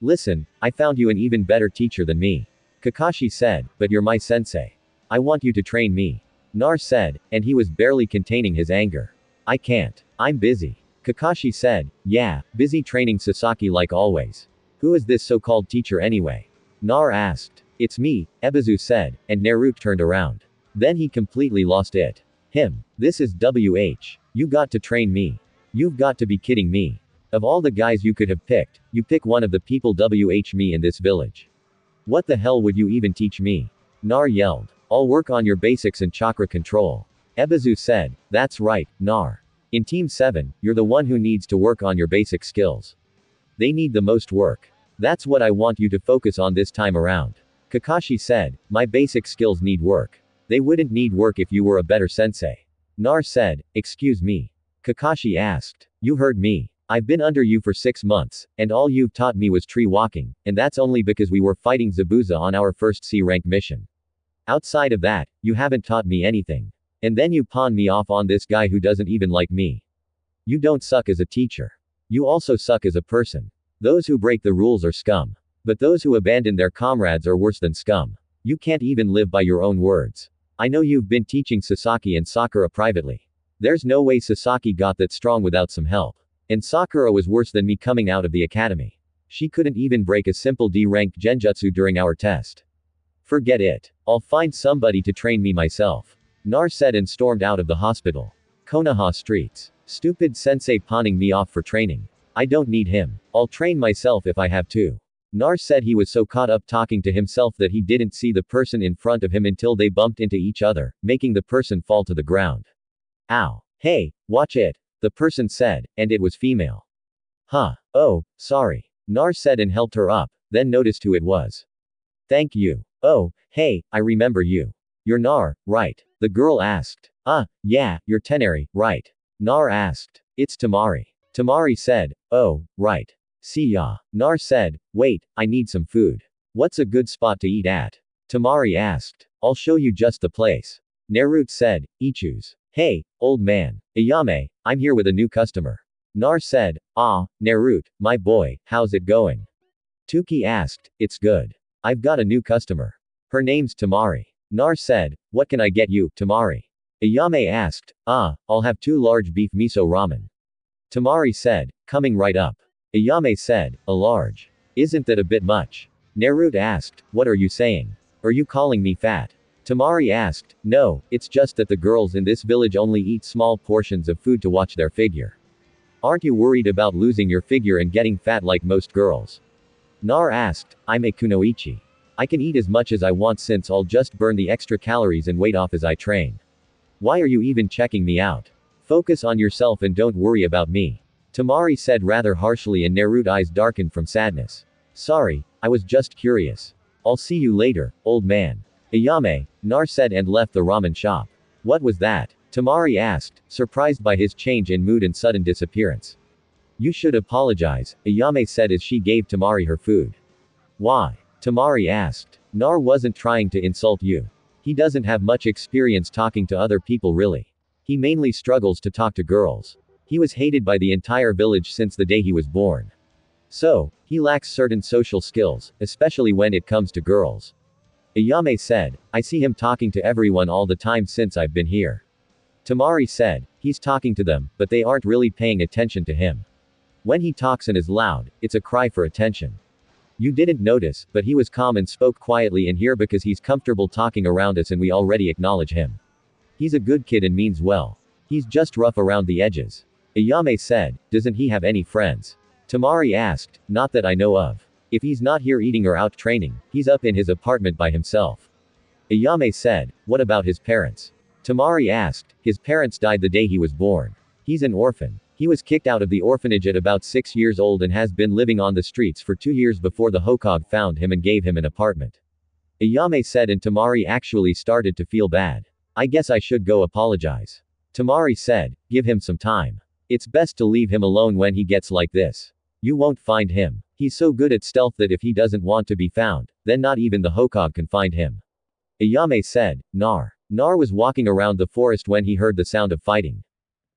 Listen, I found you an even better teacher than me. Kakashi said, but you're my sensei. I want you to train me. Nar said, and he was barely containing his anger. I can't. I'm busy. Kakashi said, yeah, busy training Sasaki like always. Who is this so-called teacher anyway? Nar asked. It's me, Ebizu said, and Naruto turned around. Then he completely lost it. Him. This is WH. You got to train me. You've got to be kidding me. Of all the guys you could have picked, you pick one of the people WH me in this village. What the hell would you even teach me? Nar yelled. I'll work on your basics and chakra control. Ebizu said, that's right, Nar. In Team 7, you're the one who needs to work on your basic skills. They need the most work. That's what I want you to focus on this time around. Kakashi said, my basic skills need work. They wouldn't need work if you were a better sensei. Nar said, excuse me. Kakashi asked, you heard me. I've been under you for 6 months, and all you've taught me was tree walking, and that's only because we were fighting Zabuza on our first C-rank mission. Outside of that, you haven't taught me anything. And then you pawn me off on this guy who doesn't even like me. You don't suck as a teacher. You also suck as a person. Those who break the rules are scum. But those who abandon their comrades are worse than scum. You can't even live by your own words. I know you've been teaching Sasaki and Sakura privately. There's no way Sasaki got that strong without some help. And Sakura was worse than me coming out of the academy. She couldn't even break a simple D-ranked genjutsu during our test. Forget it. I'll find somebody to train me myself. Nar said and stormed out of the hospital. Konoha streets. Stupid sensei pawning me off for training. I don't need him. I'll train myself if I have to. Nar said he was so caught up talking to himself that he didn't see the person in front of him until they bumped into each other, making the person fall to the ground. Ow. Hey, watch it. The person said, and it was female. Huh. Oh, sorry. Nar said and helped her up, then noticed who it was. Thank you. Oh, hey, I remember you. You're Nar, right? The girl asked. Yeah, you're Tenari, right? Nar asked. It's Tamari. Tamari said, oh, right. See ya. Nar said, wait, I need some food. What's a good spot to eat at? Tamari asked. I'll show you just the place. Naruto said, Ichu's. Hey, old man. Ayame, I'm here with a new customer. Nar said, Naruto, my boy, how's it going? Tuki asked, it's good. I've got a new customer. Her name's Tamari. Nar said, what can I get you, Tamari? Ayame asked, I'll have 2 large beef miso ramen. Tamari said, coming right up. Ayame said, a large. Isn't that a bit much? Naruto asked, what are you saying? Are you calling me fat? Tamari asked, no, it's just that the girls in this village only eat small portions of food to watch their figure. Aren't you worried about losing your figure and getting fat like most girls? Nar asked. I'm a kunoichi. I can eat as much as I want since I'll just burn the extra calories and weight off as I train. Why are you even checking me out? Focus on yourself and don't worry about me. Tamari said rather harshly, and Naruto's eyes darkened from sadness. Sorry, I was just curious. I'll see you later, old man. Ayame, Nar said and left the ramen shop. What was that? Tamari asked, surprised by his change in mood and sudden disappearance. You should apologize, Ayame said as she gave Tamari her food. Why? Tamari asked. Nar wasn't trying to insult you. He doesn't have much experience talking to other people really. He mainly struggles to talk to girls. He was hated by the entire village since the day he was born. So, he lacks certain social skills, especially when it comes to girls. Ayame said, I see him talking to everyone all the time since I've been here. Tamari said, he's talking to them, but they aren't really paying attention to him. When he talks and is loud, it's a cry for attention. You didn't notice, but he was calm and spoke quietly in here because he's comfortable talking around us and we already acknowledge him. He's a good kid and means well. He's just rough around the edges. Ayame said, doesn't he have any friends? Tamari asked, not that I know of. If he's not here eating or out training, he's up in his apartment by himself. Ayame said, what about his parents? Tamari asked, his parents died the day he was born. He's an orphan. He was kicked out of the orphanage at about 6 years old and has been living on the streets for 2 years before the Hokage found him and gave him an apartment. Ayame said, and Tamari actually started to feel bad. I guess I should go apologize. Tamari said, give him some time. It's best to leave him alone when he gets like this. You won't find him. He's so good at stealth that if he doesn't want to be found, then not even the Hokage can find him. Ayame said, Nar. Nar was walking around the forest when he heard the sound of fighting.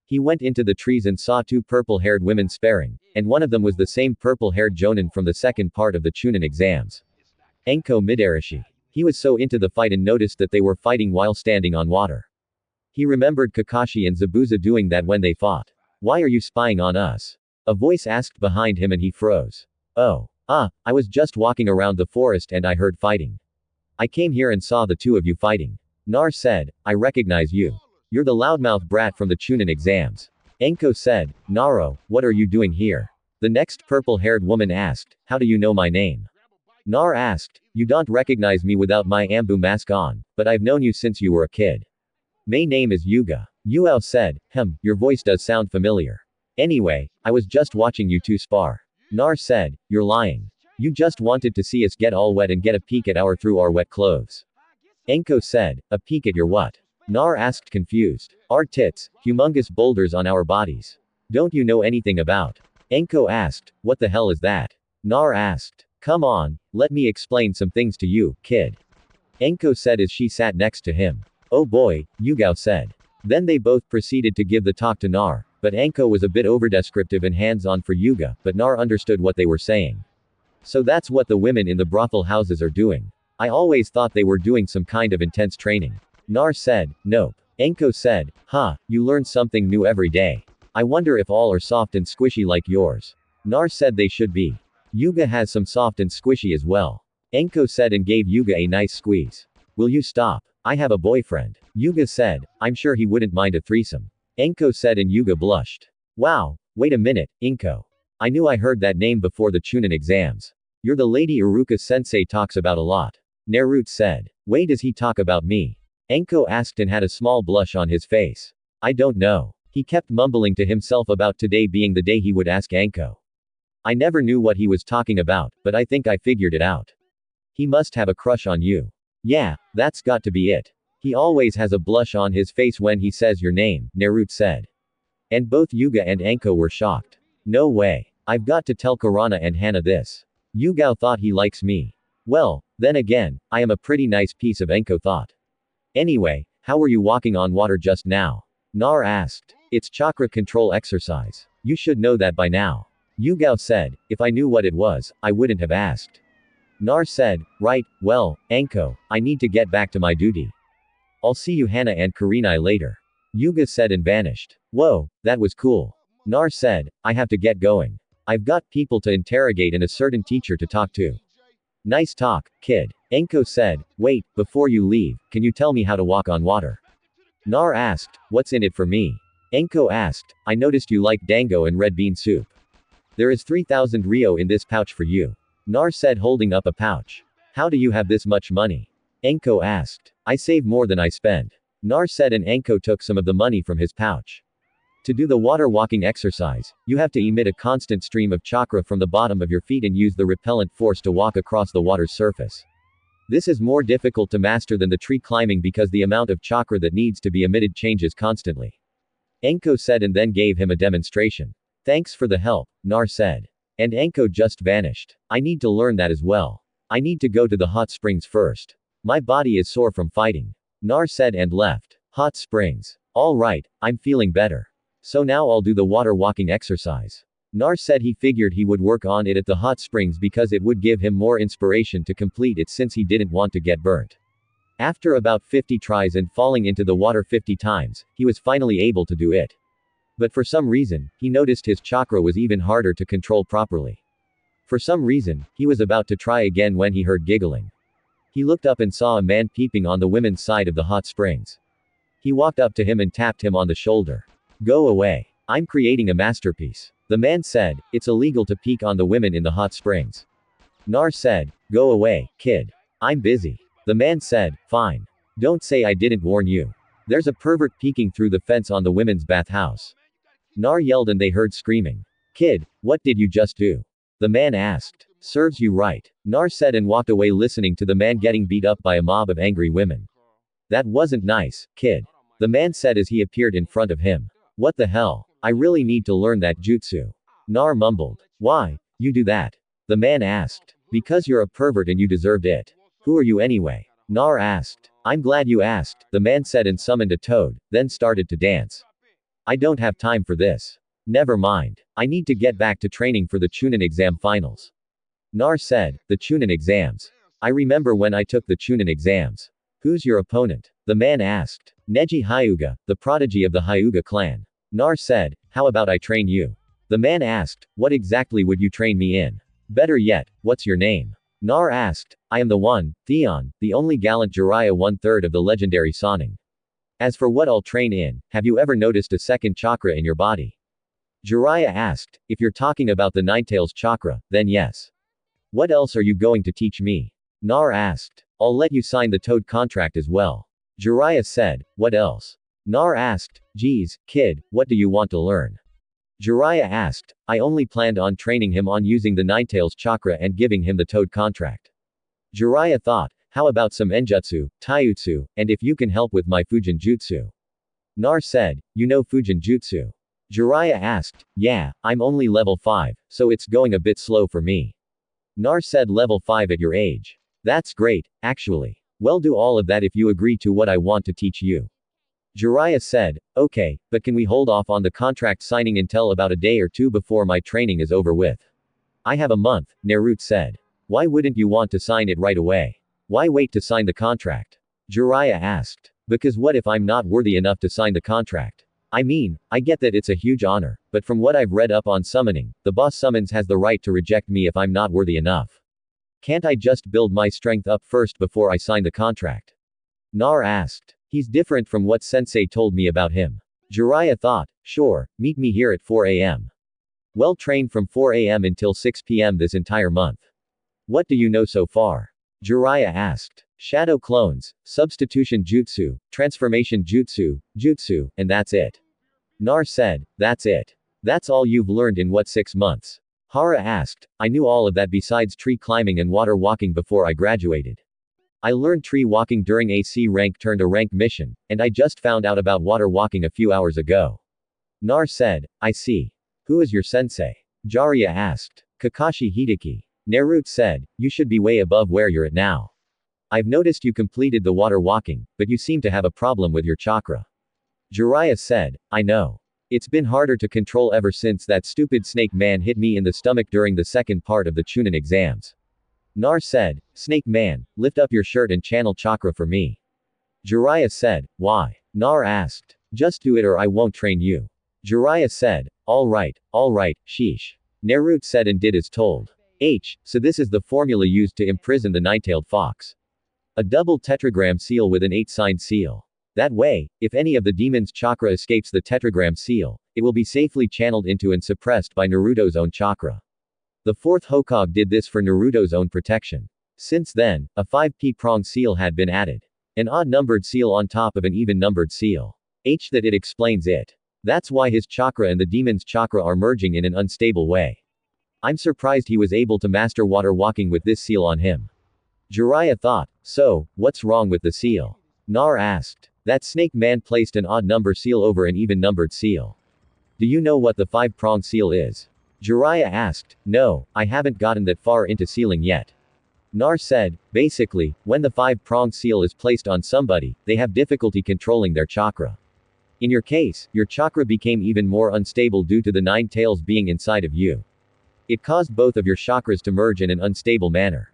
He went into the trees and saw 2 purple-haired women sparring, and one of them was the same purple-haired Jonin from the second part of the Chunin exams. Enko Midarashi. He was so into the fight and noticed that they were fighting while standing on water. He remembered Kakashi and Zabuza doing that when they fought. Why are you spying on us? A voice asked behind him and he froze. Oh. I was just walking around the forest and I heard fighting. I came here and saw the 2 of you fighting. Nar said, I recognize you. You're the loudmouth brat from the Chunin exams. Enko said, Naro, what are you doing here? The next purple-haired woman asked, how do you know my name? Nar asked, you don't recognize me without my Ambu mask on, but I've known you since you were a kid. My name is Yuga. Yuao said, your voice does sound familiar. Anyway, I was just watching you 2 spar. Nar said, you're lying. You just wanted to see us get all wet and get a peek at through our wet clothes. Enko said, a peek at your what? Nar asked confused. Our tits, humongous boulders on our bodies. Don't you know anything about? Enko asked, what the hell is that? Nar asked, come on, let me explain some things to you, kid. Enko said as she sat next to him. Oh boy, Yugao said. Then they both proceeded to give the talk to Nar, but Enko was a bit overdescriptive and hands-on for Yuga, but Nar understood what they were saying. So that's what the women in the brothel houses are doing. I always thought they were doing some kind of intense training. Nar said, nope. Enko said, you learn something new every day. I wonder if all are soft and squishy like yours. Nar said they should be. Yuga has some soft and squishy as well. Enko said and gave Yuga a nice squeeze. Will you stop? I have a boyfriend. Yuga said, I'm sure he wouldn't mind a threesome. Enko said and Yuga blushed. Wow, wait a minute, Enko. I knew I heard that name before the Chunin exams. You're the lady Iruka-sensei talks about a lot. Naruto said. Wait, does he talk about me? Enko asked and had a small blush on his face. I don't know. He kept mumbling to himself about today being the day he would ask Enko. I never knew what he was talking about, but I think I figured it out. He must have a crush on you. Yeah, that's got to be it. He always has a blush on his face when he says your name, Naruto said. And both Yuga and Enko were shocked. No way. I've got to tell Kurana and Hana this. Yugao thought he likes me. Well, then again, I am a pretty nice piece of Enko thought. Anyway, how were you walking on water just now? Nar asked. It's chakra control exercise. You should know that by now. Yugao said, if I knew what it was, I wouldn't have asked. Nar said, right, well, Enko, I need to get back to my duty. I'll see you Hana and Kurenai later. Yuga said and vanished. Whoa, that was cool. Nar said, I have to get going. I've got people to interrogate and a certain teacher to talk to. Nice talk, kid. Enko said, wait, before you leave, can you tell me how to walk on water? Nar asked, what's in it for me? Enko asked, I noticed you like dango and red bean soup. There is 3,000 Rio in this pouch for you. Nar said, holding up a pouch. How do you have this much money? Enko asked. I save more than I spend. Nar said, and Enko took some of the money from his pouch. To do the water walking exercise, you have to emit a constant stream of chakra from the bottom of your feet and use the repellent force to walk across the water's surface. This is more difficult to master than the tree climbing because the amount of chakra that needs to be emitted changes constantly. Enko said and then gave him a demonstration. Thanks for the help, Nar said. And Enko just vanished. I need to learn that as well. I need to go to the hot springs first. My body is sore from fighting. Nar said and left. Hot springs. Alright, I'm feeling better. So now I'll do the water walking exercise. Nar said he figured he would work on it at the hot springs because it would give him more inspiration to complete it since he didn't want to get burnt. After about 50 tries and falling into the water 50 times, he was finally able to do it. But for some reason, he noticed his chakra was even harder to control properly. For some reason, he was about to try again when he heard giggling. He looked up and saw a man peeping on the women's side of the hot springs. He walked up to him and tapped him on the shoulder. Go away. I'm creating a masterpiece. The man said, it's illegal to peek on the women in the hot springs. Nar said, go away, kid. I'm busy. The man said, fine. Don't say I didn't warn you. There's a pervert peeking through the fence on the women's bathhouse. Nar yelled and they heard screaming. Kid, what did you just do? The man asked. Serves you right. Nar said and walked away listening to the man getting beat up by a mob of angry women. That wasn't nice, kid. The man said as he appeared in front of him. What the hell? I really need to learn that jutsu. Nar mumbled. Why, you do that? The man asked. Because you're a pervert and you deserved it. Who are you anyway? Nar asked. I'm glad you asked, the man said and summoned a toad, then started to dance. I don't have time for this. Never mind. I need to get back to training for the Chunin exam finals. Nar said, the Chunin exams. I remember when I took the Chunin exams. Who's your opponent? The man asked. Neji Hyuga, the prodigy of the Hyuga clan. Nar said, how about I train you? The man asked, what exactly would you train me in? Better yet, what's your name? Nar asked, I am the one, Theon, the only gallant Jiraiya 1/3 of the legendary Sannin. As for what I'll train in, have you ever noticed a second chakra in your body? Jiraiya asked, if you're talking about the Ninetails chakra, then yes. What else are you going to teach me? Nar asked. I'll let you sign the Toad contract as well. Jiraiya said, what else? Nar asked, geez, kid, what do you want to learn? Jiraiya asked, I only planned on training him on using the Ninetails chakra and giving him the Toad contract. Jiraiya thought, how about some Enjutsu, Taijutsu, and if you can help with my Fujin Jutsu? Nar said, you know Fujin Jutsu? Jiraiya asked, yeah, I'm only level 5, so it's going a bit slow for me. Nar said level 5 at your age. That's great, actually. Well, do all of that if you agree to what I want to teach you. Jiraiya said, okay, but can we hold off on the contract signing until about a day or two before my training is over with? I have a month, Naruto said. Why wouldn't you want to sign it right away? Why wait to sign the contract? Jiraiya asked. Because what if I'm not worthy enough to sign the contract? I mean, I get that it's a huge honor, but from what I've read up on summoning, the boss summons has the right to reject me if I'm not worthy enough. Can't I just build my strength up first before I sign the contract? Nar asked. He's different from what Sensei told me about him. Jiraiya thought, sure, meet me here at 4 a.m. Well, train from 4 a.m. until 6 p.m. this entire month. What do you know so far? Jiraiya asked. Shadow clones, substitution jutsu, transformation jutsu, and that's it. Nar said, that's it. That's all you've learned in what 6 months? Hara asked. I knew all of that besides tree climbing and water walking before I graduated. I learned tree walking during a C rank turned a rank mission, and I just found out about water walking a few hours ago. Nar said, I see. Who is your sensei? Jiraiya asked. Kakashi Hideki. Naruto said, you should be way above where you're at now. I've noticed you completed the water walking, but you seem to have a problem with your chakra. Jiraiya said, I know. It's been harder to control ever since that stupid snake man hit me in the stomach during the second part of the Chunin exams. Nar said, Snake man, lift up your shirt and channel chakra for me. Jiraiya said, why? Nar asked. Just do it or I won't train you. Jiraiya said, alright, sheesh. Naruto said and did as told. So this is the formula used to imprison the nine-tailed fox. A double tetragram seal with an 8-sided seal. That way, if any of the demon's chakra escapes the tetragram seal, it will be safely channeled into and suppressed by Naruto's own chakra. The fourth Hokage did this for Naruto's own protection. Since then, a 5p-pronged seal had been added. An odd-numbered seal on top of an even-numbered seal. That it explains it. That's why his chakra and the demon's chakra are merging in an unstable way. I'm surprised he was able to master water walking with this seal on him. Jiraiya thought. So, what's wrong with the seal? Nar asked. That snake man placed an odd-number seal over an even-numbered seal. Do you know what the 5-pronged seal is? Jiraiya asked. No, I haven't gotten that far into sealing yet. Nar said, basically, when the 5-pronged seal is placed on somebody, they have difficulty controlling their chakra. In your case, your chakra became even more unstable due to the 9 tails being inside of you. It caused both of your chakras to merge in an unstable manner.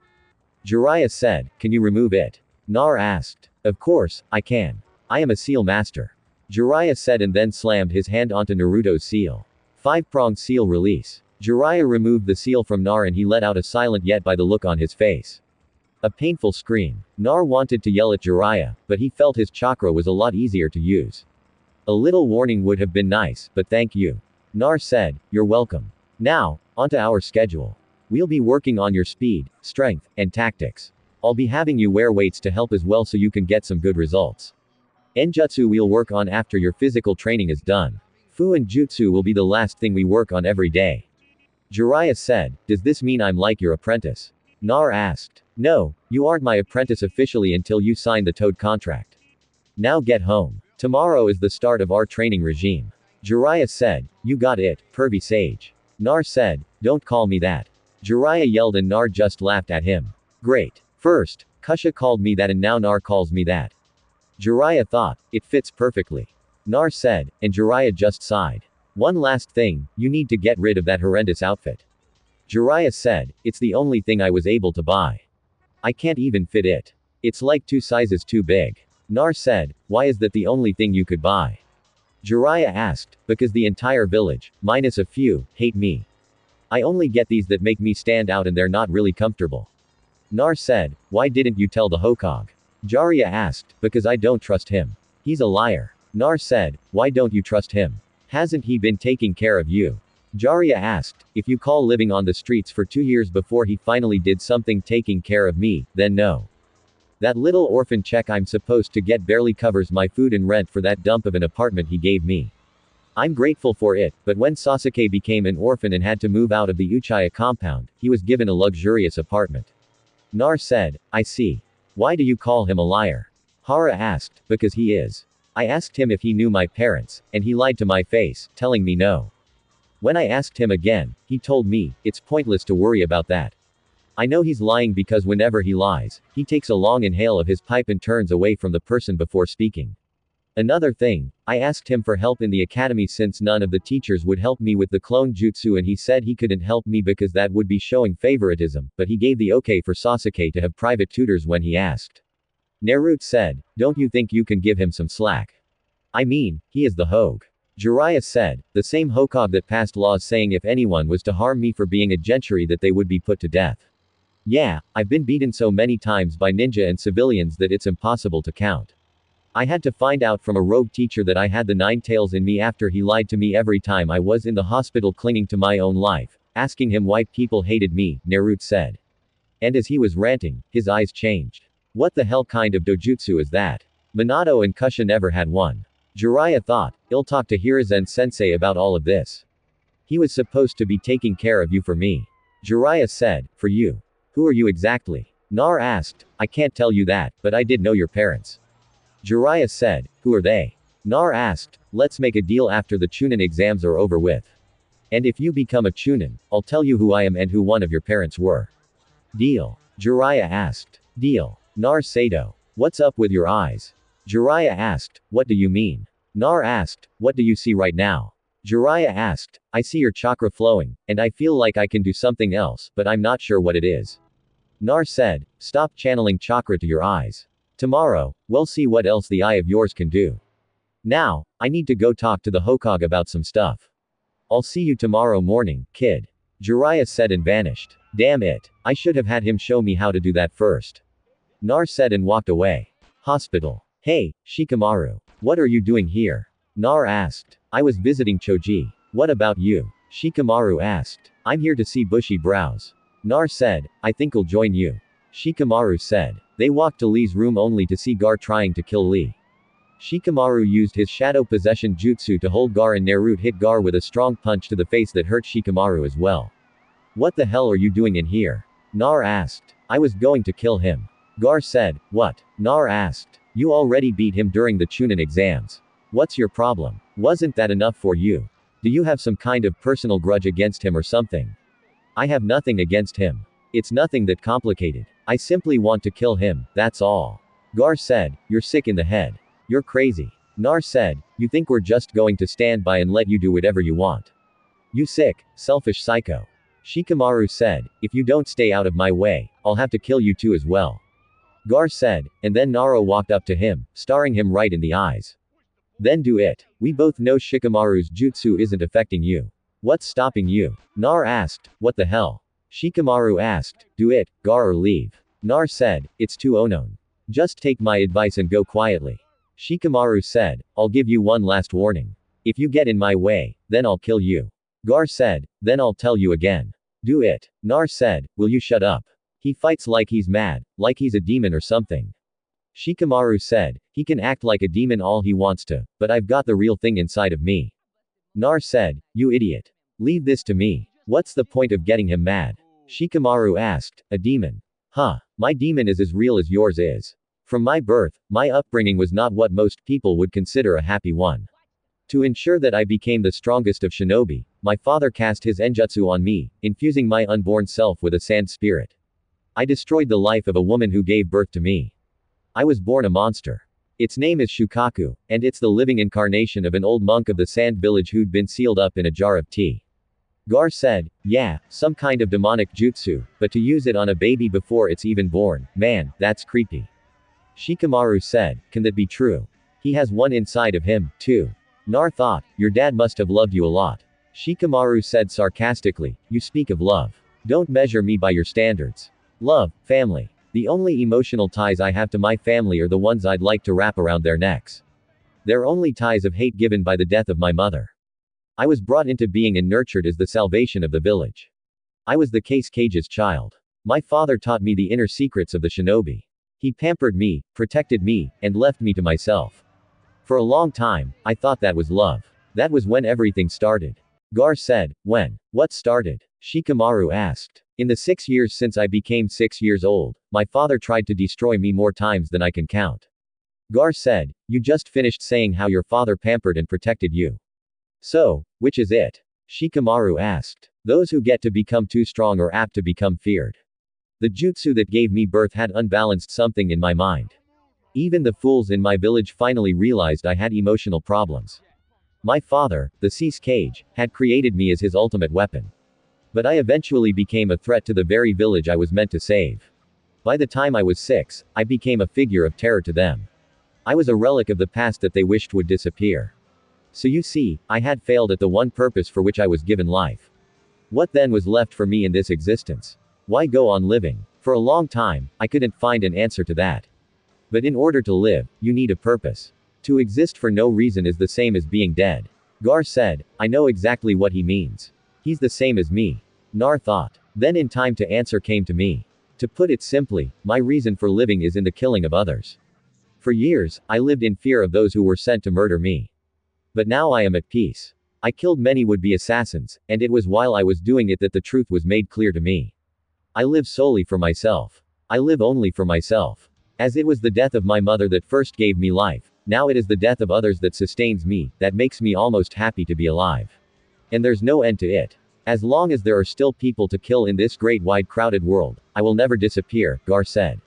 Jiraiya said, can you remove it? Nar asked. Of course, I can. I am a seal master. Jiraiya said and then slammed his hand onto Naruto's seal. 5-pronged seal release. Jiraiya removed the seal from Nar and he let out a silent yet by the look on his face. A painful scream. Nar wanted to yell at Jiraiya, but he felt his chakra was a lot easier to use. A little warning would have been nice, but thank you. Nar said, you're welcome. Now, onto our schedule. We'll be working on your speed, strength, and tactics. I'll be having you wear weights to help as well so you can get some good results. Enjutsu we'll work on after your physical training is done. Fu and Jutsu will be the last thing we work on every day. Jiraiya said, does this mean I'm like your apprentice? Nar asked. No, you aren't my apprentice officially until you sign the Toad contract. Now get home. Tomorrow is the start of our training regime. Jiraiya said, you got it, pervy sage. Nar said, don't call me that. Jiraiya yelled and Nar just laughed at him. Great. First, Kusha called me that and now Nar calls me that. Jiraiya thought, it fits perfectly. Nar said, and Jiraiya just sighed. One last thing, you need to get rid of that horrendous outfit. Jiraiya said, it's the only thing I was able to buy. I can't even fit it. It's like 2 sizes too big. Nar said, why is that the only thing you could buy? Jiraiya asked, because the entire village, minus a few, hate me. I only get these that make me stand out and they're not really comfortable. Nar said, why didn't you tell the Hokage? Jiraiya asked, because I don't trust him. He's a liar. Nar said, why don't you trust him? Hasn't he been taking care of you? Jiraiya asked, if you call living on the streets for 2 years before he finally did something taking care of me, then no. That little orphan check I'm supposed to get barely covers my food and rent for that dump of an apartment he gave me. I'm grateful for it, but when Sasuke became an orphan and had to move out of the Uchiha compound, he was given a luxurious apartment. Nar said, I see. Why do you call him a liar? Hara asked, because he is. I asked him if he knew my parents, and he lied to my face, telling me no. When I asked him again, he told me, it's pointless to worry about that. I know he's lying because whenever he lies, he takes a long inhale of his pipe and turns away from the person before speaking. Another thing, I asked him for help in the academy since none of the teachers would help me with the clone jutsu and he said he couldn't help me because that would be showing favoritism, but he gave the okay for Sasuke to have private tutors when he asked. Naruto said, don't you think you can give him some slack? I mean, he is the Hogue. Jiraiya said, the same Hokage that passed laws saying if anyone was to harm me for being a gentry that they would be put to death. Yeah, I've been beaten so many times by ninja and civilians that it's impossible to count. I had to find out from a rogue teacher that I had the 9 tails in me after he lied to me every time I was in the hospital clinging to my own life, asking him why people hated me, Naruto said. And as he was ranting, his eyes changed. What the hell kind of dojutsu is that? Minato and Kusha never had one. Jiraiya thought, I'll talk to Hiruzen sensei about all of this. He was supposed to be taking care of you for me. Jiraiya said, for you. Who are you exactly? Nar asked, I can't tell you that, but I did know your parents. Jiraiya said, who are they? Nar asked, let's make a deal after the Chunin exams are over with. And if you become a Chunin, I'll tell you who I am and who one of your parents were. Deal. Jiraiya asked. Deal. Nar Sato. What's up with your eyes? Jiraiya asked, what do you mean? Nar asked, what do you see right now? Jiraiya asked, I see your chakra flowing, and I feel like I can do something else, but I'm not sure what it is. Nar said, stop channeling chakra to your eyes. Tomorrow, we'll see what else the eye of yours can do. Now, I need to go talk to the Hokage about some stuff. I'll see you tomorrow morning, kid. Jiraiya said and vanished. Damn it, I should have had him show me how to do that first. Nar said and walked away. Hospital. Hey, Shikamaru. What are you doing here? Nar asked. I was visiting Choji. What about you? Shikamaru asked. I'm here to see bushy brows. Nar said, I think I'll join you. Shikamaru said. They walked to Lee's room only to see Gar trying to kill Lee. Shikamaru used his shadow possession jutsu to hold Gar, and Naruto hit Gar with a strong punch to the face that hurt Shikamaru as well. What the hell are you doing in here? Nar asked. I was going to kill him. Gar said. What? Nar asked. You already beat him during the Chunin exams. What's your problem? Wasn't that enough for you? Do you have some kind of personal grudge against him or something? I have nothing against him. It's nothing that complicated. I simply want to kill him, that's all. Gar said. You're sick in the head. You're crazy. Nar said. You think we're just going to stand by and let you do whatever you want? You sick, selfish psycho. Shikamaru said. If you don't stay out of my way, I'll have to kill you too as well. Gar said, and then Naro walked up to him, staring him right in the eyes. Then do it. We both know Shikamaru's jutsu isn't affecting you. What's stopping you? Nar asked. What the hell? Shikamaru asked. Do it, Gar, or leave. Nar said. It's too unknown. Just take my advice and go quietly. Shikamaru said. I'll give you one last warning. If you get in my way, then I'll kill you. Gar said. Then I'll tell you again. Do it. Nar said. Will you shut up? He fights like he's mad, like he's a demon or something. Shikamaru said. He can act like a demon all he wants to, but I've got the real thing inside of me. Nar said. You idiot. Leave this to me. What's the point of getting him mad? Shikamaru asked. A demon. Huh. My demon is as real as yours is. From my birth, my upbringing was not what most people would consider a happy one. To ensure that I became the strongest of shinobi, my father cast his enjutsu on me, infusing my unborn self with a sand spirit. I destroyed the life of a woman who gave birth to me. I was born a monster. Its name is Shukaku, and it's the living incarnation of an old monk of the sand village who'd been sealed up in a jar of tea. Gar said, yeah, some kind of demonic jutsu, but to use it on a baby before it's even born, man, that's creepy. Shikamaru said, can that be true? He has one inside of him, too. Nar thought, your dad must have loved you a lot. Shikamaru said sarcastically, you speak of love. Don't measure me by your standards. Love, family. The only emotional ties I have to my family are the ones I'd like to wrap around their necks. They're only ties of hate given by the death of my mother. I was brought into being and nurtured as the salvation of the village. I was the Case Cage's child. My father taught me the inner secrets of the shinobi. He pampered me, protected me, and left me to myself. For a long time, I thought that was love. That was when everything started. Gar said, when? What started? Shikamaru asked. In the 6 years since I became 6 years old, my father tried to destroy me more times than I can count. Gar said, you just finished saying how your father pampered and protected you. So, which is it? Shikamaru asked. Those who get to become too strong are apt to become feared. The jutsu that gave me birth had unbalanced something in my mind. Even the fools in my village finally realized I had emotional problems. My father, the Case Cage, had created me as his ultimate weapon. But I eventually became a threat to the very village I was meant to save. By the time I was 6, I became a figure of terror to them. I was a relic of the past that they wished would disappear. So you see, I had failed at the one purpose for which I was given life. What then was left for me in this existence? Why go on living? For a long time, I couldn't find an answer to that. But in order to live, you need a purpose. To exist for no reason is the same as being dead. Gar said, I know exactly what he means. He's the same as me. Nar thought. Then in time to answer came to me. To put it simply, my reason for living is in the killing of others. For years, I lived in fear of those who were sent to murder me. But now I am at peace. I killed many would-be assassins, and it was while I was doing it that the truth was made clear to me. I live solely for myself. I live only for myself. As it was the death of my mother that first gave me life, now it is the death of others that sustains me, that makes me almost happy to be alive. And there's no end to it. As long as there are still people to kill in this great wide crowded world, I will never disappear, Gar said.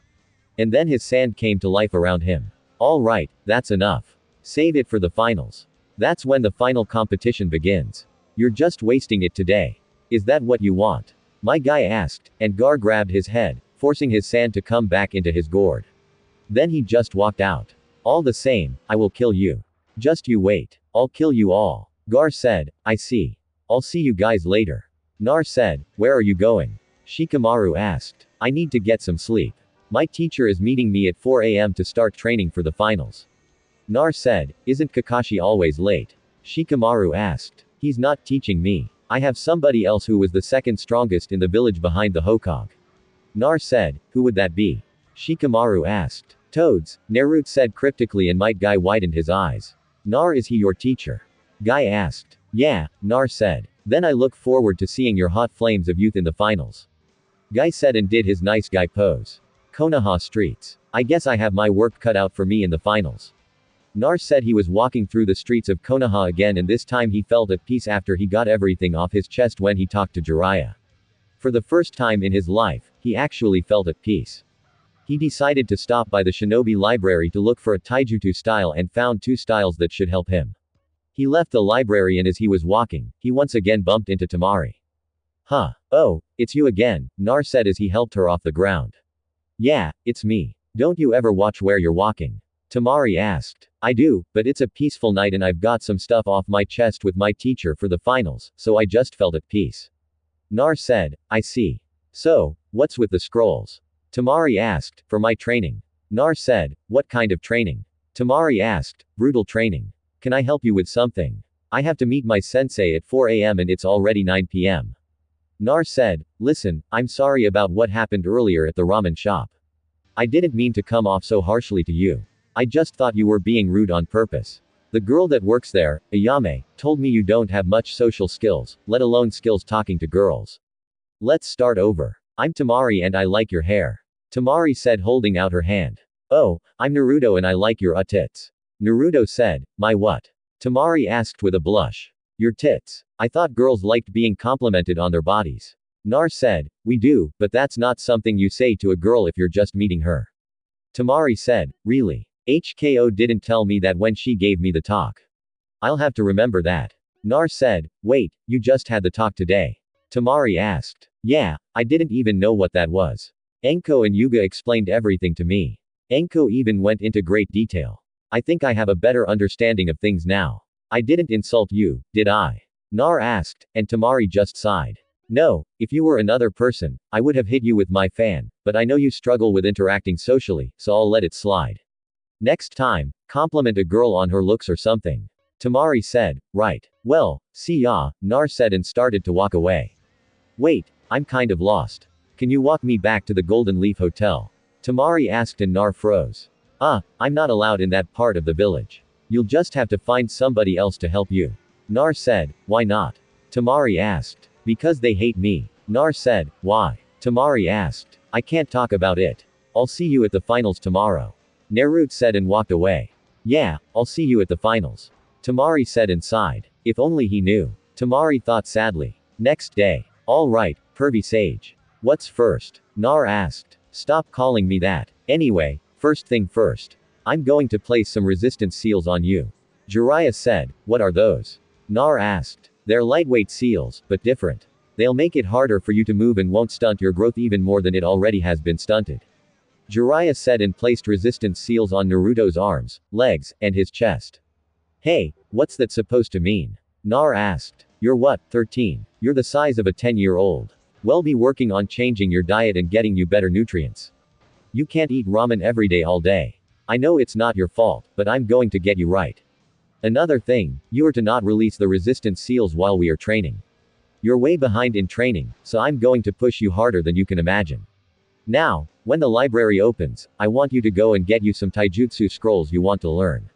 And then his sand came to life around him. All right, that's enough. Save it for the finals. That's when the final competition begins. You're just wasting it today. Is that what you want? My guy asked, and Gar grabbed his head, forcing his sand to come back into his gourd. Then he just walked out. All the same, I will kill you. Just you wait. I'll kill you all. Gar said, I see. I'll see you guys later. Nar said, where are you going? Shikamaru asked. I need to get some sleep. My teacher is meeting me at 4 a.m. to start training for the finals. Nar said, isn't Kakashi always late? Shikamaru asked. He's not teaching me. I have somebody else who was the second strongest in the village behind the Hokage. Nar said, who would that be? Shikamaru asked. Toads, Naruto said cryptically, and Might Guy widened his eyes. Nar, is he your teacher? Guy asked. Yeah, Nar said. Then I look forward to seeing your hot flames of youth in the finals. Guy said and did his nice guy pose. Konoha streets. I guess I have my work cut out for me in the finals. Nar said he was walking through the streets of Konoha again, and this time he felt at peace after he got everything off his chest when he talked to Jiraiya. For the first time in his life, he actually felt at peace. He decided to stop by the shinobi library to look for a taijutsu style and found 2 styles that should help him. He left the library, and as he was walking, he once again bumped into Tamari. Huh. Oh, it's you again, Nar said as he helped her off the ground. Yeah, it's me. Don't you ever watch where you're walking? Tamari asked. I do, but it's a peaceful night and I've got some stuff off my chest with my teacher for the finals, so I just felt at peace. Nar said, I see. So, what's with the scrolls? Tamari asked, for my training. Nar said, what kind of training? Tamari asked, brutal training. Can I help you with something? I have to meet my sensei at 4 a.m. and it's already 9 p.m. Nar said, listen, I'm sorry about what happened earlier at the ramen shop. I didn't mean to come off so harshly to you. I just thought you were being rude on purpose. The girl that works there, Ayame, told me you don't have much social skills, let alone skills talking to girls. Let's start over. I'm Tamari and I like your hair. Tamari said, holding out her hand. Oh, I'm Naruto and I like your tits. Naruto said, my what? Tamari asked with a blush. Your tits. I thought girls liked being complimented on their bodies. Nar said, we do, but that's not something you say to a girl if you're just meeting her. Tamari said, really? HKO didn't tell me that when she gave me the talk. I'll have to remember that. Nar said, wait, you just had the talk today? Tamari asked. Yeah, I didn't even know what that was. Enko and Yuga explained everything to me. Enko even went into great detail. I think I have a better understanding of things now. I didn't insult you, did I? Nar asked, and Tamari just sighed. No, if you were another person, I would have hit you with my fan, but I know you struggle with interacting socially, so I'll let it slide. Next time, compliment a girl on her looks or something. Tamari said, right. Well, see ya, Nar said and started to walk away. Wait, I'm kind of lost. Can you walk me back to the Golden Leaf Hotel? Tamari asked and Nar froze. I'm not allowed in that part of the village. You'll just have to find somebody else to help you. Nar said, why not? Tamari asked. Because they hate me. Nar said, why? Tamari asked. I can't talk about it. I'll see you at the finals tomorrow. Naruto said and walked away. Yeah, I'll see you at the finals. Tamari said and sighed. If only he knew. Tamari thought sadly. Next day. All right, pervy sage. What's first? Nar asked. Stop calling me that. Anyway, first thing first. I'm going to place some resistance seals on you. Jiraiya said, what are those? Nar asked. They're lightweight seals, but different. They'll make it harder for you to move and won't stunt your growth even more than it already has been stunted. Jiraiya said and placed resistance seals on Naruto's arms, legs, and his chest. Hey, what's that supposed to mean? Nar asked. You're what, 13? You're the size of a 10-year-old. Well, be working on changing your diet and getting you better nutrients. You can't eat ramen every day all day. I know it's not your fault, but I'm going to get you right. Another thing, you are to not release the resistance seals while we are training. You're way behind in training, so I'm going to push you harder than you can imagine. Now, when the library opens, I want you to go and get you some taijutsu scrolls you want to learn.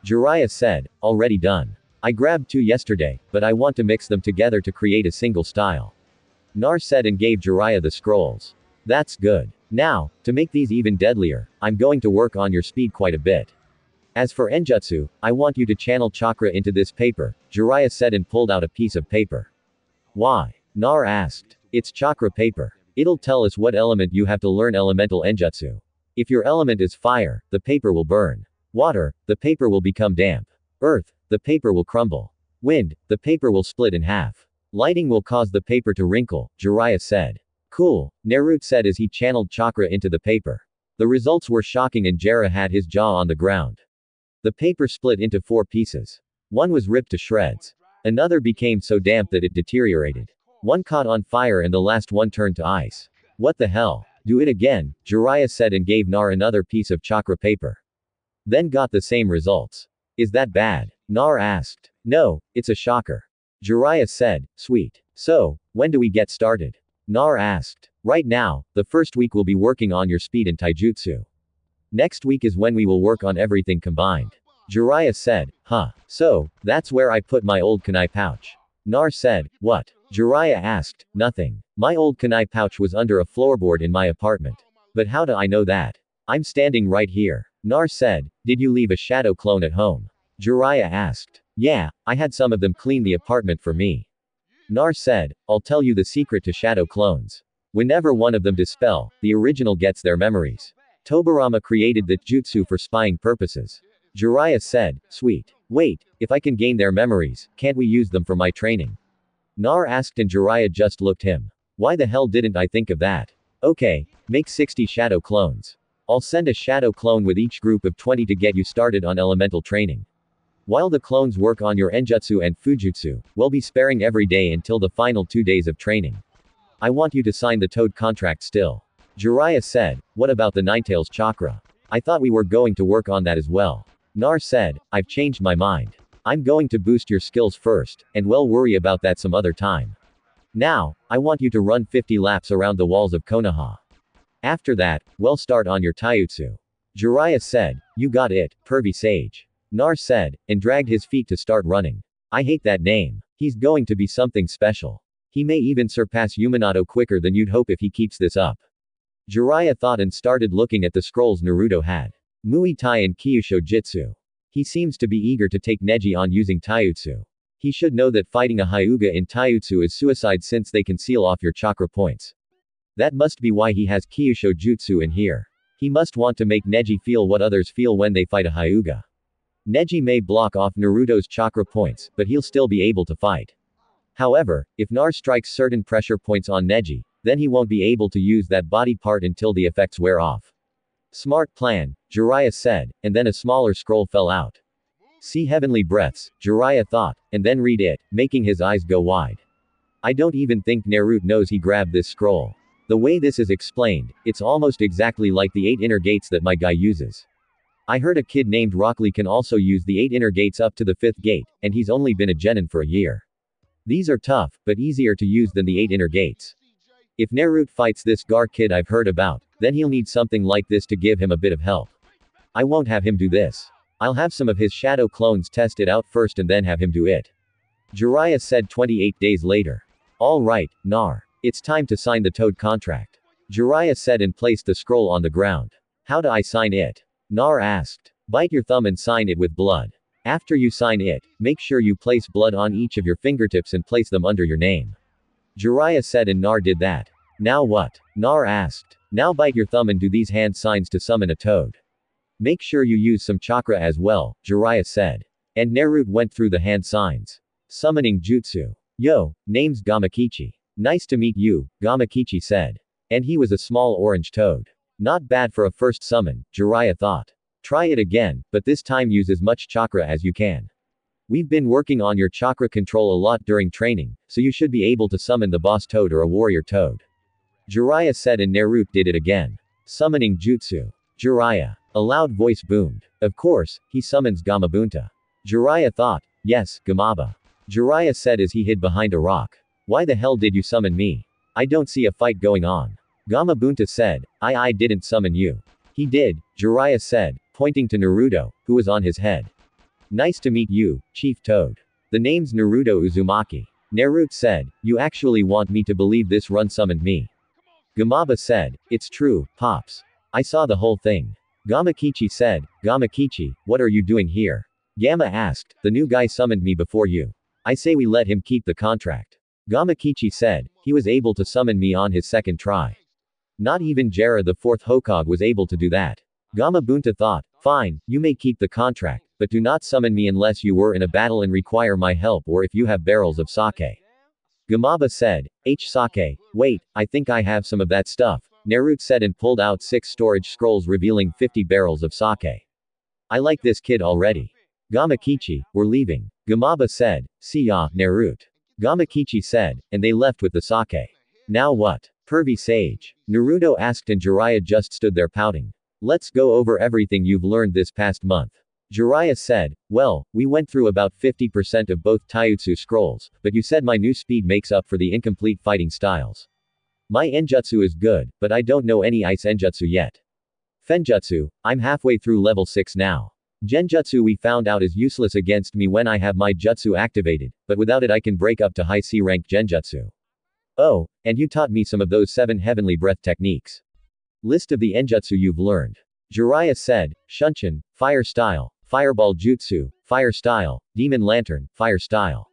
Jiraiya said, already done. I grabbed 2 yesterday, but I want to mix them together to create a single style. Nar said and gave Jiraiya the scrolls. That's good. Now, to make these even deadlier, I'm going to work on your speed quite a bit. As for Enjutsu, I want you to channel chakra into this paper, Jiraiya said and pulled out a piece of paper. Why? Nar asked. It's chakra paper. It'll tell us what element you have to learn elemental Enjutsu. If your element is fire, the paper will burn. Water, the paper will become damp. Earth, the paper will crumble. Wind, the paper will split in half. Lighting will cause the paper to wrinkle, Jiraiya said. Cool, Naruto said as he channeled chakra into the paper. The results were shocking and Jiraiya had his jaw on the ground. The paper split into 4 pieces. One was ripped to shreds. Another became so damp that it deteriorated. One caught on fire and the last one turned to ice. What the hell? Do it again, Jiraiya said and gave Nar another piece of chakra paper. Then got the same results. Is that bad? Nar asked. No, it's a shocker. Jiraiya said, sweet. So, when do we get started? Nar asked. Right now, the first week we'll be working on your speed and taijutsu. Next week is when we will work on everything combined. Jiraiya said, huh. So, that's where I put my old kunai pouch. Nar said, what? Jiraiya asked, nothing. My old kunai pouch was under a floorboard in my apartment. But how do I know that? I'm standing right here. Nar said, did you leave a shadow clone at home? Jiraiya asked. Yeah, I had some of them clean the apartment for me. Nar said, I'll tell you the secret to shadow clones. Whenever one of them dispel, the original gets their memories. Tobirama created the jutsu for spying purposes. Jiraiya said, sweet. Wait, if I can gain their memories, can't we use them for my training? Nar asked and Jiraiya just looked him. Why the hell didn't I think of that? Okay, make 60 shadow clones. I'll send a shadow clone with each group of 20 to get you started on elemental training. While the clones work on your enjutsu and fujutsu, we'll be sparing every day until the final 2 days of training. I want you to sign the Toad contract still. Jiraiya said, what about the Ninetales chakra? I thought we were going to work on that as well. Nar said, I've changed my mind. I'm going to boost your skills first, and we'll worry about that some other time. Now, I want you to run 50 laps around the walls of Konoha. After that, we'll start on your taijutsu. Jiraiya said, you got it, pervy sage. Nar said, and dragged his feet to start running. I hate that name. He's going to be something special. He may even surpass Yuminato quicker than you'd hope if he keeps this up. Jiraiya thought and started looking at the scrolls Naruto had. Muay Thai and Kyusho Jitsu. He seems to be eager to take Neji on using taijutsu. He should know that fighting a Hyuga in taijutsu is suicide since they can seal off your chakra points. That must be why he has Kyusho Jutsu in here. He must want to make Neji feel what others feel when they fight a Hyuga. Neji may block off Naruto's chakra points, but he'll still be able to fight. However, if Nar strikes certain pressure points on Neji, then he won't be able to use that body part until the effects wear off. Smart plan, Jiraiya said, and then a smaller scroll fell out. See heavenly breaths, Jiraiya thought, and then read it, making his eyes go wide. I don't even think Naruto knows he grabbed this scroll. The way this is explained, it's almost exactly like the 8 inner gates that my guy uses. I heard a kid named Rock Lee can also use the 8 inner gates up to the 5th gate, and he's only been a genin for a year. These are tough, but easier to use than the 8 inner gates. If Naruto fights this Gar kid I've heard about, then he'll need something like this to give him a bit of help. I won't have him do this. I'll have some of his shadow clones test it out first and then have him do it. Jiraiya said 28 days later. All right, Nar. It's time to sign the Toad contract. Jiraiya said and placed the scroll on the ground. How do I sign it? Nar asked. Bite your thumb and sign it with blood. After you sign it, make sure you place blood on each of your fingertips and place them under your name. Jiraiya said and Nar did that. Now what? Nar asked. Now bite your thumb and do these hand signs to summon a toad. Make sure you use some chakra as well, Jiraiya said. And Naruto went through the hand signs. Summoning jutsu. Yo, name's Gamakichi. Nice to meet you, Gamakichi said. And he was a small orange toad. Not bad for a first summon, Jiraiya thought. Try it again, but this time use as much chakra as you can. We've been working on your chakra control a lot during training, so you should be able to summon the boss toad or a warrior toad. Jiraiya said and Naruto did it again. Summoning jutsu. Jiraiya. A loud voice boomed. Of course, he summons Gamabunta. Jiraiya thought, yes, Gamaba. Jiraiya said as he hid behind a rock. Why the hell did you summon me? I don't see a fight going on. Gamabunta said, I didn't summon you. He did, Jiraiya said, pointing to Naruto, who was on his head. Nice to meet you, Chief Toad. The name's Naruto Uzumaki. Naruto said, you actually want me to believe this run summoned me. Gamaba said, it's true, Pops. I saw the whole thing. Gamakichi said, Gamakichi, what are you doing here? Gamma asked, the new guy summoned me before you. I say we let him keep the contract. Gamakichi said, he was able to summon me on his second try. Not even Jera the 4th Hokage was able to do that. Gamabunta thought, fine, you may keep the contract, but do not summon me unless you were in a battle and require my help or if you have barrels of sake. Gamaba said, sake, wait, I think I have some of that stuff, Naruto said and pulled out 6 storage scrolls revealing 50 barrels of sake. I like this kid already. Gamakichi, we're leaving. Gamaba said, see ya, Naruto. Gamakichi said, and they left with the sake. Now what? Pervy sage. Naruto asked and Jiraiya just stood there pouting. Let's go over everything you've learned this past month. Jiraiya said, well, we went through about 50% of both taijutsu scrolls, but you said my new speed makes up for the incomplete fighting styles. My enjutsu is good, but I don't know any ice enjutsu yet. Fenjutsu, I'm halfway through level 6 now. Genjutsu we found out is useless against me when I have my jutsu activated, but without it I can break up to high C rank genjutsu. Oh, and you taught me some of those 7 heavenly breath techniques. List of the enjutsu you've learned. Jiraiya said, Shunshin, fire style, fireball jutsu, fire style, demon lantern, fire style.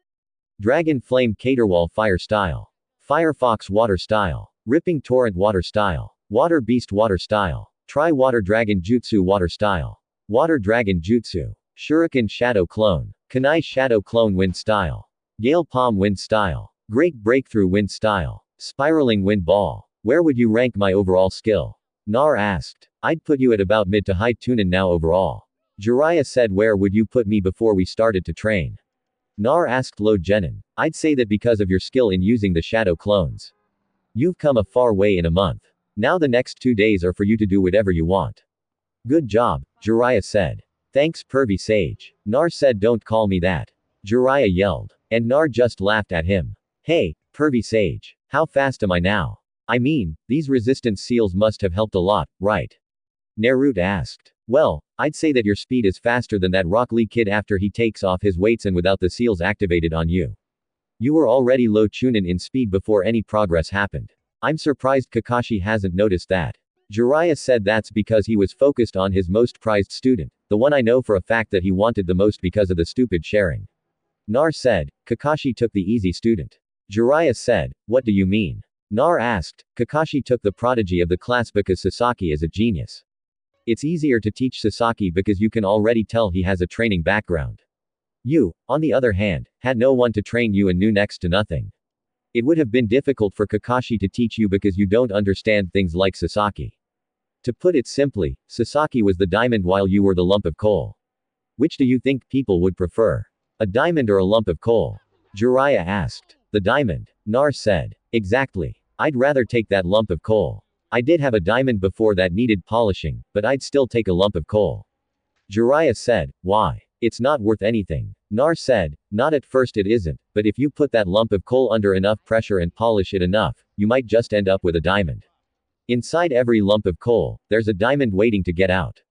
Dragon flame caterwall fire style. Firefox water style. Ripping torrent water style. Water beast water style. Tri water dragon jutsu water style. Water dragon jutsu. Shuriken shadow clone. Kunai shadow clone wind style. Gale palm wind style. Great breakthrough wind style. Spiraling wind ball. Where would you rank my overall skill? Nar asked. I'd put you at about mid to high tunin now overall. Jiraiya said where would you put me before we started to train? Nar asked Lo Genin. I'd say that because of your skill in using the shadow clones. You've come a far way in a month. Now the next 2 days are for you to do whatever you want. Good job, Jiraiya said. Thanks pervy sage. Nar said don't call me that. Jiraiya yelled. And Nar just laughed at him. Hey, pervy sage. How fast am I now? I mean, these resistance seals must have helped a lot, right? Naruto asked. Well, I'd say that your speed is faster than that Rock Lee kid after he takes off his weights and without the seals activated on you. You were already low chunin in speed before any progress happened. I'm surprised Kakashi hasn't noticed that. Jiraiya said that's because he was focused on his most prized student, the one I know for a fact that he wanted the most because of the stupid sharing. Nar said, Kakashi took the easy student. Jiraiya said, what do you mean? Nar asked, Kakashi took the prodigy of the class because Sasaki is a genius. It's easier to teach Sasaki because you can already tell he has a training background. You, on the other hand, had no one to train you and knew next to nothing. It would have been difficult for Kakashi to teach you because you don't understand things like Sasaki. To put it simply, Sasaki was the diamond while you were the lump of coal. Which do you think people would prefer? A diamond or a lump of coal? Jiraiya asked. The diamond. Nar said. Exactly. I'd rather take that lump of coal. I did have a diamond before that needed polishing, but I'd still take a lump of coal. Jiraiya said, why? It's not worth anything. Nar said, not at first it isn't, but if you put that lump of coal under enough pressure and polish it enough, you might just end up with a diamond. Inside every lump of coal, there's a diamond waiting to get out.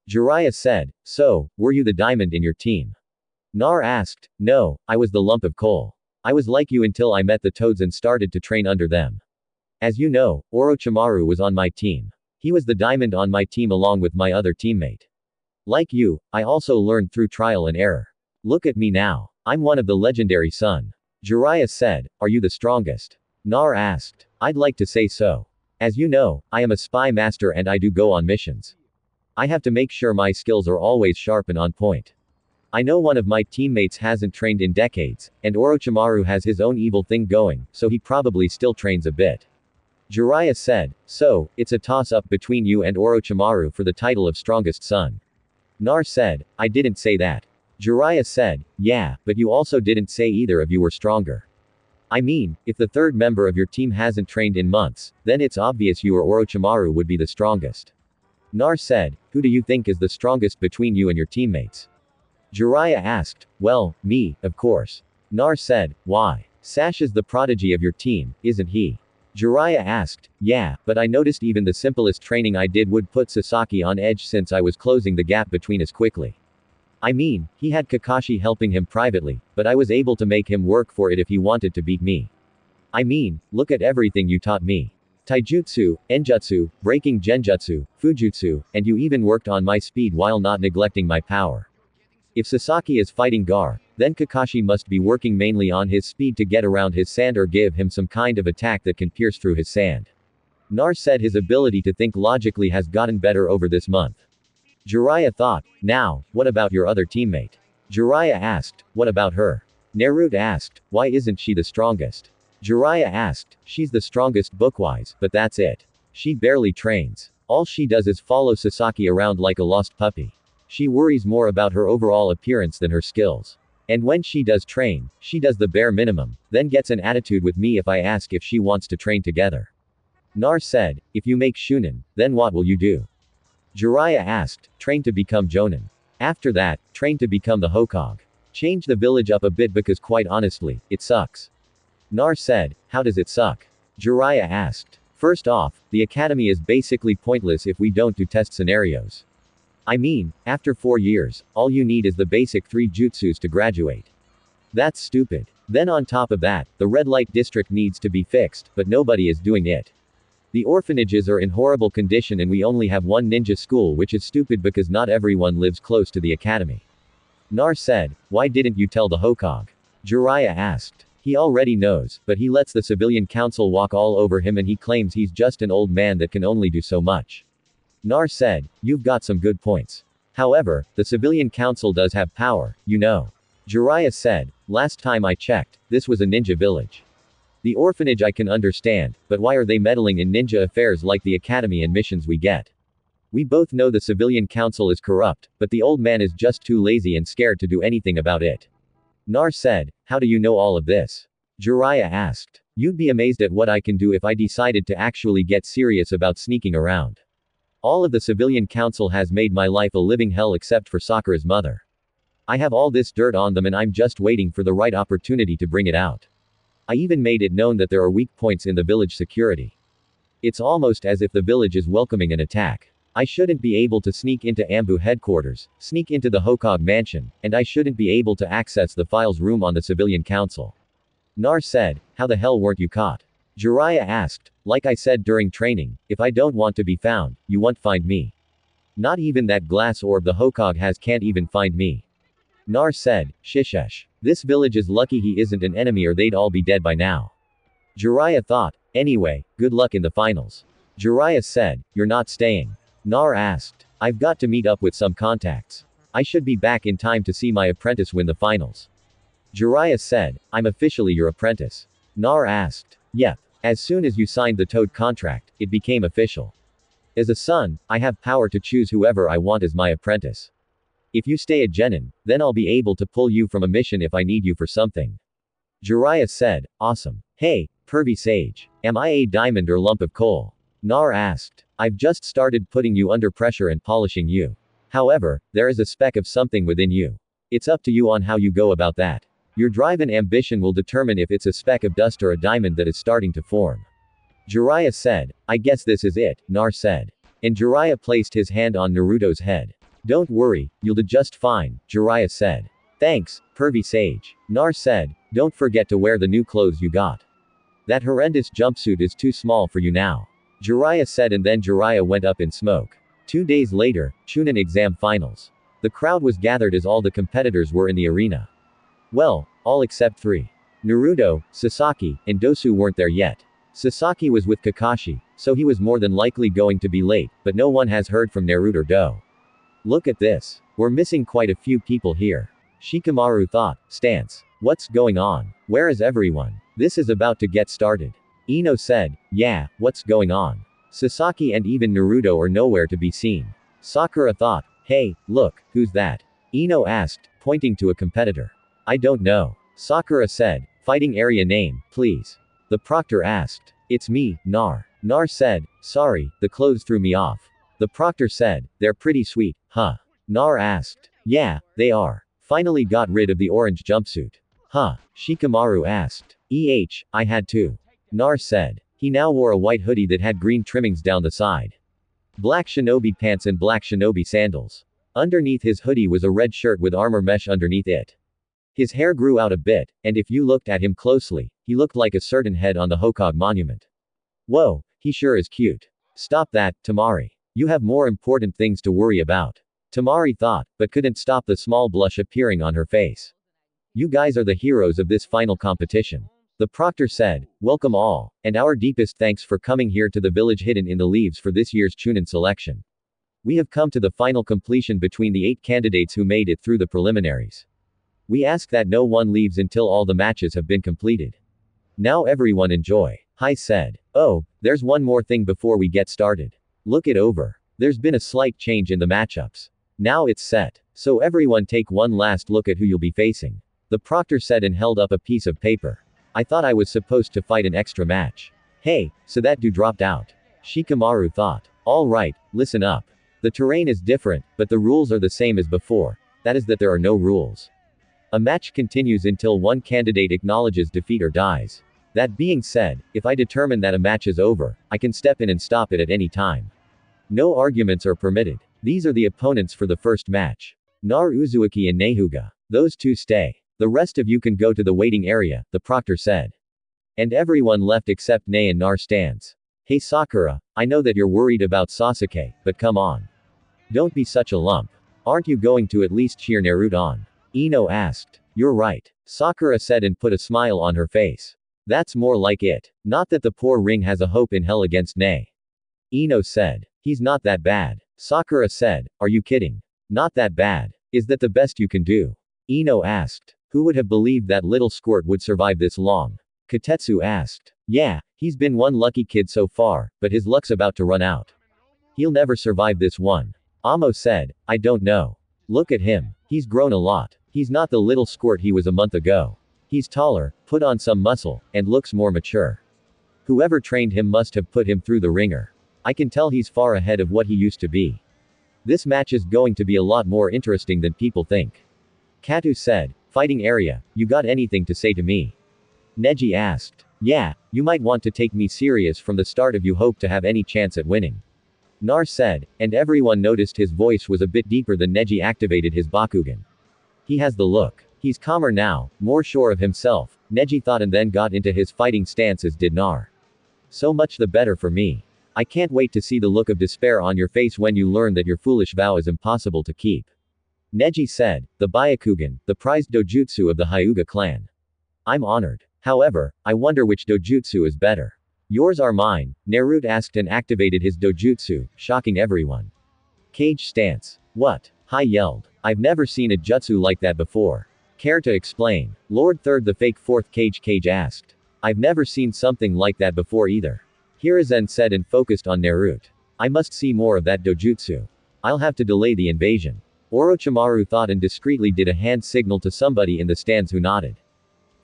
Jiraiya said, so, were you the diamond in your team? Nar asked, no, I was the lump of coal. I was like you until I met the toads and started to train under them. As you know, Orochimaru was on my team. He was the diamond on my team along with my other teammate. Like you, I also learned through trial and error. Look at me now. I'm one of the legendary Sun. Jiraiya said, are you the strongest? Nar asked. I'd like to say so. As you know, I am a spy master and I do go on missions. I have to make sure my skills are always sharp and on point. I know one of my teammates hasn't trained in decades, and Orochimaru has his own evil thing going, so he probably still trains a bit. Jiraiya said, so, it's a toss-up between you and Orochimaru for the title of strongest son. Nar said, I didn't say that. Jiraiya said, yeah, but you also didn't say either of you were stronger. I mean, if the third member of your team hasn't trained in months, then it's obvious you or Orochimaru would be the strongest. Nar said, who do you think is the strongest between you and your teammates? Jiraiya asked, well, me, of course. Nar said, why? Sash is the prodigy of your team, isn't he? Jiraiya asked, yeah, but I noticed even the simplest training I did would put Sasaki on edge since I was closing the gap between us quickly. I mean, he had Kakashi helping him privately, but I was able to make him work for it if he wanted to beat me. I mean, look at everything you taught me. Taijutsu, Enjutsu, breaking Genjutsu, Fujutsu, and you even worked on my speed while not neglecting my power. If Sasaki is fighting Gar, then Kakashi must be working mainly on his speed to get around his sand or give him some kind of attack that can pierce through his sand. Nar said his ability to think logically has gotten better over this month. Jiraiya thought, now, what about your other teammate? Jiraiya asked, what about her? Naruto asked, why isn't she the strongest? Jiraiya asked, she's the strongest bookwise, but that's it. She barely trains. All she does is follow Sasaki around like a lost puppy. She worries more about her overall appearance than her skills. And when she does train, she does the bare minimum, then gets an attitude with me if I ask if she wants to train together. Nar said, if you make Shunin, then what will you do? Jiraiya asked, train to become Jonin. After that, train to become the Hokage. Change the village up a bit because quite honestly, it sucks. Nar said, how does it suck? Jiraiya asked. First off, the academy is basically pointless if we don't do test scenarios. I mean, after 4 years, all you need is the basic 3 jutsus to graduate. That's stupid. Then on top of that, the red light district needs to be fixed, but nobody is doing it. The orphanages are in horrible condition and we only have one ninja school, which is stupid because not everyone lives close to the academy. Nar said, why didn't you tell the Hokage? Jiraiya asked. He already knows, but he lets the civilian council walk all over him and he claims he's just an old man that can only do so much. Nar said, you've got some good points. However, the civilian council does have power, you know. Jiraiya said, last time I checked, this was a ninja village. The orphanage I can understand, but why are they meddling in ninja affairs like the academy and missions we get? We both know the civilian council is corrupt, but the old man is just too lazy and scared to do anything about it. Nar said, how do you know all of this? Jiraiya asked. You'd be amazed at what I can do if I decided to actually get serious about sneaking around. All of the civilian council has made my life a living hell except for Sakura's mother. I have all this dirt on them and I'm just waiting for the right opportunity to bring it out. I even made it known that there are weak points in the village security. It's almost as if the village is welcoming an attack. I shouldn't be able to sneak into Ambu headquarters, sneak into the Hokage mansion, and I shouldn't be able to access the files room on the civilian council. Nar said, how the hell weren't you caught? Jiraiya asked, like I said during training, if I don't want to be found, you won't find me. Not even that glass orb the Hokage has can't even find me. Nar said, shishesh. This village is lucky he isn't an enemy or they'd all be dead by now. Jiraiya thought, anyway, good luck in the finals. Jiraiya said, you're not staying. Nar asked, I've got to meet up with some contacts. I should be back in time to see my apprentice win the finals. Jiraiya said, I'm officially your apprentice. Nar asked, yep. As soon as you signed the Toad contract, it became official. As a son, I have power to choose whoever I want as my apprentice. If you stay at Genin, then I'll be able to pull you from a mission if I need you for something. Jiraiya said, awesome. Hey, pervy sage. Am I a diamond or lump of coal? Nar asked. I've just started putting you under pressure and polishing you. However, there is a speck of something within you. It's up to you on how you go about that. Your drive and ambition will determine if it's a speck of dust or a diamond that is starting to form. Jiraiya said, I guess this is it, Nar said. And Jiraiya placed his hand on Naruto's head. Don't worry, you'll do just fine, Jiraiya said. Thanks, pervy sage. Nar said, don't forget to wear the new clothes you got. That horrendous jumpsuit is too small for you now. Jiraiya said and then Jiraiya went up in smoke. 2 days later, Chunin exam finals. The crowd was gathered as all the competitors were in the arena. Well, all except 3. Naruto, Sasaki, and Dosu weren't there yet. Sasaki was with Kakashi, so he was more than likely going to be late, but no one has heard from Naruto or Do. Look at this. We're missing quite a few people here. Shikamaru thought, stance. What's going on? Where is everyone? This is about to get started. Ino said, yeah, what's going on? Sasaki and even Naruto are nowhere to be seen. Sakura thought, hey, look, who's that? Ino asked, pointing to a competitor. I don't know. Sakura said, fighting area name, please. The proctor asked. It's me, Nar. Nar said, sorry, the clothes threw me off. The proctor said, they're pretty sweet, huh? Nar asked. Yeah, they are. Finally got rid of the orange jumpsuit. Huh? Shikamaru asked. I had to. Nar said. He now wore a white hoodie that had green trimmings down the side. Black shinobi pants and black shinobi sandals. Underneath his hoodie was a red shirt with armor mesh underneath it. His hair grew out a bit, and if you looked at him closely, he looked like a certain head on the Hokage monument. Whoa, he sure is cute. Stop that, Tamari. You have more important things to worry about. Tamari thought, but couldn't stop the small blush appearing on her face. You guys are the heroes of this final competition. The proctor said, welcome all, and our deepest thanks for coming here to the village hidden in the leaves for this year's Chunin selection. We have come to the final completion between the 8 candidates who made it through the preliminaries. We ask that no one leaves until all the matches have been completed. Now everyone enjoy. Hai said. Oh, there's one more thing before we get started. Look it over. There's been a slight change in the matchups. Now it's set. So everyone take one last look at who you'll be facing. The proctor said and held up a piece of paper. I thought I was supposed to fight an extra match. Hey, so that dude dropped out. Shikamaru thought. Alright, listen up. The terrain is different, but the rules are the same as before. That is that there are no rules. A match continues until one candidate acknowledges defeat or dies. That being said, if I determine that a match is over, I can step in and stop it at any time. No arguments are permitted. These are the opponents for the first match. Naruto Uzumaki and Nehuga. Those two stay. The rest of you can go to the waiting area, the proctor said. And everyone left except Ne and Nar stands. Hey Sakura, I know that you're worried about Sasuke, but come on. Don't be such a lump. Aren't you going to at least cheer Naruto on? Ino asked. You're right. Sakura said and put a smile on her face. That's more like it. Not that the poor ring has a hope in hell against Ne. Ino said. He's not that bad. Sakura said. Are you kidding? Not that bad. Is that the best you can do? Ino asked. Who would have believed that little squirt would survive this long? Katetsu asked. Yeah, he's been one lucky kid so far, but his luck's about to run out. He'll never survive this one. Amo said. I don't know. Look at him. He's grown a lot. He's not the little squirt he was a month ago. He's taller, put on some muscle, and looks more mature. Whoever trained him must have put him through the ringer. I can tell he's far ahead of what he used to be. This match is going to be a lot more interesting than people think. Katu said. Fighting area, you got anything to say to me? Neji asked. Yeah, you might want to take me serious from the start if you hope to have any chance at winning. Nar said, and everyone noticed his voice was a bit deeper than Neji activated his Bakugan. He has the look. He's calmer now, more sure of himself, Neji thought, and then got into his fighting stance as did Nar. So much the better for me. I can't wait to see the look of despair on your face when you learn that your foolish vow is impossible to keep. Neji said, the Byakugan, the prized dojutsu of the Hyuga clan. I'm honored. However, I wonder which dojutsu is better. Yours or mine, Naruto asked and activated his dojutsu, shocking everyone. Cage stance. What? Hai yelled. I've never seen a jutsu like that before. Care to explain? Lord Third the fake fourth Cage asked. I've never seen something like that before either. Hiruzen said and focused on Naruto. I must see more of that dojutsu. I'll have to delay the invasion. Orochimaru thought and discreetly did a hand signal to somebody in the stands who nodded.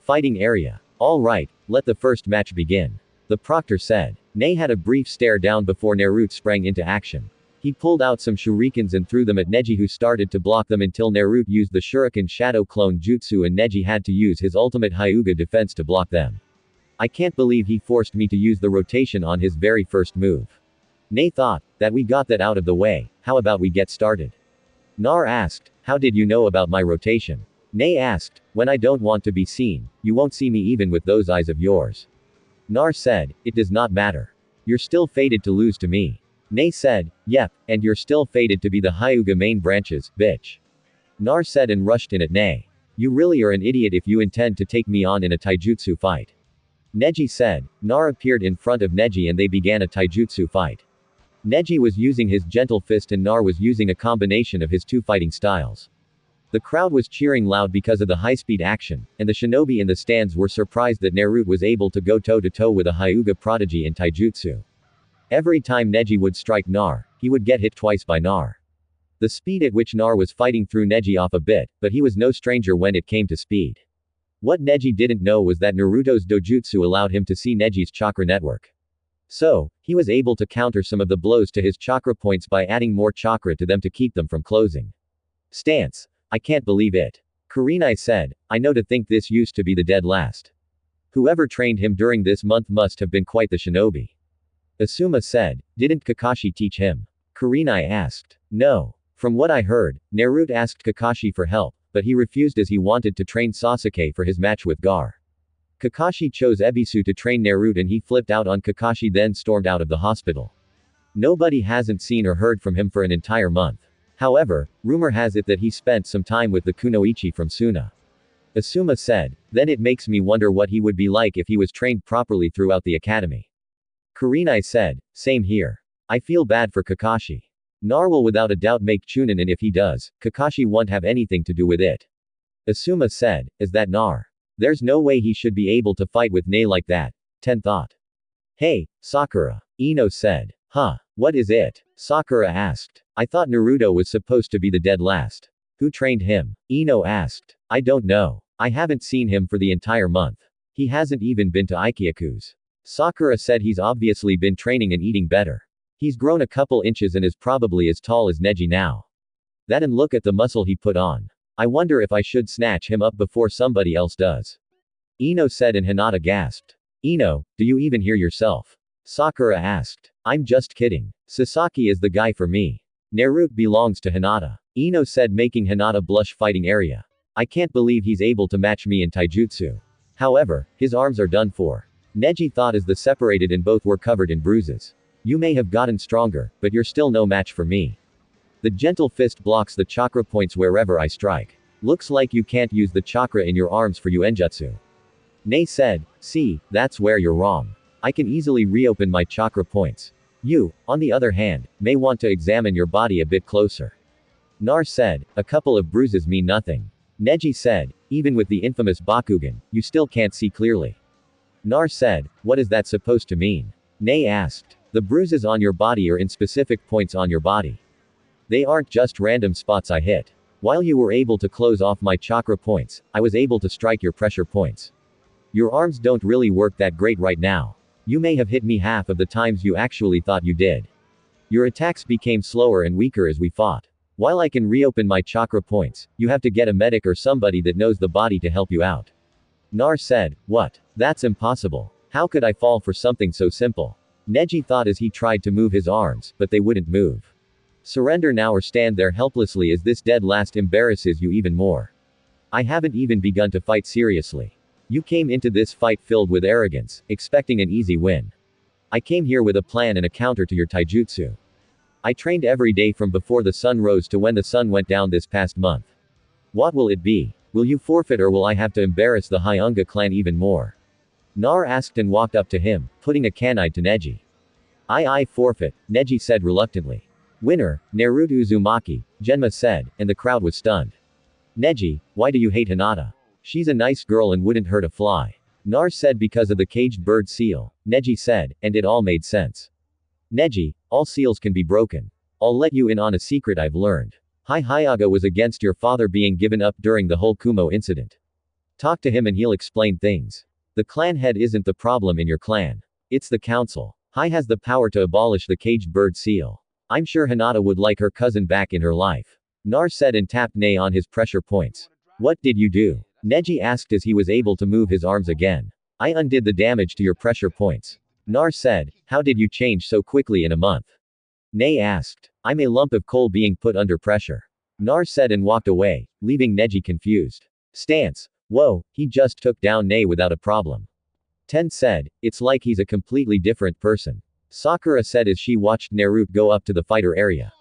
Fighting area. Alright, let the first match begin. The proctor said. Ne had a brief stare down before Naruto sprang into action. He pulled out some shurikens and threw them at Neji, who started to block them until Naruto used the shuriken shadow clone jutsu and Neji had to use his ultimate Hyuga defense to block them. I can't believe he forced me to use the rotation on his very first move. Ne thought, that we got that out of the way, how about we get started? Nar asked, how did you know about my rotation? Ne asked, when I don't want to be seen, you won't see me even with those eyes of yours. Nar said, it does not matter. You're still fated to lose to me. Ne said, yep, and you're still fated to be the Hyuga main branches, bitch. Nar said and rushed in at Ne. You really are an idiot if you intend to take me on in a taijutsu fight. Neji said. Nar appeared in front of Neji and they began a taijutsu fight. Neji was using his gentle fist and Nar was using a combination of his two fighting styles. The crowd was cheering loud because of the high-speed action, and the shinobi in the stands were surprised that Naruto was able to go toe-to-toe with a Hyuga prodigy in taijutsu. Every time Neji would strike Nar, he would get hit twice by Nar. The speed at which Nar was fighting threw Neji off a bit, but he was no stranger when it came to speed. What Neji didn't know was that Naruto's dojutsu allowed him to see Neji's chakra network. So, he was able to counter some of the blows to his chakra points by adding more chakra to them to keep them from closing. Stance. I can't believe it. Kurenai said, I know to think this used to be the dead last. Whoever trained him during this month must have been quite the shinobi. Asuma said, didn't Kakashi teach him? Kurenai asked. No. From what I heard, Naruto asked Kakashi for help, but he refused as he wanted to train Sasuke for his match with Gar. Kakashi chose Ebisu to train Naruto and he flipped out on Kakashi, then stormed out of the hospital. Nobody hasn't seen or heard from him for an entire month. However, rumor has it that he spent some time with the kunoichi from Suna. Asuma said, then it makes me wonder what he would be like if he was trained properly throughout the academy. Kurenai said, same here. I feel bad for Kakashi. Nar will without a doubt make Chunin, and if he does, Kakashi won't have anything to do with it. Asuma said, is that Nar? There's no way he should be able to fight with Ne like that. Ten thought. Hey, Sakura. Ino said. Huh, what is it? Sakura asked. I thought Naruto was supposed to be the dead last. Who trained him? Ino asked. I don't know. I haven't seen him for the entire month. He hasn't even been to Ikyaku's. Sakura said he's obviously been training and eating better. He's grown a couple inches and is probably as tall as Neji now. That and look at the muscle he put on. I wonder if I should snatch him up before somebody else does. Ino said and Hinata gasped. Ino, do you even hear yourself? Sakura asked. I'm just kidding. Sasaki is the guy for me. Naruto belongs to Hinata. Ino said, making Hinata blush. Fighting area. I can't believe he's able to match me in taijutsu. However, his arms are done for. Neji thought as the separated and both were covered in bruises. You may have gotten stronger, but you're still no match for me. The gentle fist blocks the chakra points wherever I strike. Looks like you can't use the chakra in your arms for Uenjutsu. Nei said, see, that's where you're wrong. I can easily reopen my chakra points. You, on the other hand, may want to examine your body a bit closer. Nar said, a couple of bruises mean nothing. Neji said, even with the infamous Bakugan, you still can't see clearly. Nar said, what is that supposed to mean? Nei asked, the bruises on your body are in specific points on your body. They aren't just random spots I hit. While you were able to close off my chakra points, I was able to strike your pressure points. Your arms don't really work that great right now. You may have hit me half of the times you actually thought you did. Your attacks became slower and weaker as we fought. While I can reopen my chakra points, you have to get a medic or somebody that knows the body to help you out. Nar said, what? That's impossible. How could I fall for something so simple? Neji thought as he tried to move his arms, but they wouldn't move. Surrender now or stand there helplessly as this dead last embarrasses you even more. I haven't even begun to fight seriously. You came into this fight filled with arrogance, expecting an easy win. I came here with a plan and a counter to your taijutsu. I trained every day from before the sun rose to when the sun went down this past month. What will it be? Will you forfeit or will I have to embarrass the Hyuga clan even more? Nar asked and walked up to him, putting a canide to Neji. I forfeit, Neji said reluctantly. Winner, Naruto Uzumaki, Genma said, and the crowd was stunned. Neji, why do you hate Hinata? She's a nice girl and wouldn't hurt a fly. Nar said because of the caged bird seal, Neji said, and it all made sense. Neji, all seals can be broken. I'll let you in on a secret I've learned. Hyuga was against your father being given up during the whole Kumo incident. Talk to him and he'll explain things. The clan head isn't the problem in your clan. It's the council. Hai has the power to abolish the caged bird seal. I'm sure Hinata would like her cousin back in her life. Nar said and tapped Nei on his pressure points. What did you do? Neji asked as he was able to move his arms again. I undid the damage to your pressure points. Nar said, how did you change so quickly in a month? Nei asked. I'm a lump of coal being put under pressure. Nar said and walked away, leaving Neji confused. Stance. Whoa, he just took down Nei without a problem. Ten said, it's like he's a completely different person. Sakura said as she watched Naruto go up to the fighter area.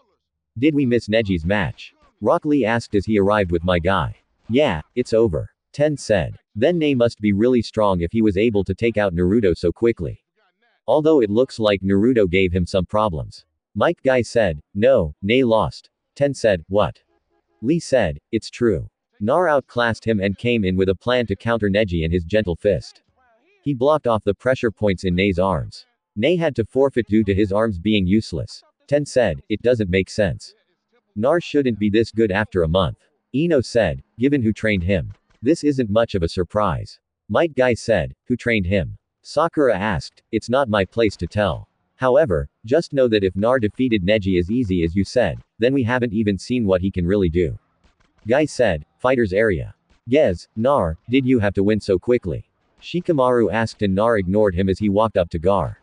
Did we miss Neji's match? Rock Lee asked as he arrived with my guy. Yeah, it's over. Ten said. Then Nei must be really strong if he was able to take out Naruto so quickly. Although it looks like Naruto gave him some problems. Mike Guy said, no, Nei lost. Ten said, what? Lee said, it's true. Nar outclassed him and came in with a plan to counter Neji and his gentle fist. He blocked off the pressure points in Nei's arms. Nei had to forfeit due to his arms being useless. Ten said, it doesn't make sense. Nar shouldn't be this good after a month. Ino said, given who trained him. This isn't much of a surprise. Might Guy said, who trained him? Sakura asked, it's not my place to tell. However, just know that if Nar defeated Neji as easy as you said, then we haven't even seen what he can really do. Guy said, fighters area. Gez, Nar, did you have to win so quickly? Shikamaru asked and Nar ignored him as he walked up to Gar.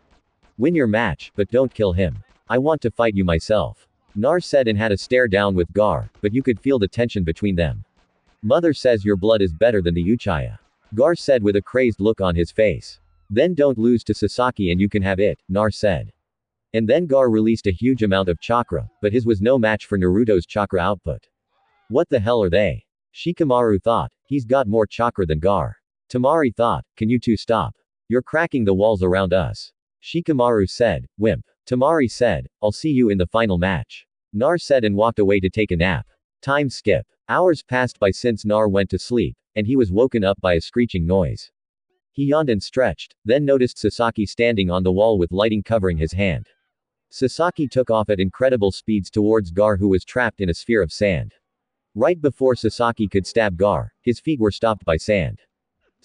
Win your match, but don't kill him. I want to fight you myself. Nar said and had a stare down with Gar, but you could feel the tension between them. Mother says your blood is better than the Uchiha. Gar said with a crazed look on his face. Then don't lose to Sasaki and you can have it, Nar said. And then Gar released a huge amount of chakra, but his was no match for Naruto's chakra output. What the hell are they? Shikamaru thought, he's got more chakra than Gar. Tamari thought, can you two stop? You're cracking the walls around us. Shikamaru said, wimp. Tamari said, I'll see you in the final match. Nar said and walked away to take a nap. Time skip. Hours passed by since Nar went to sleep, and he was woken up by a screeching noise. He yawned and stretched, then noticed Sasaki standing on the wall with lighting covering his hand. Sasaki took off at incredible speeds towards Gar who was trapped in a sphere of sand. Right before Sasaki could stab Gar, his feet were stopped by sand.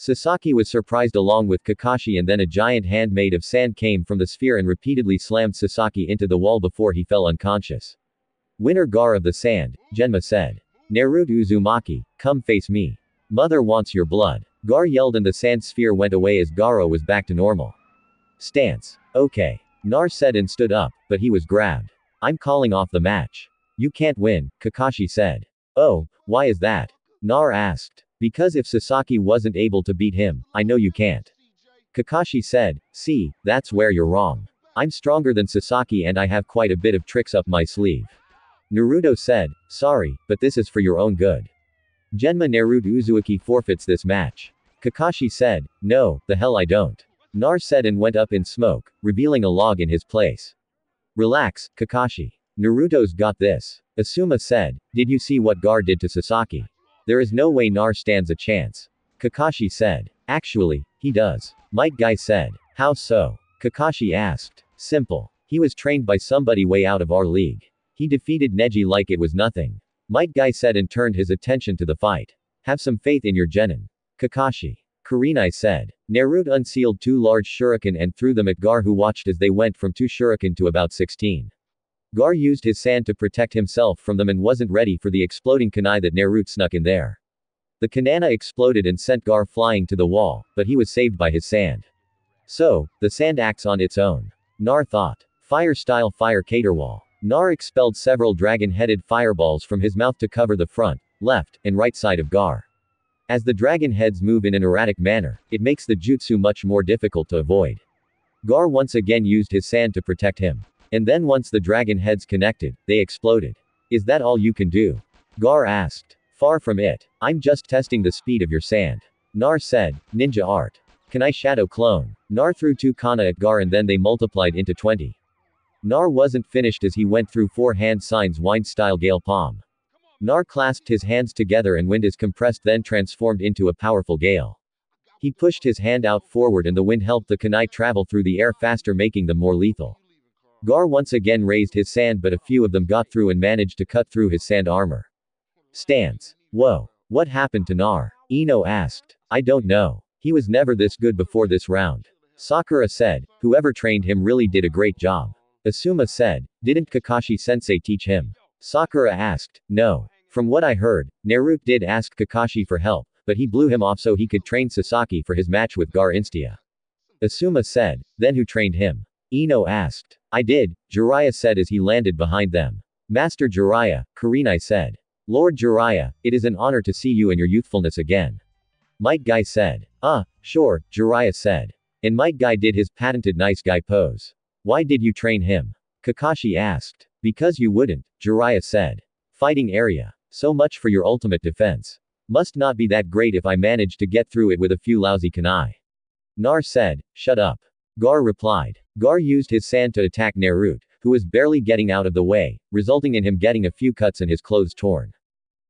Sasaki was surprised along with Kakashi, and then a giant hand made of sand came from the sphere and repeatedly slammed Sasaki into the wall before he fell unconscious. Winner Gar of the Sand, Genma said. Naruto Uzumaki, come face me. Mother wants your blood. Gar yelled and the sand sphere went away as Garo was back to normal. Stance. Okay. Nar said and stood up, but he was grabbed. I'm calling off the match. You can't win, Kakashi said. Oh, why is that? Nar asked. Because if Sasaki wasn't able to beat him, I know you can't. Kakashi said, see, that's where you're wrong. I'm stronger than Sasaki and I have quite a bit of tricks up my sleeve. Naruto said, sorry, but this is for your own good. Genma Naruto Uzumaki forfeits this match. Kakashi said, no, the hell I don't. Nar said and went up in smoke, revealing a log in his place. Relax, Kakashi. Naruto's got this. Asuma said, did you see what Gar did to Sasaki? There is no way Nar stands a chance. Kakashi said. Actually, he does. Might Guy said. How so? Kakashi asked. Simple. He was trained by somebody way out of our league. He defeated Neji like it was nothing. Might Guy said and turned his attention to the fight. Have some faith in your genin. Kakashi. Kurenai said. Naruto unsealed 2 large shuriken and threw them at Gar, who watched as they went from 2 shuriken to about 16. Gar used his sand to protect himself from them and wasn't ready for the exploding kunai that Naruto snuck in there. The kanana exploded and sent Gar flying to the wall, but he was saved by his sand. So, the sand acts on its own. Nar thought. Fire-style fire caterwall. Nar expelled several dragon-headed fireballs from his mouth to cover the front, left, and right side of Gar. As the dragon heads move in an erratic manner, it makes the jutsu much more difficult to avoid. Gar once again used his sand to protect him. And then once the dragon heads connected, they exploded. Is that all you can do? Gar asked. Far from it. I'm just testing the speed of your sand. Nar said, ninja art. Can I shadow clone? Nar threw 2 kana at Gar and then they multiplied into 20. Nar wasn't finished as he went through 4 hand signs wind-style gale palm. Nar clasped his hands together and wind is compressed then transformed into a powerful gale. He pushed his hand out forward and the wind helped the kunai travel through the air faster, making them more lethal. Gar once again raised his sand, but a few of them got through and managed to cut through his sand armor. Stance. Whoa. What happened to Nar? Ino asked. I don't know. He was never this good before this round. Sakura said, whoever trained him really did a great job. Asuma said, didn't Kakashi-sensei teach him? Sakura asked, no. From what I heard, Naruto did ask Kakashi for help, but he blew him off so he could train Sasaki for his match with Gar Instia. Asuma said, then who trained him? Ino asked. I did, Jiraiya said as he landed behind them. Master Jiraiya, Kurenai said. Lord Jiraiya, it is an honor to see you and your youthfulness again. Might Guy said. Sure, Jiraiya said. And Might Guy did his patented nice guy pose. Why did you train him? Kakashi asked. Because you wouldn't, Jiraiya said. Fighting area. So much for your ultimate defense. Must not be that great if I managed to get through it with a few lousy kunai. Nar said, shut up. Gar replied. Gar used his sand to attack Naruto, who was barely getting out of the way, resulting in him getting a few cuts and his clothes torn.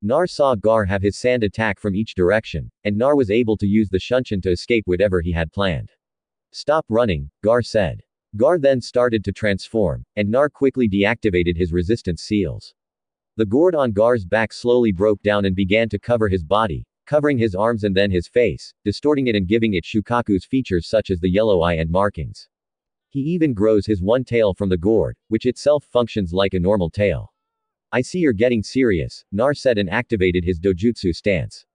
Nar saw Gar have his sand attack from each direction, and Nar was able to use the shunshin to escape whatever he had planned. Stop running, Gar said. Gar then started to transform, and Nar quickly deactivated his resistance seals. The gourd on Gar's back slowly broke down and began to cover his body, covering his arms and then his face, distorting it and giving it Shukaku's features such as the yellow eye and markings. He even grows his one tail from the gourd, which itself functions like a normal tail. I see you're getting serious, Nar said and activated his dojutsu stance.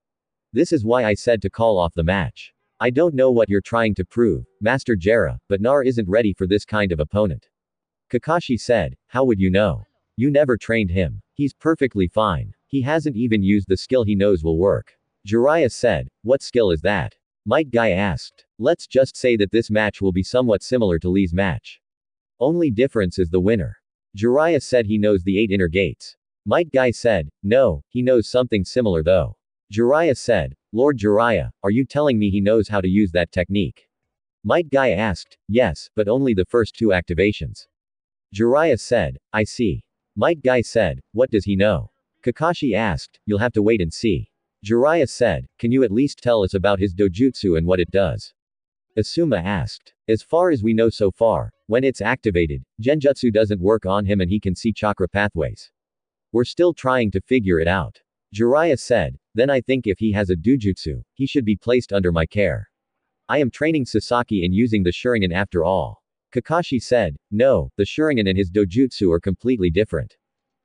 This is why I said to call off the match. I don't know what you're trying to prove, Master Jera, but Nar isn't ready for this kind of opponent. Kakashi said, how would you know? You never trained him. He's perfectly fine. He hasn't even used the skill he knows will work. Jiraiya said, what skill is that? Might Guy asked. Let's just say that this match will be somewhat similar to Lee's match. Only difference is the winner. Jiraiya said he knows the 8 inner gates. Might Guy said, no, he knows something similar though. Jiraiya said, Lord Jiraiya, are you telling me he knows how to use that technique? Might Guy asked, yes, but only the first 2 activations. Jiraiya said, I see. Might Guy said, what does he know? Kakashi asked, you'll have to wait and see. Jiraiya said, can you at least tell us about his dojutsu and what it does? Asuma asked. As far as we know so far, when it's activated, genjutsu doesn't work on him and he can see chakra pathways. We're still trying to figure it out. Jiraiya said, then I think if he has a dojutsu, he should be placed under my care. I am training Sasaki in using the Sharingan after all. Kakashi said, no, the Sharingan and his dojutsu are completely different.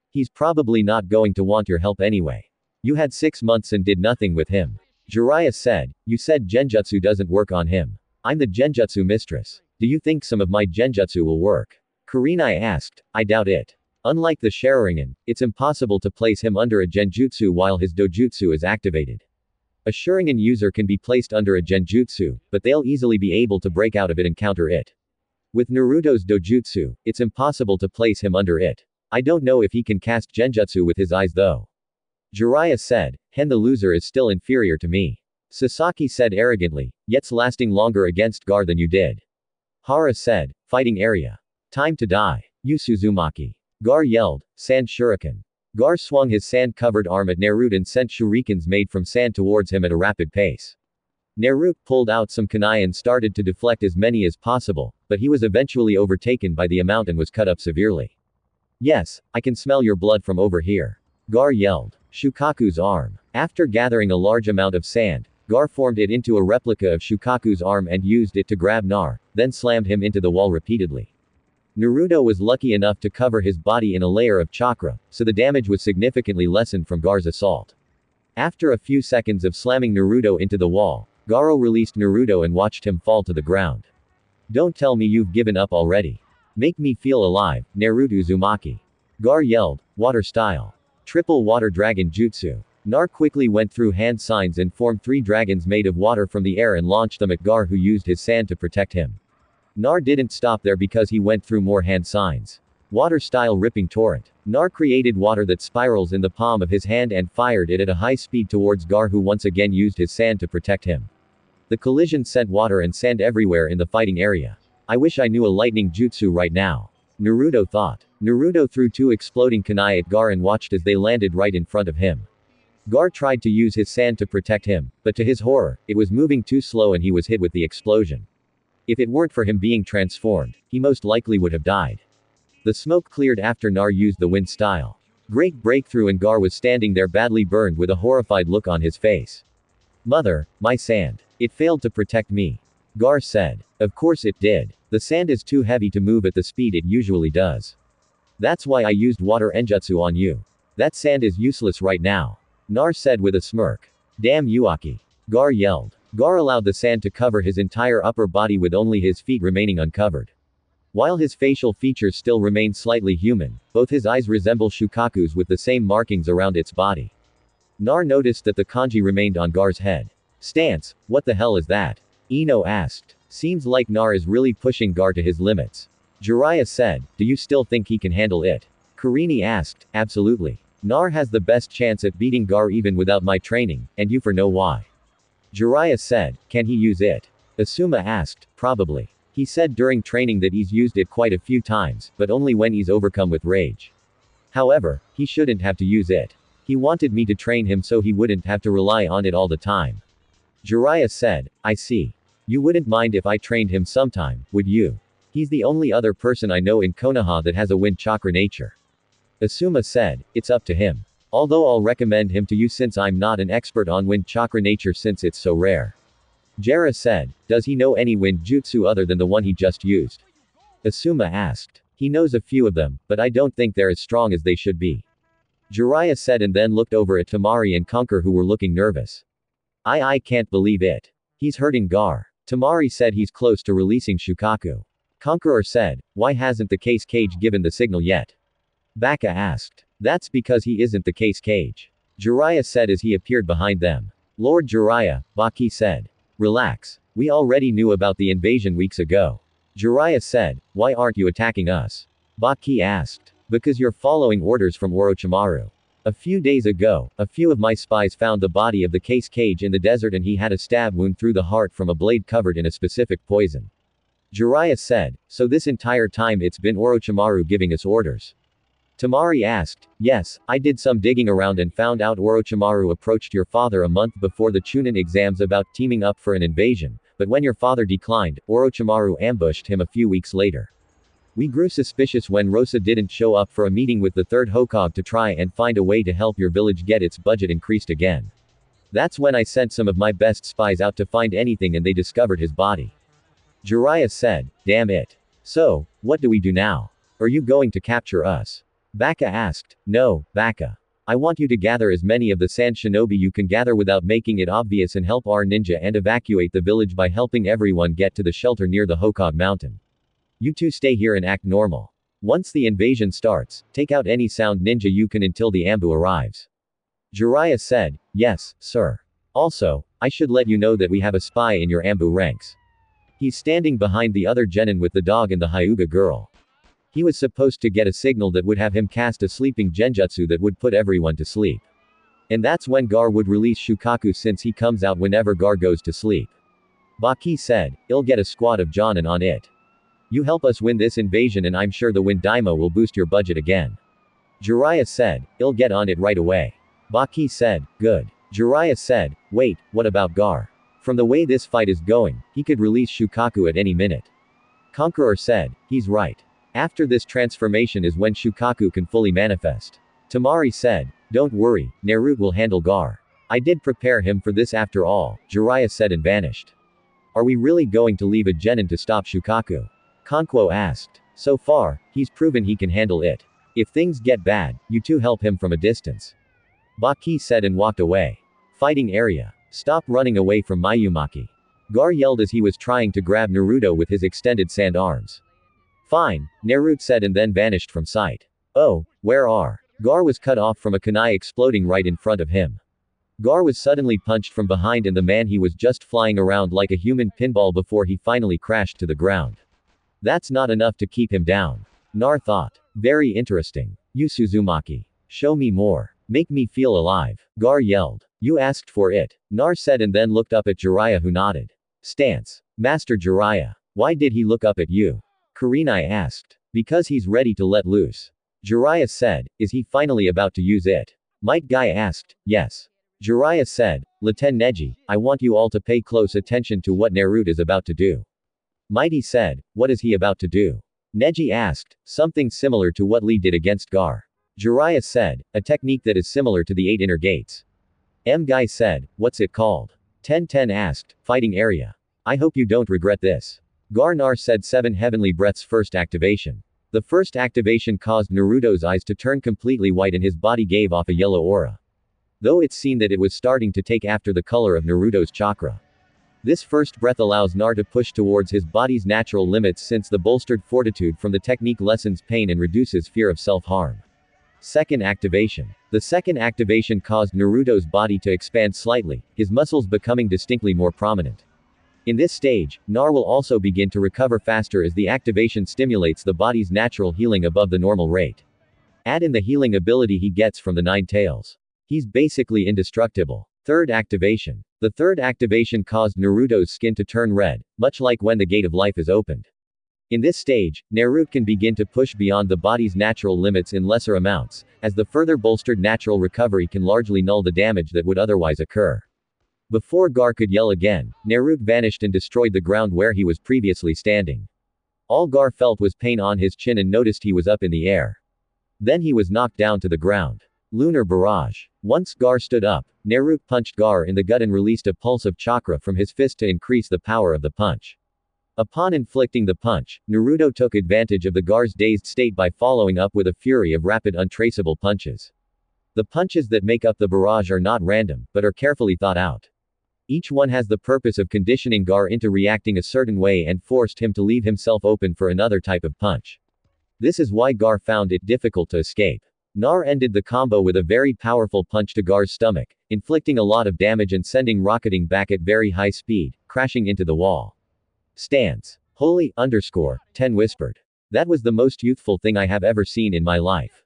He's probably not going to want your help anyway. You had 6 months and did nothing with him. Jiraiya said, you said genjutsu doesn't work on him. I'm the genjutsu mistress. Do you think some of my genjutsu will work? Kurenai asked, I doubt it. Unlike the Sharingan, it's impossible to place him under a genjutsu while his dojutsu is activated. A Sharingan user can be placed under a genjutsu, but they'll easily be able to break out of it and counter it. With Naruto's dojutsu, it's impossible to place him under it. I don't know if he can cast genjutsu with his eyes though. Jiraiya said, Hen the loser is still inferior to me. Sasaki said arrogantly, yet's lasting longer against Gar than you did. Hara said, fighting area. Time to die. Uzumaki. Gar yelled, sand shuriken. Gar swung his sand-covered arm at Naruto and sent shurikens made from sand towards him at a rapid pace. Naruto pulled out some kunai and started to deflect as many as possible, but he was eventually overtaken by the amount and was cut up severely. Yes, I can smell your blood from over here. Gar yelled. Shukaku's arm. After gathering a large amount of sand, Gar formed it into a replica of Shukaku's arm and used it to grab Nar, then slammed him into the wall repeatedly. Naruto was lucky enough to cover his body in a layer of chakra, so the damage was significantly lessened from Gar's assault. After a few seconds of slamming Naruto into the wall, Garo released Naruto and watched him fall to the ground. Don't tell me you've given up already. Make me feel alive, Naruto Uzumaki. Gar yelled, water style. Triple water dragon jutsu. Nar quickly went through hand signs and formed 3 dragons made of water from the air and launched them at Gar, who used his sand to protect him. Nar didn't stop there because he went through more hand signs. Water style ripping torrent. Nar created water that spirals in the palm of his hand and fired it at a high speed towards Gar, who once again used his sand to protect him. The collision sent water and sand everywhere in the fighting area. I wish I knew a lightning jutsu right now. Naruto thought. Naruto threw 2 exploding kunai at Gar and watched as they landed right in front of him. Gar tried to use his sand to protect him, but to his horror, it was moving too slow and he was hit with the explosion. If it weren't for him being transformed, he most likely would have died. The smoke cleared after Nar used the wind style. Great breakthrough, and Gar was standing there badly burned with a horrified look on his face. Mother, my sand. It failed to protect me. Gar said. Of course it did. The sand is too heavy to move at the speed it usually does. That's why I used water enjutsu on you. That sand is useless right now. Nar said with a smirk. Damn Uaki. Gar yelled. Gar allowed the sand to cover his entire upper body with only his feet remaining uncovered. While his facial features still remain slightly human, both his eyes resemble Shukaku's with the same markings around its body. Nar noticed that the kanji remained on Gar's head. Stance, what the hell is that? Ino asked. Seems like Nar is really pushing Gar to his limits. Jiraiya said, do you still think he can handle it? Kurenai asked, absolutely. Nar has the best chance at beating Gar even without my training, and you for know why. Jiraiya said, can he use it? Asuma asked, probably. He said during training that he's used it quite a few times, but only when he's overcome with rage. However, he shouldn't have to use it. He wanted me to train him so he wouldn't have to rely on it all the time. Jiraiya said, I see. You wouldn't mind if I trained him sometime, would you? He's the only other person I know in Konoha that has a wind chakra nature. Asuma said, it's up to him. Although I'll recommend him to you since I'm not an expert on wind chakra nature since it's so rare. Jera said, does he know any wind jutsu other than the one he just used? Asuma asked. He knows a few of them, but I don't think they're as strong as they should be. Jiraiya said and then looked over at Temari and Conquer, who were looking nervous. I can't believe it. He's hurting Gar. Temari said he's close to releasing Shukaku. Conqueror said, why hasn't the case cage given the signal yet? Baka asked. That's because he isn't the case cage. Jiraiya said as he appeared behind them. Lord Jiraiya, Baki said. Relax. We already knew about the invasion weeks ago. Jiraiya said, why aren't you attacking us? Baki asked. Because you're following orders from Orochimaru. A few days ago, a few of my spies found the body of the case cage in the desert and he had a stab wound through the heart from a blade covered in a specific poison. Jiraiya said, so this entire time it's been Orochimaru giving us orders. Temari asked, yes, I did some digging around and found out Orochimaru approached your father a month before the Chunin exams about teaming up for an invasion, but when your father declined, Orochimaru ambushed him a few weeks later. We grew suspicious when Rosa didn't show up for a meeting with the third Hokage to try and find a way to help your village get its budget increased again. That's when I sent some of my best spies out to find anything and they discovered his body. Jiraiya said, damn it. So, what do we do now? Are you going to capture us? Baka asked. No, Baka. I want you to gather as many of the sand shinobi you can gather without making it obvious and help our ninja and evacuate the village by helping everyone get to the shelter near the Hokage mountain. You two stay here and act normal. Once the invasion starts, take out any sound ninja you can until the Ambu arrives. Jiraiya said, yes, sir. Also, I should let you know that we have a spy in your Ambu ranks. He's standing behind the other genin with the dog and the Hyuga girl. He was supposed to get a signal that would have him cast a sleeping genjutsu that would put everyone to sleep. And that's when Gar would release Shukaku since he comes out whenever Gar goes to sleep. Baki said, I'll get a squad of Jonin on it. You help us win this invasion and I'm sure the Wind Daima will boost your budget again. Jiraiya said, I'll get on it right away. Baki said, good. Jiraiya said, wait, what about Gar? From the way this fight is going, he could release Shukaku at any minute. Conqueror said, he's right. After this transformation is when Shukaku can fully manifest. Tamari said, don't worry, Naruto will handle Gar. I did prepare him for this after all, Jiraiya said and vanished. Are we really going to leave a genin to stop Shukaku? Konquo asked. So far, he's proven he can handle it. If things get bad, you two help him from a distance. Baki said and walked away. Fighting area. Stop running away from Uzumaki. Gar yelled as he was trying to grab Naruto with his extended sand arms. Fine, Naruto said and then vanished from sight. Oh, where are? Gar was cut off from a kunai exploding right in front of him. Gar was suddenly punched from behind and the man he was just flying around like a human pinball before he finally crashed to the ground. That's not enough to keep him down. Nar thought. Very interesting. Uzumaki. Show me more. Make me feel alive. Gar yelled. You asked for it. Nar said and then looked up at Jiraiya who nodded. Stance. Master Jiraiya. Why did he look up at you? Kurenai asked. Because he's ready to let loose. Jiraiya said, is he finally about to use it? Might Guy asked, yes. Jiraiya said, Lieutenant Neji, I want you all to pay close attention to what Naruto is about to do. Mighty said, what is he about to do? Neji asked, something similar to what Lee did against Gar. Jiraiya said, a technique that is similar to the 8 inner gates. Guy said, what's it called? 1010 asked, fighting area. I hope you don't regret this. Gar-Nar said 7 heavenly breaths first activation. The first activation caused Naruto's eyes to turn completely white and his body gave off a yellow aura. Though it's seen that it was starting to take after the color of Naruto's chakra. This first breath allows Nar to push towards his body's natural limits since the bolstered fortitude from the technique lessens pain and reduces fear of self-harm. Second activation. The second activation caused Naruto's body to expand slightly, his muscles becoming distinctly more prominent. In this stage, Nar will also begin to recover faster as the activation stimulates the body's natural healing above the normal rate. Add in the healing ability he gets from the 9 tails. He's basically indestructible. Third activation. The third activation caused Naruto's skin to turn red, much like when the Gate of Life is opened. In this stage, Naruto can begin to push beyond the body's natural limits in lesser amounts, as the further bolstered natural recovery can largely null the damage that would otherwise occur. Before Gar could yell again, Naruto vanished and destroyed the ground where he was previously standing. All Gar felt was pain on his chin and noticed he was up in the air. Then he was knocked down to the ground. Lunar barrage. Once Gar stood up, Naruto punched Gar in the gut and released a pulse of chakra from his fist to increase the power of the punch. Upon inflicting the punch, Naruto took advantage of the Gar's dazed state by following up with a fury of rapid untraceable punches. The punches that make up the barrage are not random, but are carefully thought out. Each one has the purpose of conditioning Gar into reacting a certain way and forced him to leave himself open for another type of punch. This is why Gar found it difficult to escape. Nar ended the combo with a very powerful punch to Gar's stomach, inflicting a lot of damage and sending rocketing back at very high speed, crashing into the wall. Stance. Holy, 10 whispered. That was the most youthful thing I have ever seen in my life.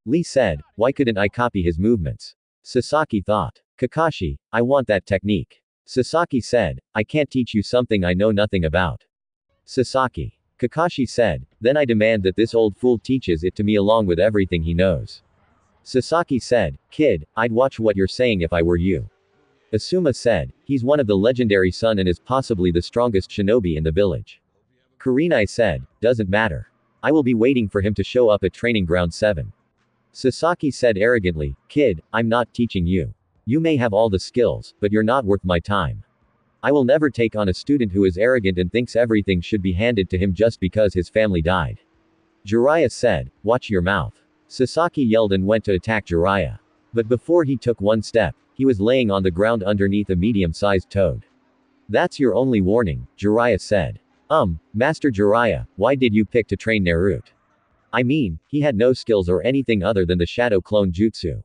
Lee said, why couldn't I copy his movements? Sasaki thought. Kakashi, I want that technique. Sasaki said, I can't teach you something I know nothing about. Sasaki. Kakashi said, then I demand that this old fool teaches it to me along with everything he knows. Sasaki said, kid, I'd watch what you're saying if I were you. Asuma said, he's one of the legendary Sun and is possibly the strongest shinobi in the village. Kurenai said, doesn't matter. I will be waiting for him to show up at Training Ground 7. Sasaki said arrogantly, kid, I'm not teaching you. You may have all the skills, but you're not worth my time. I will never take on a student who is arrogant and thinks everything should be handed to him just because his family died. Jiraiya said, watch your mouth. Sasaki yelled and went to attack Jiraiya. But before he took one step, he was laying on the ground underneath a medium-sized toad. That's your only warning, Jiraiya said. Master Jiraiya, why did you pick to train Naruto? I mean, he had no skills or anything other than the shadow clone jutsu.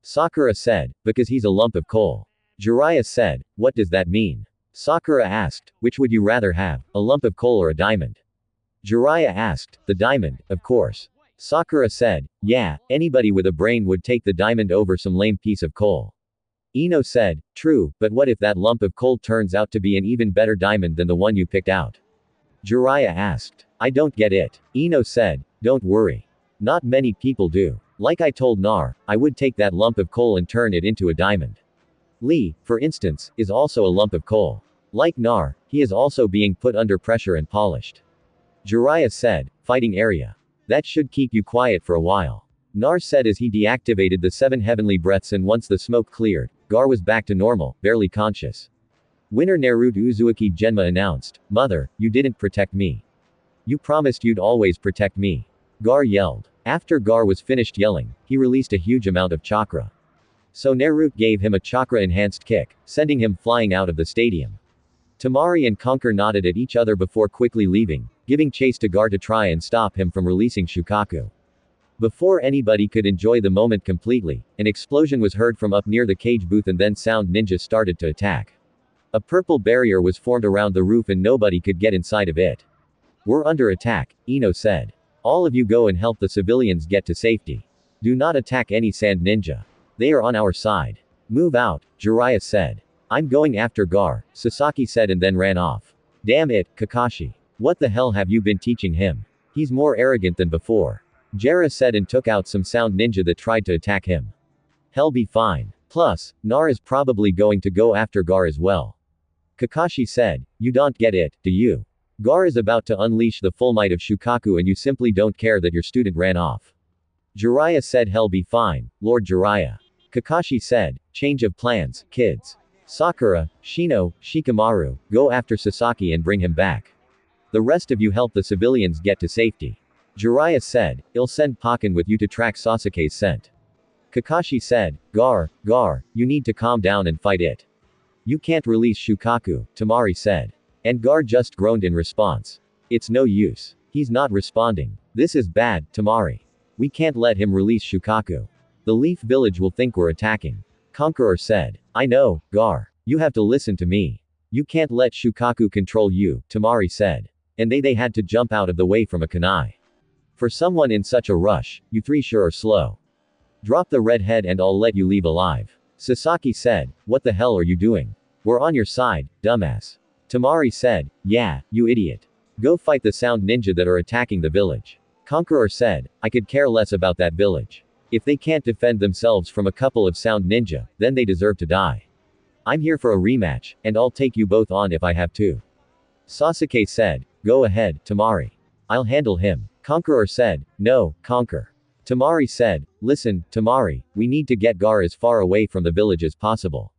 Sakura said, because he's a lump of coal. Jiraiya said, what does that mean? Sakura asked, which would you rather have, a lump of coal or a diamond? Jiraiya asked, the diamond, of course. Sakura said, yeah, anybody with a brain would take the diamond over some lame piece of coal. Ino said, true, but what if that lump of coal turns out to be an even better diamond than the one you picked out? Jiraiya asked. I don't get it. Ino said, don't worry. Not many people do. Like I told Nar, I would take that lump of coal and turn it into a diamond. Lee, for instance, is also a lump of coal. Like Nar, he is also being put under pressure and polished. Jiraiya said, fighting area. That should keep you quiet for a while. Nar said as he deactivated the 7 heavenly breaths, and once the smoke cleared, Gar was back to normal, barely conscious. Winner Naruto Uzumaki Genma announced, Mother, you didn't protect me. You promised you'd always protect me. Gar yelled. After Gar was finished yelling, he released a huge amount of chakra. So Naruto gave him a chakra-enhanced kick, sending him flying out of the stadium. Tamari and Conquer nodded at each other before quickly leaving, giving chase to Gar to try and stop him from releasing Shukaku. Before anybody could enjoy the moment completely, an explosion was heard from up near the cage booth, and then Sound Ninja started to attack. A purple barrier was formed around the roof and nobody could get inside of it. We're under attack, Ino said. All of you go and help the civilians get to safety. Do not attack any Sand Ninja. They are on our side. Move out, Jiraiya said. I'm going after Gar, Sasaki said and then ran off. Damn it, Kakashi. What the hell have you been teaching him? He's more arrogant than before. Jera said and took out some Sound Ninja that tried to attack him. Hell be fine. Plus, Nar is probably going to go after Gar as well. Kakashi said, you don't get it, do you? Gar is about to unleash the full might of Shukaku and you simply don't care that your student ran off. Jiraiya said hell be fine, Lord Jiraiya. Kakashi said, change of plans, kids. Sakura, Shino, Shikamaru, go after Sasaki and bring him back. The rest of you help the civilians get to safety. Jiraiya said, I'll send Pakken with you to track Sasuke's scent. Kakashi said, Gar, you need to calm down and fight it. You can't release Shukaku, Tamari said. And Gar just groaned in response. It's no use. He's not responding. This is bad, Tamari. We can't let him release Shukaku. The Leaf Village will think we're attacking. Conqueror said. I know, Gar. You have to listen to me. You can't let Shukaku control you, Tamari said. And they had to jump out of the way from a kunai. For someone in such a rush, you three sure are slow. Drop the red head and I'll let you leave alive. Sasaki said, what the hell are you doing? We're on your side, dumbass. Tamari said, yeah, you idiot. Go fight the Sound Ninja that are attacking the village. Conqueror said, I could care less about that village. If they can't defend themselves from a couple of Sound Ninja, then they deserve to die. I'm here for a rematch, and I'll take you both on if I have to. Sasuke said, go ahead, Tamari. I'll handle him. Conqueror said, no, Conquer. Tamari said, listen, Tamari, we need to get Gar as far away from the village as possible.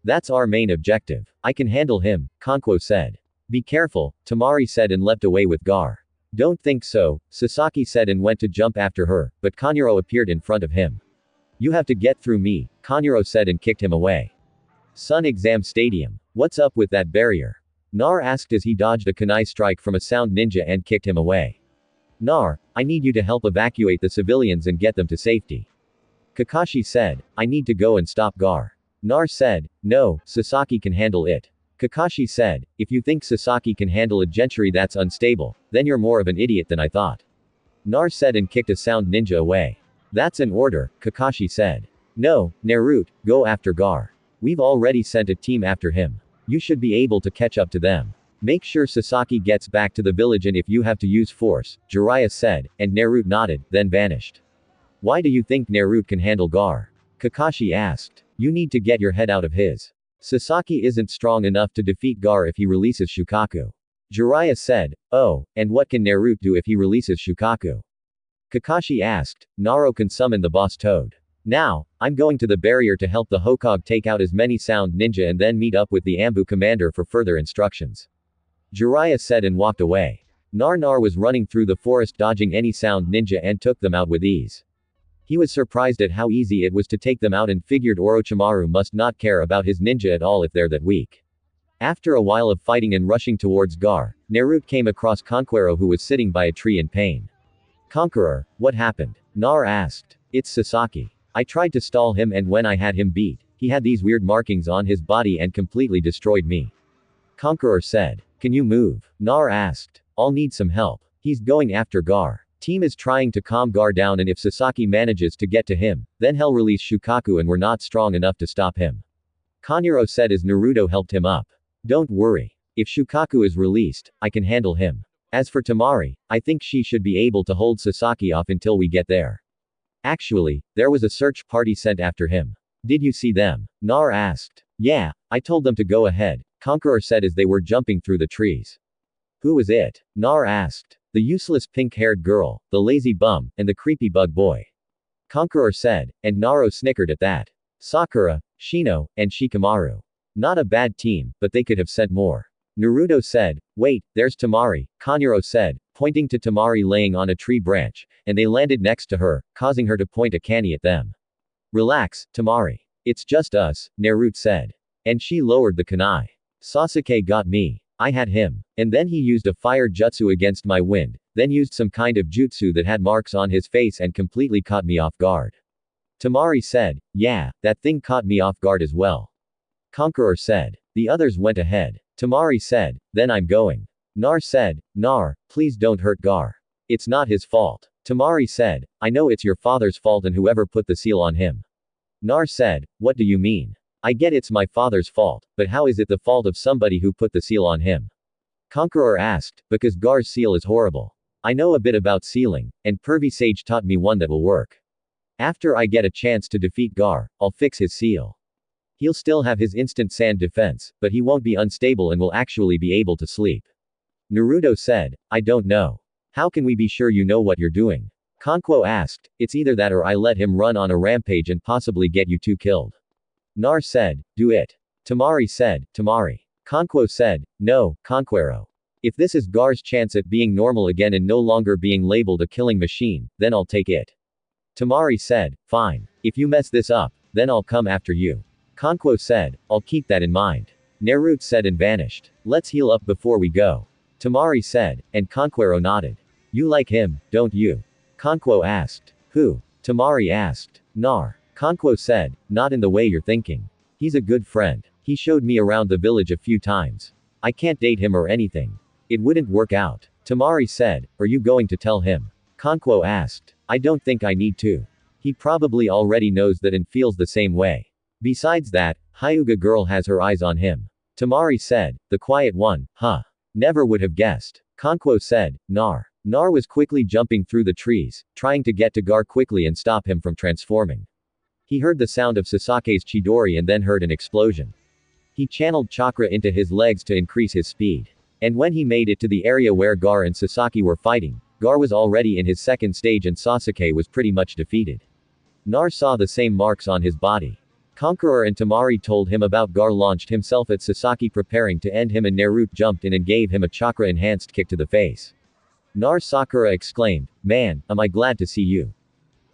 That's our main objective. I can handle him, Conquo said. Be careful, Tamari said and leapt away with Gar. Don't think so, Sasaki said and went to jump after her, but Kanjuro appeared in front of him. You have to get through me, Kanjuro said and kicked him away. Sun Exam Stadium. What's up with that barrier? Nar asked as he dodged a kunai strike from a Sound Ninja and kicked him away. Nar, I need you to help evacuate the civilians and get them to safety. Kakashi said, I need to go and stop Gar. Nar said, no, Sasaki can handle it. Kakashi said, if you think Sasaki can handle a gentry that's unstable, then you're more of an idiot than I thought. Nar said and kicked a Sound Ninja away. That's an order, Kakashi said. No, Naruto, go after Gar. We've already sent a team after him. You should be able to catch up to them. Make sure Sasaki gets back to the village and if you have to use force, Jiraiya said, and Naruto nodded, then vanished. Why do you think Naruto can handle Gar? Kakashi asked. You need to get your head out of his. Sasaki isn't strong enough to defeat Gar if he releases Shukaku. Jiraiya said, oh, and what can Naruto do if he releases Shukaku? Kakashi asked. Naro can summon the boss toad. Now, I'm going to the barrier to help the Hokage take out as many sound ninja and then meet up with the Ambu commander for further instructions. Jiraiya said and walked away. Nar was running through the forest dodging any sound ninja and took them out with ease. He was surprised at how easy it was to take them out and figured Orochimaru must not care about his ninja at all if they're that weak. After a while of fighting and rushing towards Gar, Naruto came across Conqueror who was sitting by a tree in pain. Conqueror, what happened? Nar asked. It's Sasaki. I tried to stall him and when I had him beat, he had these weird markings on his body and completely destroyed me. Conqueror said. Can you move? Nar asked. I'll need some help. He's going after Gar. Team is trying to calm Gar down and if Sasaki manages to get to him, then he'll release Shukaku and we're not strong enough to stop him. Kanjuro said as Naruto helped him up. Don't worry. If Shukaku is released, I can handle him. As for Temari, I think she should be able to hold Sasaki off until we get there. Actually, there was a search party sent after him. Did you see them? Nar asked. Yeah, I told them to go ahead, Conqueror said as they were jumping through the trees. Who was it? Nar asked. The useless pink-haired girl, the lazy bum, and the creepy bug boy. Conqueror said, and Naro snickered at that. Sakura, Shino, and Shikamaru. Not a bad team, but they could have sent more. Naruto said, wait, there's Temari, Kanjuro said, pointing to Temari laying on a tree branch, and they landed next to her, causing her to point a canny at them. Relax, Temari. It's just us, Naruto said. And she lowered the kunai. Sasuke got me. I had him. And then he used a fire jutsu against my wind, then used some kind of jutsu that had marks on his face and completely caught me off guard. Temari said, yeah, that thing caught me off guard as well. Conqueror said. The others went ahead. Temari said, then I'm going. Nar said, Nar, please don't hurt Gar. It's not his fault. Temari said, I know it's your father's fault and whoever put the seal on him. Nar said, what do you mean? I get it's my father's fault, but how is it the fault of somebody who put the seal on him? Conqueror asked, because Gar's seal is horrible. I know a bit about sealing, and Pervy Sage taught me one that will work. After I get a chance to defeat Gar, I'll fix his seal. He'll still have his instant sand defense, but he won't be unstable and will actually be able to sleep. Naruto said, I don't know. How can we be sure you know what you're doing? Conquo asked, it's either that or I let him run on a rampage and possibly get you two killed. Nar said, do it. Temari said, Temari. Conquo said, no, Conquero. If this is Gar's chance at being normal again and no longer being labeled a killing machine, then I'll take it. Temari said, fine. If you mess this up, then I'll come after you. Conquo said, I'll keep that in mind. Naruto said and vanished. Let's heal up before we go. Temari said, and Conquero nodded. You like him, don't you? Conquo asked. Who? Temari asked. Nar. Conquo said, not in the way you're thinking. He's a good friend. He showed me around the village a few times. I can't date him or anything. It wouldn't work out. Temari said, are you going to tell him? Conquo asked. I don't think I need to. He probably already knows that and feels the same way. Besides that, Hyuga girl has her eyes on him. Temari said, the quiet one, huh? Never would have guessed. Conquo said, Nar. Nar was quickly jumping through the trees, trying to get to Gar quickly and stop him from transforming. He heard the sound of Sasake's Chidori and then heard an explosion. He channeled chakra into his legs to increase his speed. And when he made it to the area where Gar and Sasaki were fighting, Gar was already in his second stage and Sasuke was pretty much defeated. Nar saw the same marks on his body. Conqueror and Temari told him about Gar launched himself at Sasaki preparing to end him and Naruto jumped in and gave him a chakra-enhanced kick to the face. Nar Sakura exclaimed, man, am I glad to see you.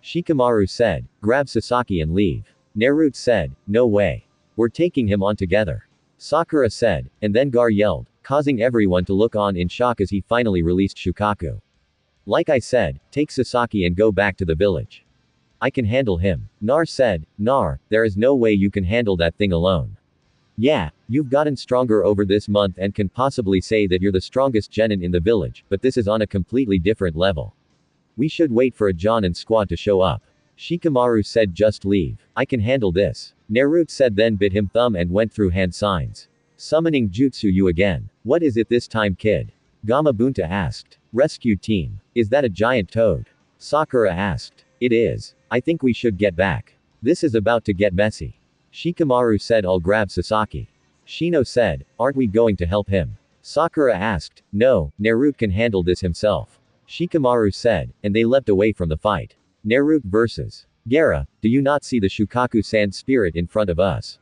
Shikamaru said, grab Sasaki and leave. Naruto said, no way. We're taking him on together. Sakura said, and then Gar yelled, causing everyone to look on in shock as he finally released Shukaku. Like I said, take Sasaki and go back to the village. I can handle him. Nar said, Nar, there is no way you can handle that thing alone. Yeah, you've gotten stronger over this month and can possibly say that you're the strongest genin in the village, but this is on a completely different level. We should wait for a Jonin squad to show up. Shikamaru said just leave. I can handle this. Naruto said then bit him thumb and went through hand signs. Summoning jutsu you again. What is it this time kid? Gamabunta asked. Rescue team. Is that a giant toad? Sakura asked. It is. I think we should get back. This is about to get messy. Shikamaru said I'll grab Sasaki. Shino said, aren't we going to help him? Sakura asked. No, Naruto can handle this himself. Shikamaru said, and they leapt away from the fight. Naruto vs. Gaara, do you not see the Shukaku sand spirit in front of us?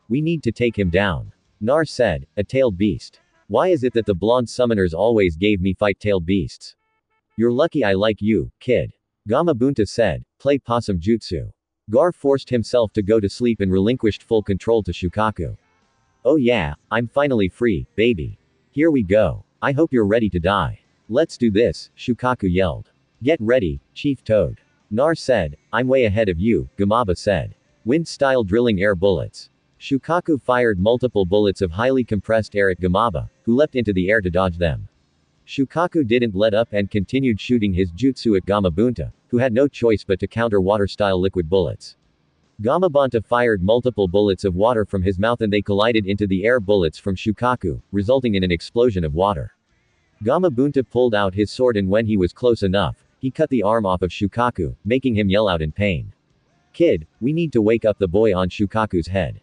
We need to take him down. Nar said, a tailed beast. Why is it that the blonde summoners always gave me fight-tailed beasts? You're lucky I like you, kid. Gamabunta said, play possum jutsu. Gar forced himself to go to sleep and relinquished full control to Shukaku. Oh yeah, I'm finally free, baby. Here we go. I hope you're ready to die. Let's do this, Shukaku yelled. Get ready, Chief Toad. Nar said, I'm way ahead of you, Gamaba said. Wind-style drilling air bullets. Shukaku fired multiple bullets of highly compressed air at Gamaba, who leapt into the air to dodge them. Shukaku didn't let up and continued shooting his jutsu at Gamabunta, who had no choice but to counter water-style liquid bullets. Gamabunta fired multiple bullets of water from his mouth and they collided into the air bullets from Shukaku, resulting in an explosion of water. Gamabunta pulled out his sword and when he was close enough, he cut the arm off of Shukaku, making him yell out in pain. Kid, we need to wake up the boy on Shukaku's head.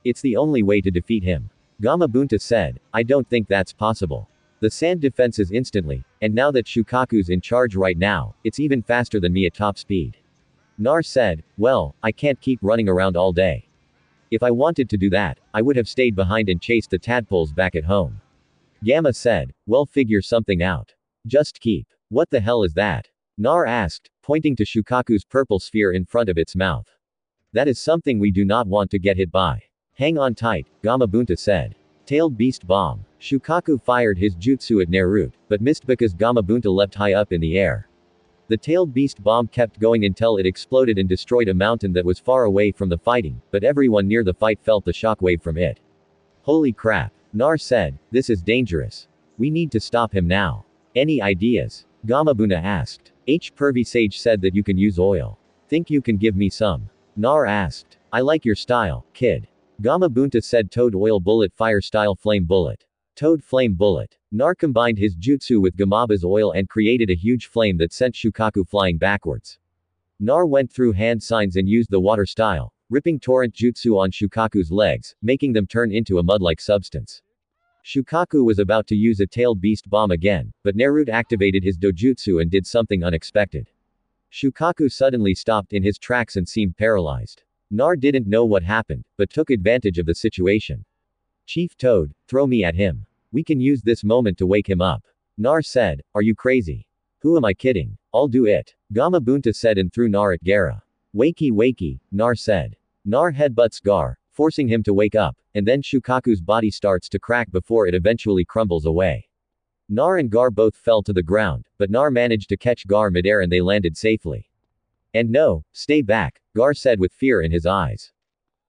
It's the only way to defeat him. Gamabunta said, I don't think that's possible. The sand defenses instantly, and now that Shukaku's in charge right now, it's even faster than me at top speed. Nar said, well, I can't keep running around all day. If I wanted to do that, I would have stayed behind and chased the tadpoles back at home. Gamma said, well, figure something out. Just keep. What the hell is that? Nar asked, pointing to Shukaku's purple sphere in front of its mouth. That is something we do not want to get hit by. Hang on tight, Gamabunta said. Tailed Beast Bomb. Shukaku fired his jutsu at Naruto, but missed because Gamabunta leapt high up in the air. The Tailed Beast Bomb kept going until it exploded and destroyed a mountain that was far away from the fighting, but everyone near the fight felt the shockwave from it. Holy crap. Nar said, this is dangerous. We need to stop him now. Any ideas? Gamabunta asked. Pervy Sage said that you can use oil. Think you can give me some? Nar asked. I like your style, kid. Gamabunta said Toad Oil Bullet Fire Style Flame Bullet. Toad Flame Bullet. Nar combined his jutsu with Gamaba's oil and created a huge flame that sent Shukaku flying backwards. Nar went through hand signs and used the water style, ripping torrent jutsu on Shukaku's legs, making them turn into a mud-like substance. Shukaku was about to use a tailed beast bomb again, but Naruto activated his dojutsu and did something unexpected. Shukaku suddenly stopped in his tracks and seemed paralyzed. Nar didn't know what happened, but took advantage of the situation. Chief Toad, throw me at him. We can use this moment to wake him up. Nar said, are you crazy? Who am I kidding? I'll do it. Gamabunta said and threw Nar at Gaara. Wakey wakey, Nar said. Nar headbutts Gar, forcing him to wake up, and then Shukaku's body starts to crack before it eventually crumbles away. Nar and Gar both fell to the ground, but Nar managed to catch Gar midair and they landed safely. And no, stay back, Gar said with fear in his eyes.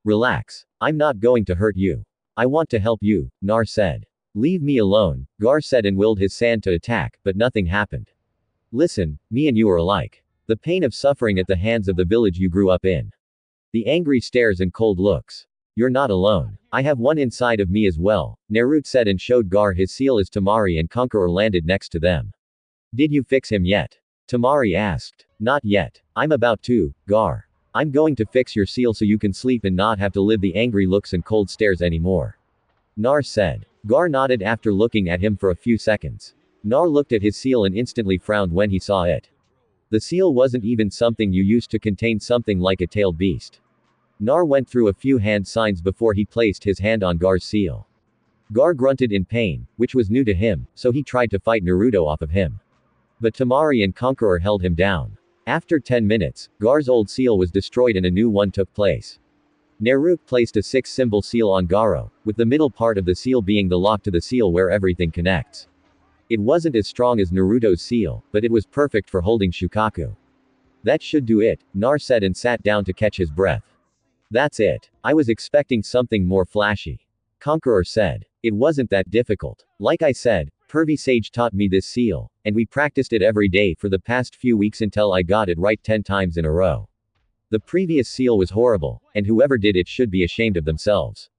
Relax. I'm not going to hurt you. I want to help you, Nar said. Leave me alone, Gar said and willed his sand to attack, but nothing happened. Listen, me and you are alike. The pain of suffering at the hands of the village you grew up in. The angry stares and cold looks. You're not alone. I have one inside of me as well, Naruto said and showed Gar his seal as Tamari and Conqueror landed next to them. Did you fix him yet? Tamari asked. Not yet. I'm about to, Gar. I'm going to fix your seal so you can sleep and not have to live the angry looks and cold stares anymore. Nar said. Gar nodded after looking at him for a few seconds. Nar looked at his seal and instantly frowned when he saw it. The seal wasn't even something you used to contain something like a tailed beast. Nar went through a few hand signs before he placed his hand on Gar's seal. Gar grunted in pain, which was new to him, so he tried to fight Naruto off of him. But Tamari and Conqueror held him down. After 10 minutes, Gar's old seal was destroyed and a new one took place. Naruto placed a 6-symbol seal on Garo, with the middle part of the seal being the lock to the seal where everything connects. It wasn't as strong as Naruto's seal, but it was perfect for holding Shukaku. That should do it, Nar said and sat down to catch his breath. That's it. I was expecting something more flashy. Conqueror said. It wasn't that difficult. Like I said, Pervy Sage taught me this seal, and we practiced it every day for the past few weeks until I got it right 10 times in a row. The previous seal was horrible, and whoever did it should be ashamed of themselves.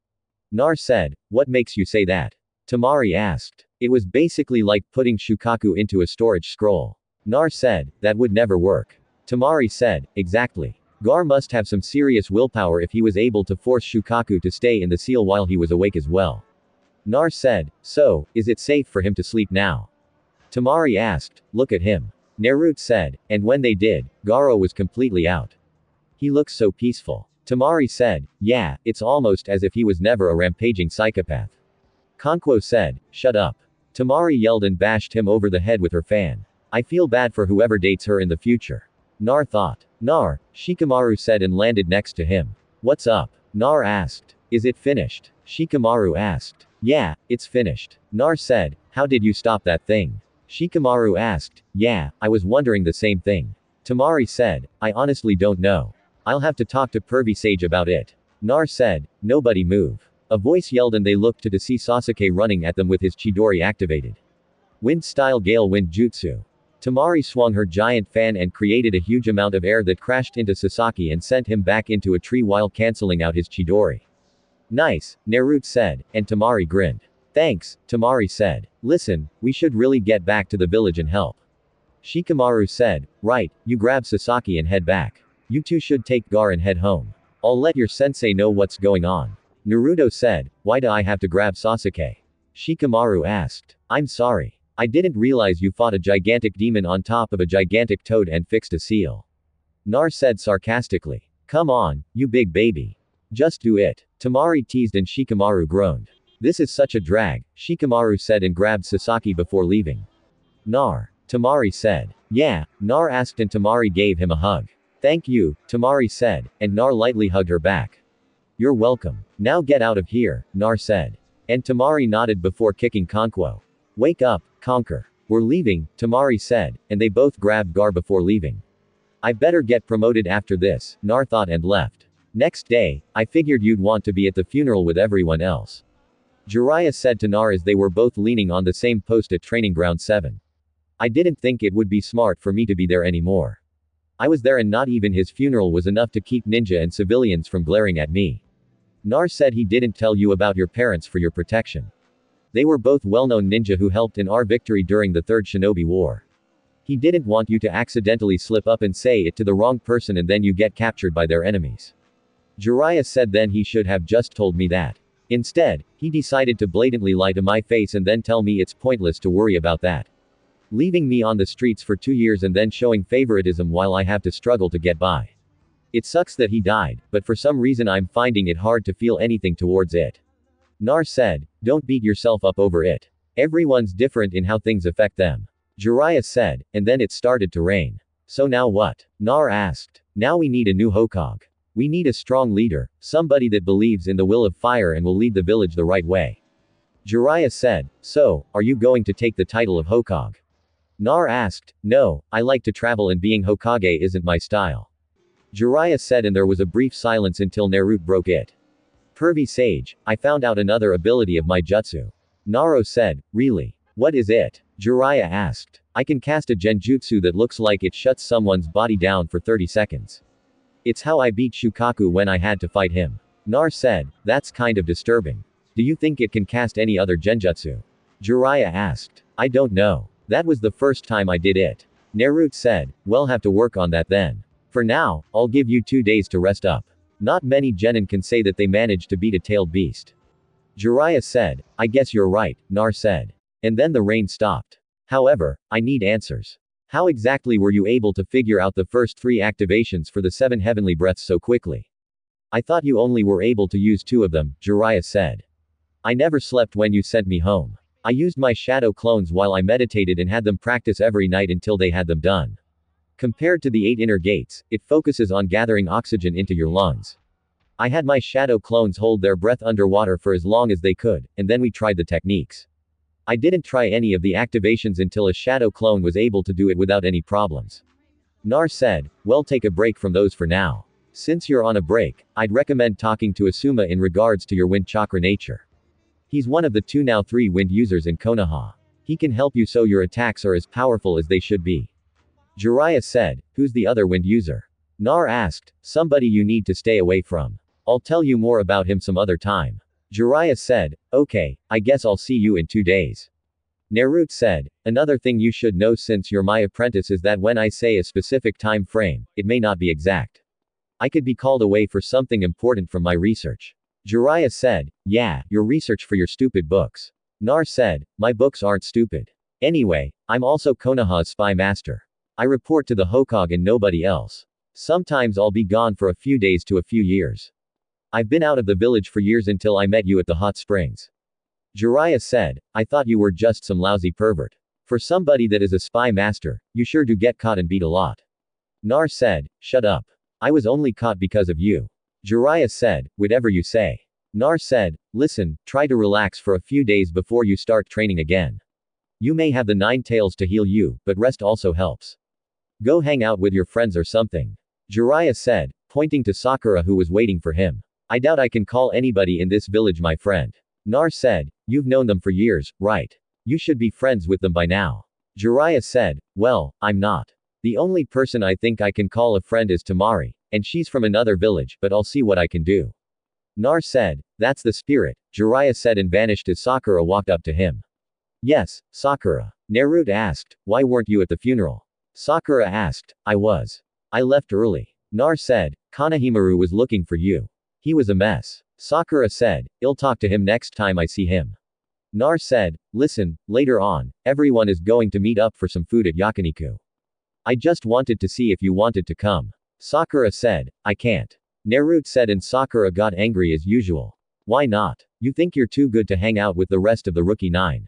Nar said, what makes you say that? Tamari asked. It was basically like putting Shukaku into a storage scroll. Nar said, that would never work. Tamari said, exactly. Gar must have some serious willpower if he was able to force Shukaku to stay in the seal while he was awake as well. Nar said, so, is it safe for him to sleep now? Tamari asked, look at him. Naruto said, and when they did, Garo was completely out. He looks so peaceful. Tamari said, yeah, it's almost as if he was never a rampaging psychopath. Kankwo said, shut up. Tamari yelled and bashed him over the head with her fan. I feel bad for whoever dates her in the future. Nar thought. Nar, Shikamaru said and landed next to him. What's up? Nar asked. Is it finished? Shikamaru asked. Yeah, it's finished. Nar said, how did you stop that thing? Shikamaru asked. Yeah, I was wondering the same thing. Tamari said, I honestly don't know. I'll have to talk to Pervy Sage about it. Nar said, nobody move. A voice yelled and they looked to see Sasuke running at them with his Chidori activated. Wind-style gale wind jutsu. Tamari swung her giant fan and created a huge amount of air that crashed into Sasaki and sent him back into a tree while cancelling out his Chidori. Nice, Naruto said, and Tamari grinned. Thanks, Tamari said. Listen, we should really get back to the village and help. Shikamaru said, right, you grab Sasaki and head back. You two should take Gar and head home. I'll let your sensei know what's going on. Naruto said, why do I have to grab Sasuke? Shikamaru asked. I'm sorry. I didn't realize you fought a gigantic demon on top of a gigantic toad and fixed a seal. Nar said sarcastically. Come on, you big baby. Just do it. Tamari teased and Shikamaru groaned. This is such a drag, Shikamaru said and grabbed Sasaki before leaving. Nar. Tamari said. Yeah, Nar asked and Tamari gave him a hug. Thank you, Tamari said, and Nar lightly hugged her back. You're welcome. Now get out of here, Nar said. And Tamari nodded before kicking Kankwo. Wake up, Conquer. We're leaving, Tamari said, and they both grabbed Gar before leaving. I better get promoted after this, Nar thought and left. Next day, I figured you'd want to be at the funeral with everyone else. Jiraiya said to Nar as they were both leaning on the same post at Training Ground 7. I didn't think it would be smart for me to be there anymore. I was there and not even his funeral was enough to keep ninja and civilians from glaring at me. Nar said he didn't tell you about your parents for your protection. They were both well-known ninja who helped in our victory during the Third Shinobi War. He didn't want you to accidentally slip up and say it to the wrong person and then you get captured by their enemies. Jiraiya said then he should have just told me that. Instead, he decided to blatantly lie to my face and then tell me it's pointless to worry about that. Leaving me on the streets for 2 years and then showing favoritism while I have to struggle to get by. It sucks that he died, but for some reason I'm finding it hard to feel anything towards it. Nar said, don't beat yourself up over it. Everyone's different in how things affect them. Jiraiya said, and then it started to rain. So now what? Nar asked. Now we need a new Hokage. We need a strong leader, somebody that believes in the will of fire and will lead the village the right way. Jiraiya said, so, are you going to take the title of Hokage? Nar asked, no, I like to travel and being Hokage isn't my style. Jiraiya said and there was a brief silence until Naruto broke it. Pervy Sage, I found out another ability of my jutsu. Naro said, really? What is it? Jiraiya asked. I can cast a genjutsu that looks like it shuts someone's body down for 30 seconds. It's how I beat Shukaku when I had to fight him. Nar said, that's kind of disturbing. Do you think it can cast any other genjutsu? Jiraiya asked. I don't know. That was the first time I did it. Naruto said, we'll have to work on that then. For now, I'll give you 2 days to rest up. Not many genin can say that they managed to beat a tailed beast. Jiraiya said, I guess you're right, Nar said. And then the rain stopped. However, I need answers. How exactly were you able to figure out the first 3 activations for the 7 heavenly breaths so quickly? I thought you only were able to use 2 of them, Jiraiya said. I never slept when you sent me home. I used my shadow clones while I meditated and had them practice every night until they had them done. Compared to the 8 inner gates, it focuses on gathering oxygen into your lungs. I had my shadow clones hold their breath underwater for as long as they could, and then we tried the techniques. I didn't try any of the activations until a shadow clone was able to do it without any problems. Nar said, well, take a break from those for now. Since you're on a break, I'd recommend talking to Asuma in regards to your wind chakra nature. He's one of the 2 now 3 wind users in Konoha. He can help you so your attacks are as powerful as they should be. Jiraiya said, who's the other wind user? Nar asked, somebody you need to stay away from. I'll tell you more about him some other time. Jiraiya said, okay, I guess I'll see you in 2 days. Naruto said, another thing you should know since you're my apprentice is that when I say a specific time frame, it may not be exact. I could be called away for something important from my research. Jiraiya said, yeah, your research for your stupid books. Nar said, my books aren't stupid. Anyway, I'm also Konoha's spy master. I report to the Hokage and nobody else. Sometimes I'll be gone for a few days to a few years. I've been out of the village for years until I met you at the hot springs. Jiraiya said, I thought you were just some lousy pervert. For somebody that is a spy master, you sure do get caught and beat a lot. Nar said, shut up. I was only caught because of you. Jiraiya said, whatever you say. Nar said, listen, try to relax for a few days before you start training again. You may have the 9 tails to heal you, but rest also helps. Go hang out with your friends or something. Jiraiya said, pointing to Sakura who was waiting for him. I doubt I can call anybody in this village my friend. Nar said, you've known them for years, right? You should be friends with them by now. Jiraiya said, well, I'm not. The only person I think I can call a friend is Tamari, and she's from another village, but I'll see what I can do. Nar said, that's the spirit, Jiraiya said and vanished as Sakura walked up to him. Yes, Sakura. Naruto asked, why weren't you at the funeral? Sakura asked, I was. I left early. Nar said, Kanahimaru was looking for you. He was a mess. Sakura said, I'll talk to him next time I see him. Nar said, listen, later on, everyone is going to meet up for some food at yakiniku. I just wanted to see if you wanted to come. Sakura said, I can't. Naruto said and Sakura got angry as usual. Why not? You think you're too good to hang out with the rest of the rookie 9.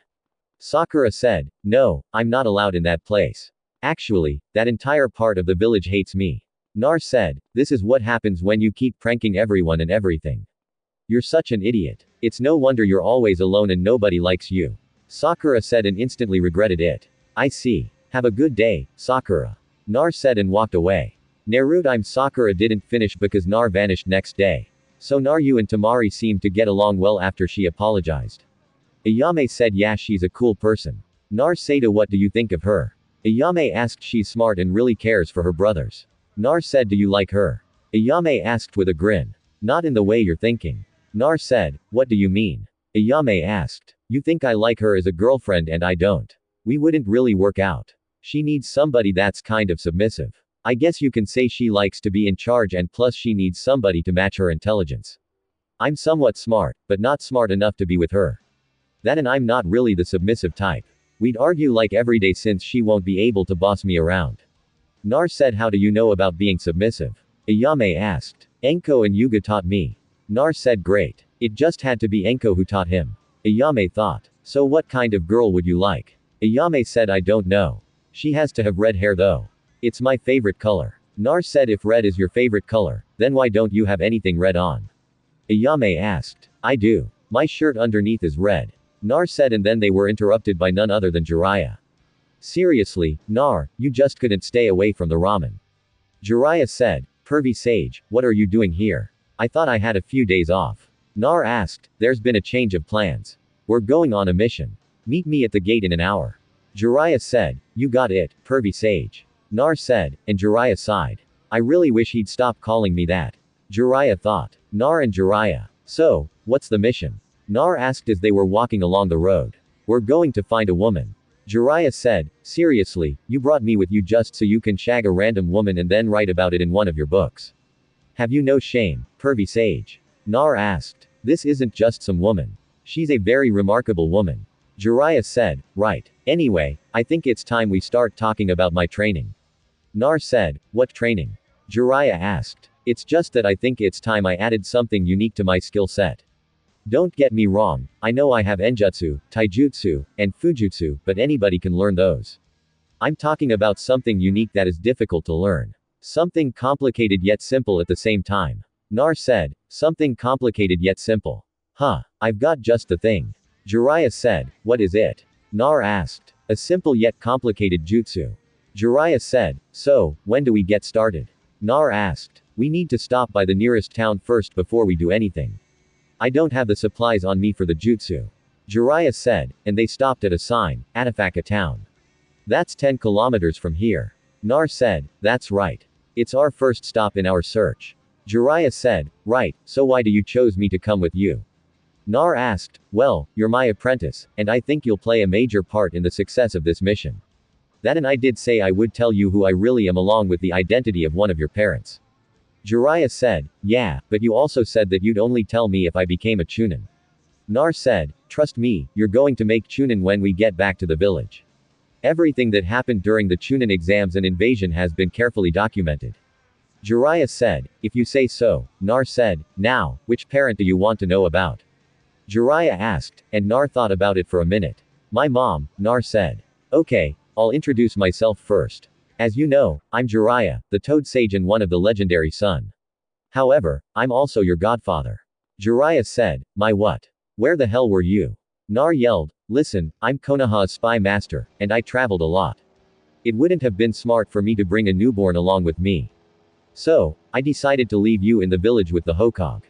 Sakura said, no, I'm not allowed in that place. Actually, that entire part of the village hates me. Nar said, this is what happens when you keep pranking everyone and everything. You're such an idiot. It's no wonder you're always alone and nobody likes you. Sakura said and instantly regretted it. I see. Have a good day, Sakura. Nar said and walked away. Naruto Sakura didn't finish because Nar vanished next day. So Naru and Tamari seemed to get along well after she apologized. Ayame said yeah she's a cool person. Nar said what do you think of her? Ayame asked she's smart and really cares for her brothers. Nar said do you like her? Ayame asked with a grin. Not in the way you're thinking. Nar said, what do you mean? Ayame asked. You think I like her as a girlfriend and I don't. We wouldn't really work out. She needs somebody that's kind of submissive. I guess you can say she likes to be in charge and plus she needs somebody to match her intelligence. I'm somewhat smart, but not smart enough to be with her. That and I'm not really the submissive type. We'd argue like every day since she won't be able to boss me around. Nar said how do you know about being submissive? Ayame asked. Enko and Yuga taught me. Nar said great. It just had to be Enko who taught him. Ayame thought. So what kind of girl would you like? Ayame said I don't know. She has to have red hair though. It's my favorite color. Nar said if red is your favorite color, then why don't you have anything red on? Ayame asked. I do. My shirt underneath is red. Nar said and then they were interrupted by none other than Jiraiya. Seriously, Nar, you just couldn't stay away from the ramen. Jiraiya said, pervy sage, what are you doing here? I thought I had a few days off. Nar asked, there's been a change of plans. We're going on a mission. Meet me at the gate in an hour. Jiraiya said, you got it, pervy sage. Nar said, and Jiraiya sighed. I really wish he'd stop calling me that. Jiraiya thought. Nar and Jiraiya. So, what's the mission? Nar asked as they were walking along the road. We're going to find a woman. Jiraiya said, seriously, you brought me with you just so you can shag a random woman and then write about it in one of your books. Have you no shame, pervy sage? Nar asked. This isn't just some woman. She's a very remarkable woman. Jiraiya said, right. Anyway, I think it's time we start talking about my training. Nar said, what training? Jiraiya asked. It's just that I think it's time I added something unique to my skill set. Don't get me wrong, I know I have Enjutsu, Taijutsu, and Fujutsu, but anybody can learn those. I'm talking about something unique that is difficult to learn. Something complicated yet simple at the same time. Nar said, something complicated yet simple. Huh, I've got just the thing. Jiraiya said, what is it? Nar asked. A simple yet complicated jutsu. Jiraiya said, so, when do we get started? Nar asked. We need to stop by the nearest town first before we do anything. I don't have the supplies on me for the jutsu. Jiraiya said, and they stopped at a sign, Atafaka town. That's 10 kilometers from here. Nar said, that's right. It's our first stop in our search. Jiraiya said, right, so why do you chose me to come with you? Nar asked, well, you're my apprentice, and I think you'll play a major part in the success of this mission. That and I did say I would tell you who I really am along with the identity of one of your parents. Jiraiya said, yeah, but you also said that you'd only tell me if I became a Chunin. Nar said, trust me, you're going to make Chunin when we get back to the village. Everything that happened during the Chunin exams and invasion has been carefully documented. Jiraiya said, if you say so. Nar said, now, which parent do you want to know about? Jiraiya asked, and Nar thought about it for a minute. My mom, Nar said. Okay, I'll introduce myself first. As you know, I'm Jiraiya, the Toad Sage and one of the legendary Sun. However, I'm also your godfather. Jiraiya said, my what? Where the hell were you? Nar yelled, listen, I'm Konoha's spy master, and I traveled a lot. It wouldn't have been smart for me to bring a newborn along with me. So, I decided to leave you in the village with the Hokage.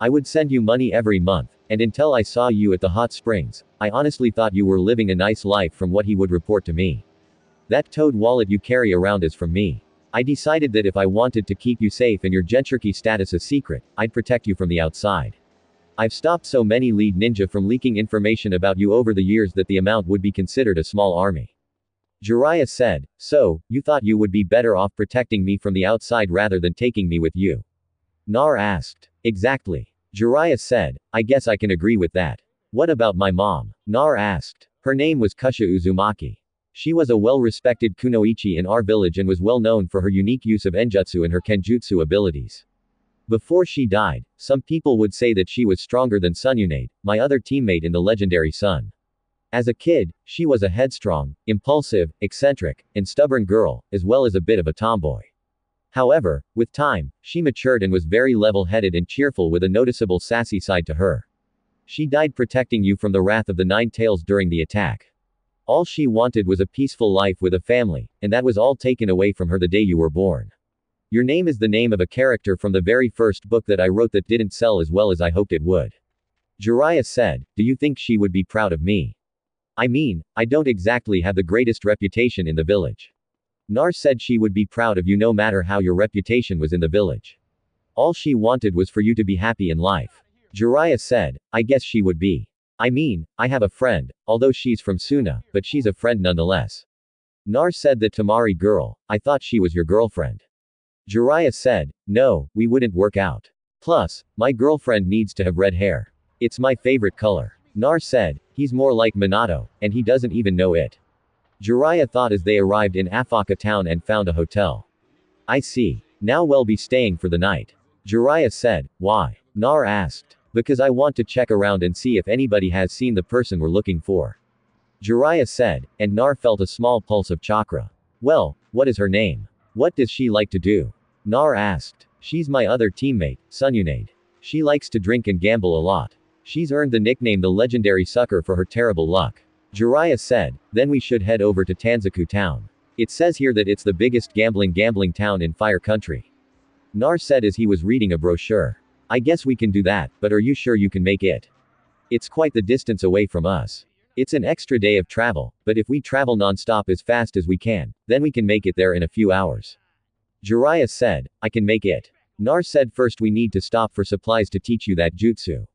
I would send you money every month, and until I saw you at the hot springs, I honestly thought you were living a nice life from what he would report to me. That toad wallet you carry around is from me. I decided that if I wanted to keep you safe and your Genshiriki status a secret, I'd protect you from the outside. I've stopped so many lead ninja from leaking information about you over the years that the amount would be considered a small army. Jiraiya said, so, you thought you would be better off protecting me from the outside rather than taking me with you? Nar asked. Exactly. Jiraiya said, I guess I can agree with that. What about my mom? Nar asked. Her name was Kusha Uzumaki. She was a well-respected kunoichi in our village and was well known for her unique use of enjutsu and her kenjutsu abilities. Before she died, some people would say that she was stronger than Sununade, my other teammate in the legendary Sun. As a kid, she was a headstrong, impulsive, eccentric, and stubborn girl, as well as a bit of a tomboy. However, with time, she matured and was very level-headed and cheerful with a noticeable sassy side to her. She died protecting you from the wrath of the Nine Tails during the attack. All she wanted was a peaceful life with a family, and that was all taken away from her the day you were born. Your name is the name of a character from the very first book that I wrote that didn't sell as well as I hoped it would. Jiraiya said, do you think she would be proud of me? I mean, I don't exactly have the greatest reputation in the village. Nar said she would be proud of you no matter how your reputation was in the village. All she wanted was for you to be happy in life. Jiraiya said, I guess she would be. I mean, I have a friend, although she's from Suna, but she's a friend nonetheless. Nar said that Tamari girl, I thought she was your girlfriend. Jiraiya said, no, we wouldn't work out. Plus, my girlfriend needs to have red hair. It's my favorite color. Nar said, he's more like Minato, and he doesn't even know it. Jiraiya thought as they arrived in Afaka town and found a hotel. I see. Now we'll be staying for the night. Jiraiya said, why? Nar asked. Because I want to check around and see if anybody has seen the person we're looking for. Jiraiya said, and Nar felt a small pulse of chakra. Well, what is her name? What does she like to do? Nar asked. She's my other teammate, Sununade. She likes to drink and gamble a lot. She's earned the nickname the legendary sucker for her terrible luck. Jiraiya said, then we should head over to Tanzaku town. It says here that it's the biggest gambling town in Fire Country. Nar said as he was reading a brochure. I guess we can do that, but are you sure you can make it? It's quite the distance away from us. It's an extra day of travel, but if we travel non-stop as fast as we can, then we can make it there in a few hours. Jiraiya said, I can make it. Nar said first we need to stop for supplies to teach you that jutsu.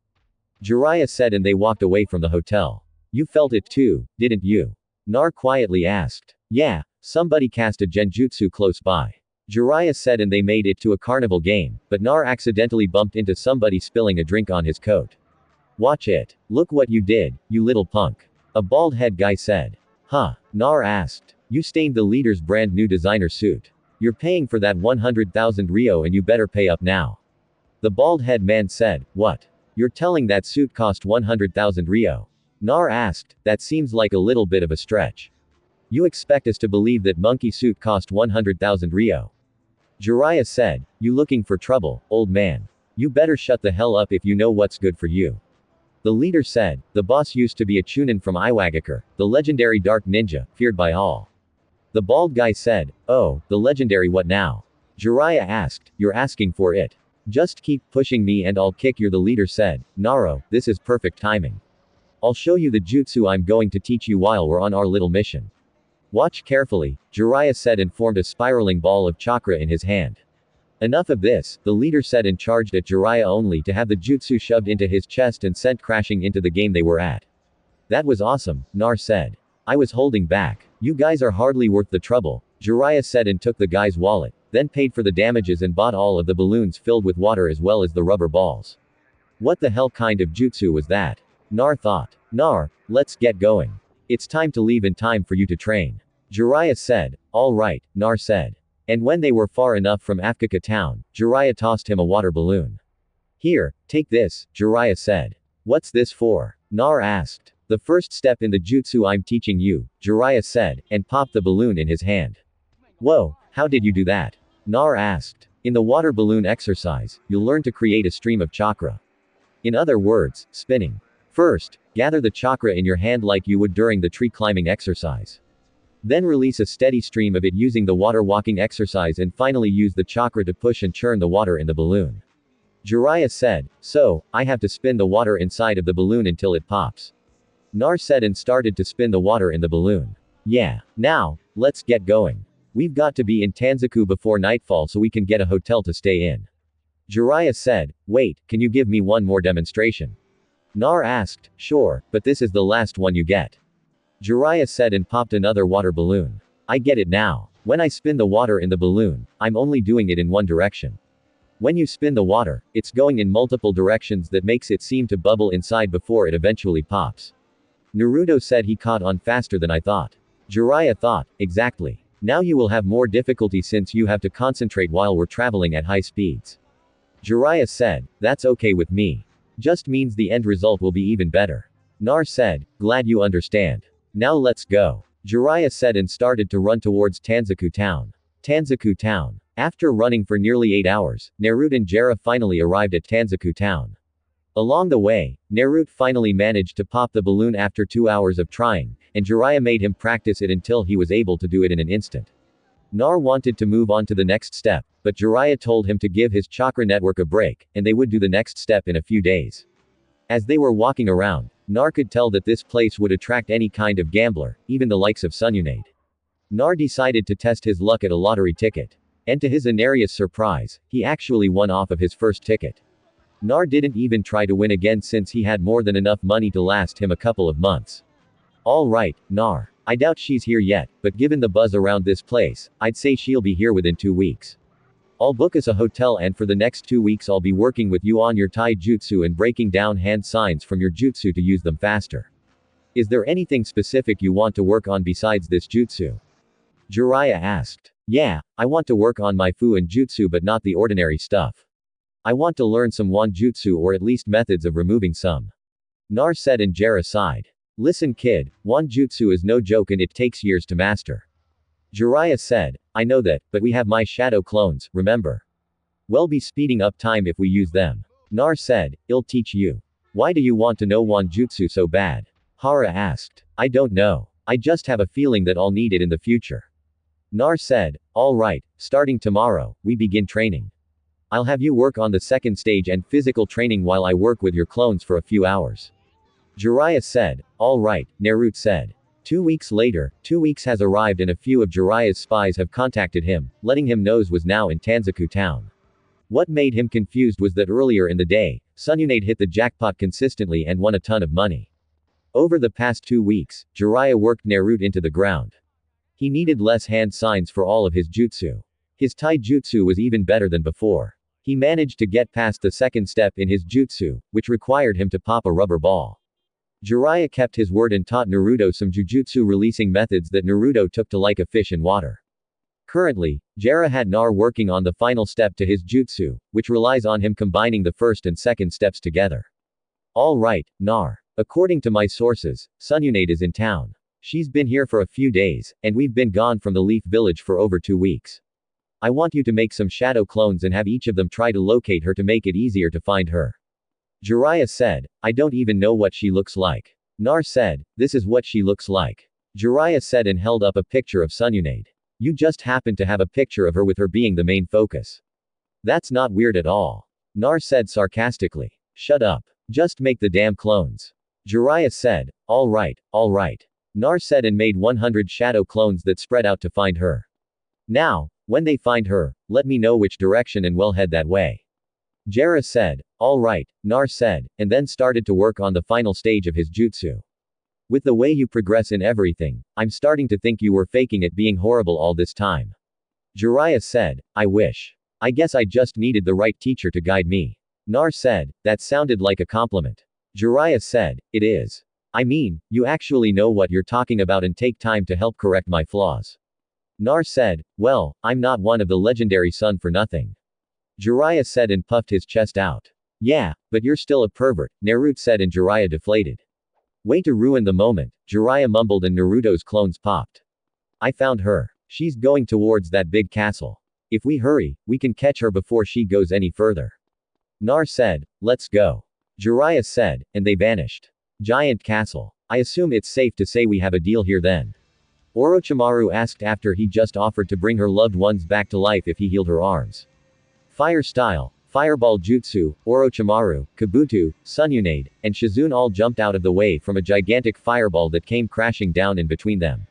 Jiraiya said and they walked away from the hotel. You felt it too, didn't you? Nar quietly asked. Yeah, somebody cast a genjutsu close by. Jiraiya said and they made it to a carnival game, but Nar accidentally bumped into somebody spilling a drink on his coat. Watch it. Look what you did, you little punk. A bald head guy said. Huh? Nar asked. You stained the leader's brand new designer suit. You're paying for that 100,000 Rio and you better pay up now. The bald head man said, what? You're telling that suit cost 100,000 Rio? Nar asked, that seems like a little bit of a stretch. You expect us to believe that monkey suit cost 100,000 Rio? Jiraiya said, you looking for trouble, old man. You better shut the hell up if you know what's good for you. The leader said, the boss used to be a Chunin from Iwagakure, the legendary dark ninja, feared by all. The bald guy said, oh, the legendary what now? Jiraiya asked, you're asking for it. Just keep pushing me and I'll kick you, the leader said. Naro, this is perfect timing. I'll show you the jutsu I'm going to teach you while we're on our little mission. Watch carefully, Jiraiya said and formed a spiraling ball of chakra in his hand. Enough of this, the leader said and charged at Jiraiya only to have the jutsu shoved into his chest and sent crashing into the game they were at. That was awesome, Nar said. I was holding back. You guys are hardly worth the trouble, Jiraiya said and took the guy's wallet. then paid for the damages and bought all of the balloons filled with water as well as the rubber balls. What the hell kind of jutsu was that? Nar thought. Nar, let's get going. It's time to leave in time for you to train. Jiraiya said. All right, Nar said. And when they were far enough from Afkaka town, Jiraiya tossed him a water balloon. Here, take this, Jiraiya said. What's this for? Nar asked. The first step in the jutsu I'm teaching you, Jiraiya said, and popped the balloon in his hand. Whoa, how did you do that? Nar asked. In the water balloon exercise, you'll learn to create a stream of chakra. In other words, spinning. First, gather the chakra in your hand like you would during the tree climbing exercise. Then release a steady stream of it using the water walking exercise and finally use the chakra to push and churn the water in the balloon. Jiraiya said, so, I have to spin the water inside of the balloon until it pops. Nar said and started to spin the water in the balloon. Yeah. Now, let's get going. We've got to be in Tanzaku before nightfall so we can get a hotel to stay in. Jiraiya said, wait, can you give me one more demonstration? Nar asked, sure, but this is the last one you get. Jiraiya said and popped another water balloon. I get it now. When I spin the water in the balloon, I'm only doing it in one direction. When you spin the water, it's going in multiple directions that makes it seem to bubble inside before it eventually pops. Naruto said he caught on faster than I thought. Jiraiya thought, exactly. Now you will have more difficulty since you have to concentrate while we're traveling at high speeds. Jiraiya said, that's okay with me. Just means the end result will be even better. Nar said, glad you understand. Now let's go. Jiraiya said and started to run towards Tanzaku town. Tanzaku town. After running for nearly 8 hours, Naruto and Jiraiya finally arrived at Tanzaku town. Along the way, Naruto finally managed to pop the balloon after 2 hours of trying, and Jiraiya made him practice it until he was able to do it in an instant. Nar wanted to move on to the next step, but Jiraiya told him to give his chakra network a break, and they would do the next step in a few days. As they were walking around, Nar could tell that this place would attract any kind of gambler, even the likes of Sununade. Nar decided to test his luck at a lottery ticket. And to his hilarious surprise, he actually won off of his first ticket. Nar didn't even try to win again since he had more than enough money to last him a couple of months. Alright, Nar. I doubt she's here yet, but given the buzz around this place, I'd say she'll be here within 2 weeks. I'll book us a hotel and for the next 2 weeks I'll be working with you on your Tai Jutsu and breaking down hand signs from your jutsu to use them faster. Is there anything specific you want to work on besides this jutsu? Jiraiya asked. Yeah, I want to work on my fu and jutsu but not the ordinary stuff. I want to learn some wanjutsu or at least methods of removing some. Nar said and Jiraiya sighed. Listen kid, wanjutsu is no joke and it takes years to master. Jiraiya said, I know that, but we have my shadow clones, remember? We'll be speeding up time if we use them. Nar said, I'll teach you. Why do you want to know wanjutsu so bad? Hara asked. I don't know. I just have a feeling that I'll need it in the future. Nar said, alright, starting tomorrow, we begin training. I'll have you work on the second stage and physical training while I work with your clones for a few hours. Jiraiya said, alright, Naruto said. 2 weeks later, 2 weeks has arrived and a few of Jiraiya's spies have contacted him, letting him know was now in Tanzaku town. What made him confused was that earlier in the day, Sununade hit the jackpot consistently and won a ton of money. Over the past 2 weeks, Jiraiya worked Naruto into the ground. He needed less hand signs for all of his jutsu. His Tai Jutsu was even better than before. He managed to get past the second step in his jutsu, which required him to pop a rubber ball. Jiraiya kept his word and taught Naruto some jujutsu releasing methods that Naruto took to like a fish in water. Currently, Jiraiya had Nar working on the final step to his jutsu, which relies on him combining the first and second steps together. Alright, Nar. According to my sources, Sununade is in town. She's been here for a few days, and we've been gone from the Leaf Village for over 2 weeks. I want you to make some shadow clones and have each of them try to locate her to make it easier to find her. Jiraiya said, I don't even know what she looks like. Nar said, this is what she looks like. Jiraiya said and held up a picture of Sununade. You just happen to have a picture of her with her being the main focus. That's not weird at all. Nar said sarcastically. Shut up. Just make the damn clones. Jiraiya said, alright, alright. Nar said and made 100 shadow clones that spread out to find her. Now, when they find her, let me know which direction and we'll head that way. Jiraiya said, alright, Nar said, and then started to work on the final stage of his jutsu. With the way you progress in everything, I'm starting to think you were faking it being horrible all this time. Jiraiya said, I wish. I guess I just needed the right teacher to guide me. Nar said, that sounded like a compliment. Jiraiya said, it is. I mean, you actually know what you're talking about and take time to help correct my flaws. Nar said, well, I'm not one of the legendary son for nothing. Jiraiya said and puffed his chest out. Yeah, but you're still a pervert, Naruto said and Jiraiya deflated. Way to ruin the moment, Jiraiya mumbled and Naruto's clones popped. I found her. She's going towards that big castle. If we hurry, we can catch her before she goes any further. Nar said, let's go. Jiraiya said, and they vanished. Giant castle. I assume it's safe to say we have a deal here then. Orochimaru asked after he just offered to bring her loved ones back to life if he healed her arms. Fire style, fireball jutsu, Orochimaru, Kabuto, Tsunade, and Shizune all jumped out of the way from a gigantic fireball that came crashing down in between them.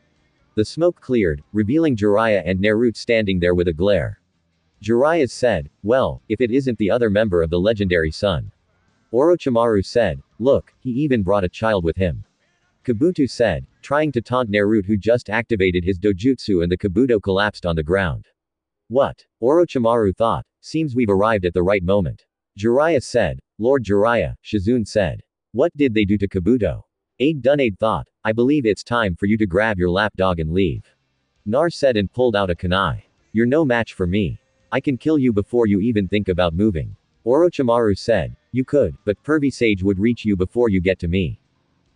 The smoke cleared, revealing Jiraiya and Naruto standing there with a glare. Jiraiya said, well, if it isn't the other member of the legendary son. Orochimaru said, look, he even brought a child with him. Kabuto said, trying to taunt Naruto who just activated his dojutsu and the Kabuto collapsed on the ground. What? Orochimaru thought, seems we've arrived at the right moment. Jiraiya said, Lord Jiraiya, Shizune said. What did they do to Kabuto? Dunade thought, I believe it's time for you to grab your lapdog and leave. Nar said and pulled out a kunai. You're no match for me. I can kill you before you even think about moving. Orochimaru said, you could, but Pervy Sage would reach you before you get to me.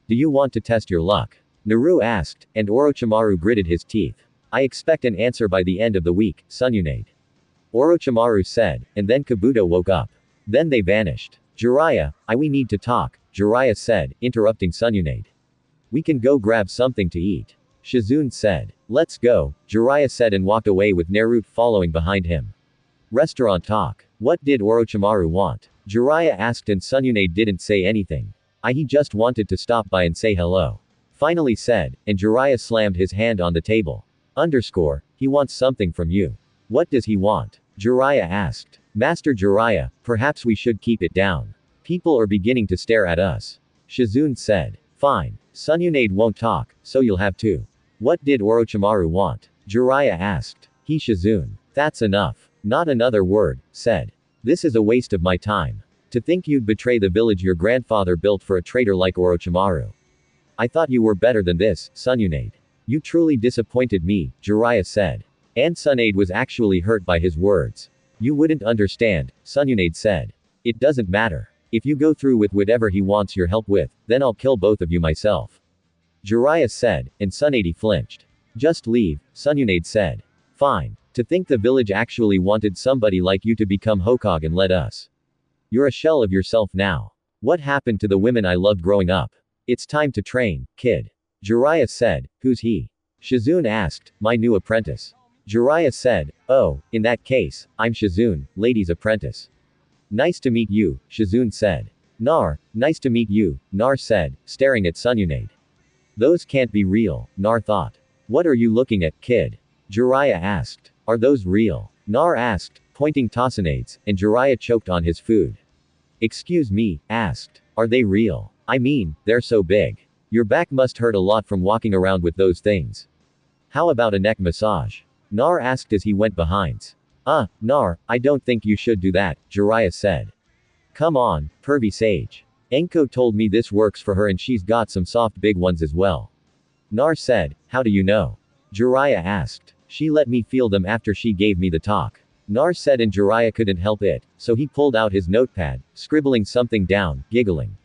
Do you want to test your luck? Naru asked, and Orochimaru gritted his teeth. I expect an answer by the end of the week, Tsunade. Orochimaru said, and then Kabuto woke up. Then they vanished. Jiraiya, we need to talk, Jiraiya said, interrupting Tsunade. We can go grab something to eat. Shizune said. Let's go, Jiraiya said and walked away with Naruto following behind him. Restaurant talk. What did Orochimaru want? Jiraiya asked and Tsunade didn't say anything. He just wanted to stop by and say hello. Finally said, and Jiraiya slammed his hand on the table. He wants something from you. What does he want? Jiraiya asked. Master Jiraiya, perhaps we should keep it down. People are beginning to stare at us. Shizune said. Fine. Tsunade won't talk, so you'll have to. What did Orochimaru want? Jiraiya asked. Shizune. That's enough. Not another word, said. This is a waste of my time. To think you'd betray the village your grandfather built for a traitor like Orochimaru. I thought you were better than this, Tsunade. You truly disappointed me, Jiraiya said. And Tsunade was actually hurt by his words. You wouldn't understand, Tsunade said. It doesn't matter. If you go through with whatever he wants your help with, then I'll kill both of you myself. Jiraiya said, and Tsunade flinched. Just leave, Tsunade said. Fine. To think the village actually wanted somebody like you to become Hokage and led us. You're a shell of yourself now. What happened to the women I loved growing up? It's time to train, kid. Jiraiya said, who's he? Shizune asked, my new apprentice. Jiraiya said, oh, in that case, I'm Shizune, lady's apprentice. Nice to meet you, Shizune said. Nar, nice to meet you, Nar said, staring at Tsunade. Those can't be real, Nar thought. What are you looking at, kid? Jiraiya asked. Are those real? Nar asked, pointing Tsunades, and Jiraiya choked on his food. Excuse me, asked. Are they real? I mean, they're so big. Your back must hurt a lot from walking around with those things. How about a neck massage? Nar asked as he went behind. Nar, I don't think you should do that, Jiraiya said. Come on, Pervy Sage. Enko told me this works for her and she's got some soft big ones as well. Nar said, how do you know? Jiraiya asked. She let me feel them after she gave me the talk. Nar said and Jiraiya couldn't help it, so he pulled out his notepad, scribbling something down, giggling.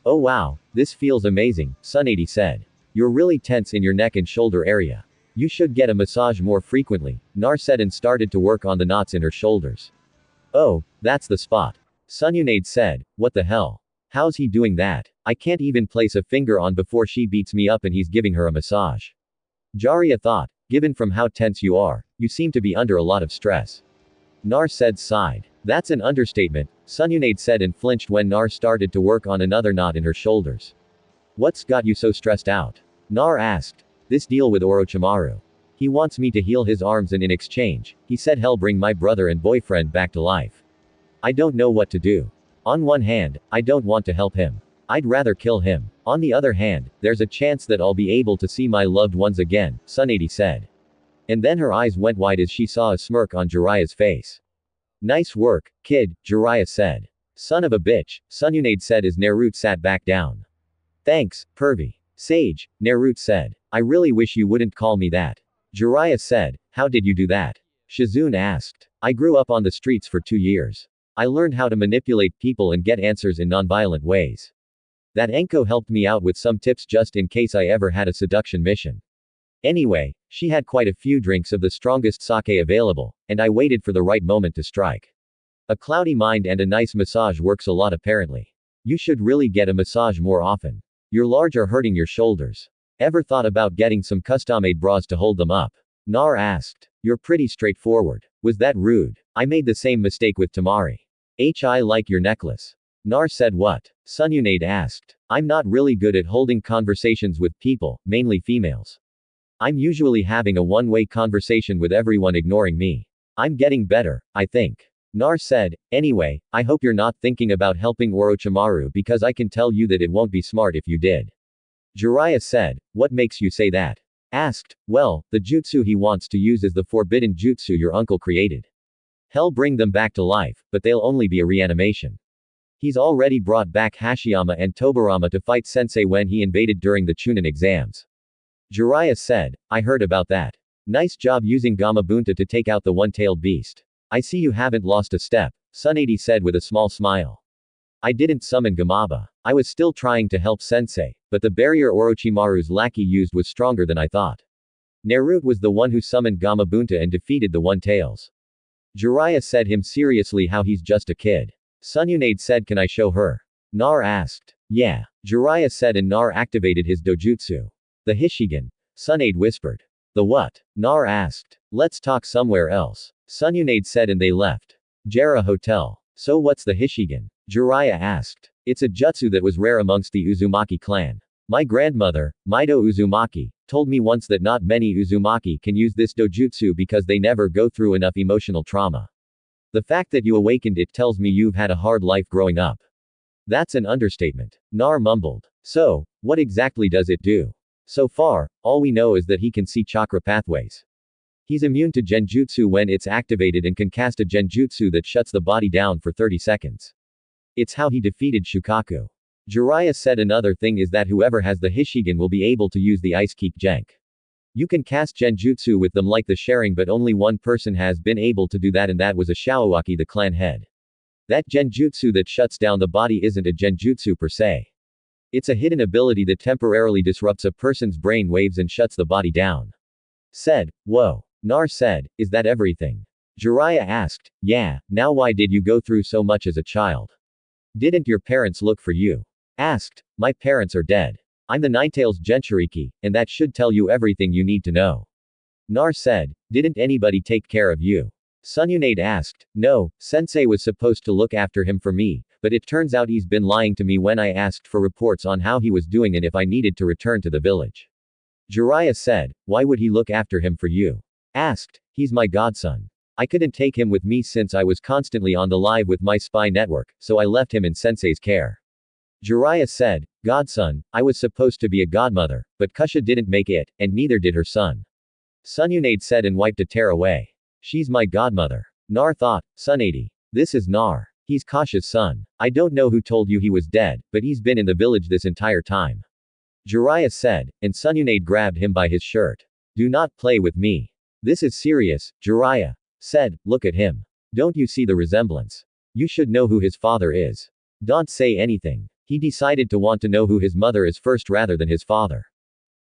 Oh wow, this feels amazing, Tsunade said. You're really tense in your neck and shoulder area. You should get a massage more frequently, Nar said and started to work on the knots in her shoulders. Oh, that's the spot. Tsunade said, what the hell? How's he doing that? I can't even place a finger on before she beats me up and he's giving her a massage. Jiraiya thought, given from how tense you are, you seem to be under a lot of stress. Nar said sighed. That's an understatement, Tsunade said and flinched when Nar started to work on another knot in her shoulders. What's got you so stressed out? Nar asked. This deal with Orochimaru. He wants me to heal his arms and in exchange, he said he'll bring my brother and boyfriend back to life. I don't know what to do. On one hand, I don't want to help him. I'd rather kill him. On the other hand, there's a chance that I'll be able to see my loved ones again, Tsunade said. And then her eyes went wide as she saw a smirk on Jiraiya's face. Nice work, kid, Jiraiya said. Son of a bitch, Sununade said as Naruto sat back down. Thanks, pervy. Sage, Naruto said. I really wish you wouldn't call me that. Jiraiya said, how did you do that? Shizune asked. I grew up on the streets for 2 years. I learned how to manipulate people and get answers in nonviolent ways. That Enko helped me out with some tips just in case I ever had a seduction mission. Anyway, she had quite a few drinks of the strongest sake available, and I waited for the right moment to strike. A cloudy mind and a nice massage works a lot apparently. You should really get a massage more often. Your large are hurting your shoulders. Ever thought about getting some custom-made bras to hold them up? Nar asked. You're pretty straightforward. Was that rude? I made the same mistake with Tamari. I like your necklace. Nar said what? Sununade asked. I'm not really good at holding conversations with people, mainly females. I'm usually having a one-way conversation with everyone ignoring me. I'm getting better, I think. Nar said, anyway, I hope you're not thinking about helping Orochimaru because I can tell you that it won't be smart if you did. Jiraiya said, what makes you say that? Asked, well, the jutsu he wants to use is the forbidden jutsu your uncle created. Hell bring them back to life, but they'll only be a reanimation. He's already brought back Hashiyama and Tobirama to fight Sensei when he invaded during the Chunin exams. Jiraiya said, I heard about that. Nice job using Gamabunta to take out the one-tailed beast. I see you haven't lost a step, Tsunade said with a small smile. I didn't summon Gamaba. I was still trying to help Sensei, but the barrier Orochimaru's lackey used was stronger than I thought. Naruto was the one who summoned Gamabunta and defeated the One-Tails. Jiraiya said him seriously how he's just a kid. Sununade said can I show her? Nar asked. Yeah. Jiraiya said and Nar activated his dojutsu. The Hishigan. Tsunade whispered. The what? Nar asked. Let's talk somewhere else. Sununade said and they left. Jera Hotel. So what's the Hishigan? Jiraiya asked. It's a jutsu that was rare amongst the Uzumaki clan. My grandmother, Mido Uzumaki, told me once that not many Uzumaki can use this dojutsu because they never go through enough emotional trauma. The fact that you awakened it tells me you've had a hard life growing up. That's an understatement. Nar mumbled. So, what exactly does it do? So far, all we know is that he can see chakra pathways. He's immune to genjutsu when it's activated and can cast a genjutsu that shuts the body down for 30 seconds. It's how he defeated Shukaku. Jiraiya said another thing is that whoever has the Hishigan will be able to use the Ice Kick Genk. You can cast genjutsu with them like the sharing but only one person has been able to do that and that was a Shaowaki the clan head. That genjutsu that shuts down the body isn't a genjutsu per se. It's a hidden ability that temporarily disrupts a person's brain waves and shuts the body down. Said, whoa. Nar said, is that everything? Jiraiya asked, yeah, now why did you go through so much as a child? Didn't your parents look for you? Asked, my parents are dead. I'm the Ninetales Jinchuriki, and that should tell you everything you need to know. Nar said, didn't anybody take care of you? Sununade asked, no, Sensei was supposed to look after him for me, but it turns out he's been lying to me when I asked for reports on how he was doing and if I needed to return to the village. Jiraiya said, why would he look after him for you? Asked, he's my godson. I couldn't take him with me since I was constantly on the live with my spy network, so I left him in Sensei's care. Jiraiya said, godson, I was supposed to be a godmother, but Kusha didn't make it, and neither did her son. Sununade said and wiped a tear away. She's my godmother. Nar thought, Tsunade. This is Nar. He's Kasha's son. I don't know who told you he was dead, but he's been in the village this entire time. Jiraiya said, and Sununade grabbed him by his shirt. Do not play with me. This is serious, Jiraiya said, look at him. Don't you see the resemblance? You should know who his father is. Don't say anything. He decided to want to know who his mother is first rather than his father.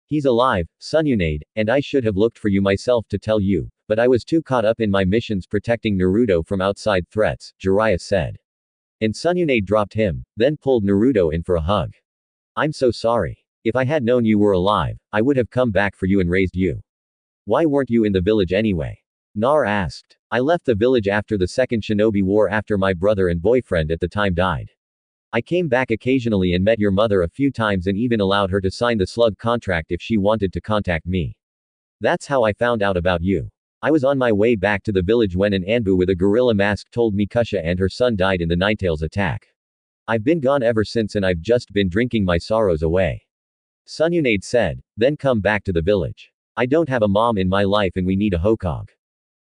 He's alive, Sununade, and I should have looked for you myself to tell you, but I was too caught up in my missions protecting Naruto from outside threats, Jiraiya said. And Sununade dropped him, then pulled Naruto in for a hug. I'm so sorry. If I had known you were alive, I would have come back for you and raised you. Why weren't you in the village anyway? Nar asked. I left the village after the second shinobi war after my brother and boyfriend at the time died. I came back occasionally and met your mother a few times and even allowed her to sign the slug contract if she wanted to contact me. That's how I found out about you. I was on my way back to the village when an Anbu with a gorilla mask told me Kusha and her son died in the Ninetales attack. I've been gone ever since and I've just been drinking my sorrows away. Sununade said, then come back to the village. I don't have a mom in my life and we need a Hokage.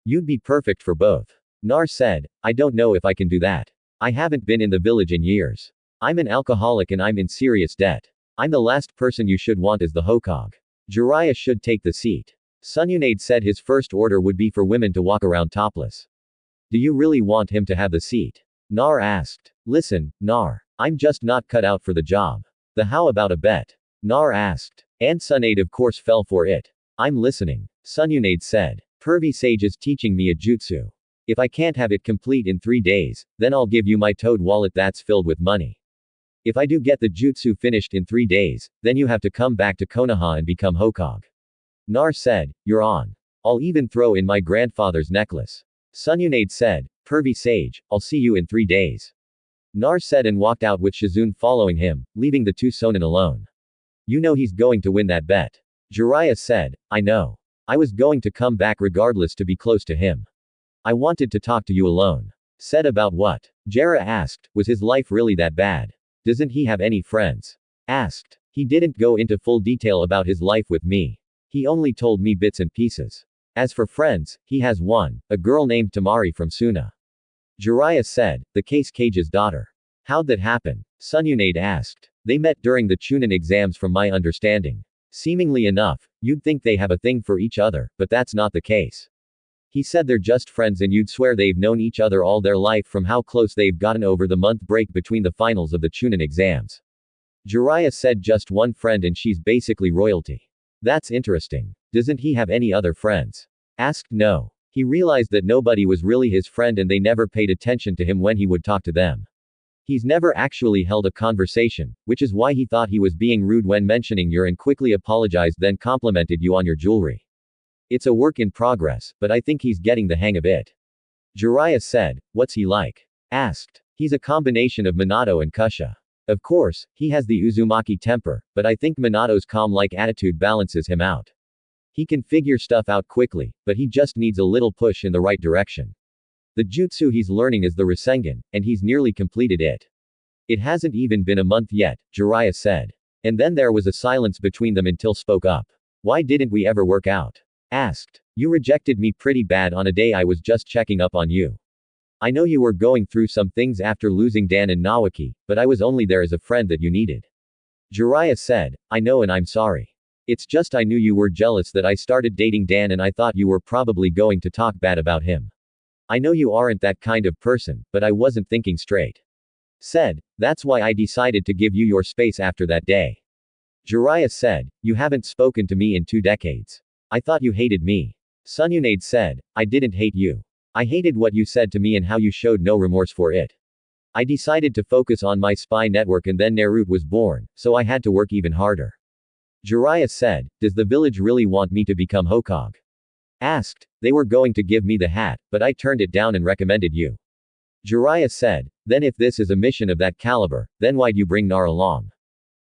You'd be perfect for both. Nar said, I don't know if I can do that. I haven't been in the village in years. I'm an alcoholic and I'm in serious debt. I'm the last person you should want as the Hokage. Jiraiya should take the seat. Sununade said his first order would be for women to walk around topless. Do you really want him to have the seat? Nar asked. Listen, Nar. I'm just not cut out for the job. How about a bet? Nar asked. And Sunade of course fell for it. I'm listening. Sununade said. Pervy Sage is teaching me a jutsu. If I can't have it complete in 3 days, then I'll give you my toad wallet that's filled with money. If I do get the jutsu finished in 3 days, then you have to come back to Konoha and become Hokage. Nar said, you're on. I'll even throw in my grandfather's necklace. Sununade said, Pervy Sage, I'll see you in 3 days. Nar said and walked out with Shizune following him, leaving the two Sonin alone. You know he's going to win that bet. Jiraiya said, I know. I was going to come back regardless to be close to him. I wanted to talk to you alone. Said about what? Jera asked, was his life really that bad? Doesn't he have any friends? Asked. He didn't go into full detail about his life with me. He only told me bits and pieces. As for friends, he has one, a girl named Tamari from Suna. Jiraiya said, the Case Cage's daughter. How'd that happen? Sununade asked. They met during the Chunin exams from my understanding. Seemingly enough, you'd think they have a thing for each other, but that's not the case. He said they're just friends and you'd swear they've known each other all their life from how close they've gotten over the month break between the finals of the Chunin exams. Jiraiya said just one friend and she's basically royalty. That's interesting. Doesn't he have any other friends? Asked no. He realized that nobody was really his friend and they never paid attention to him when he would talk to them. He's never actually held a conversation, which is why he thought he was being rude when mentioning your and quickly apologized then complimented you on your jewelry. It's a work in progress, but I think he's getting the hang of it. Jiraiya said, what's he like? Asked. He's a combination of Minato and Kusha. Of course, he has the Uzumaki temper, but I think Minato's calm-like attitude balances him out. He can figure stuff out quickly, but he just needs a little push in the right direction. The jutsu he's learning is the Rasengan, and he's nearly completed it. It hasn't even been a month yet, Jiraiya said. And then there was a silence between them until spoke up. Why didn't we ever work out? Asked. You rejected me pretty bad on a day I was just checking up on you. I know you were going through some things after losing Dan and Nawaki, but I was only there as a friend that you needed. Jiraiya said, I know and I'm sorry. It's just I knew you were jealous that I started dating Dan and I thought you were probably going to talk bad about him. I know you aren't that kind of person, but I wasn't thinking straight. Said, that's why I decided to give you your space after that day. Jiraiya said, you haven't spoken to me in 2 decades. I thought you hated me. Sununade said, I didn't hate you. I hated what you said to me and how you showed no remorse for it. I decided to focus on my spy network and then Naruto was born, so I had to work even harder. Jiraiya said, does the village really want me to become Hokage? Asked. They were going to give me the hat, but I turned it down and recommended you. Jiraiya said, then if this is a mission of that caliber, then why'd you bring Nar along?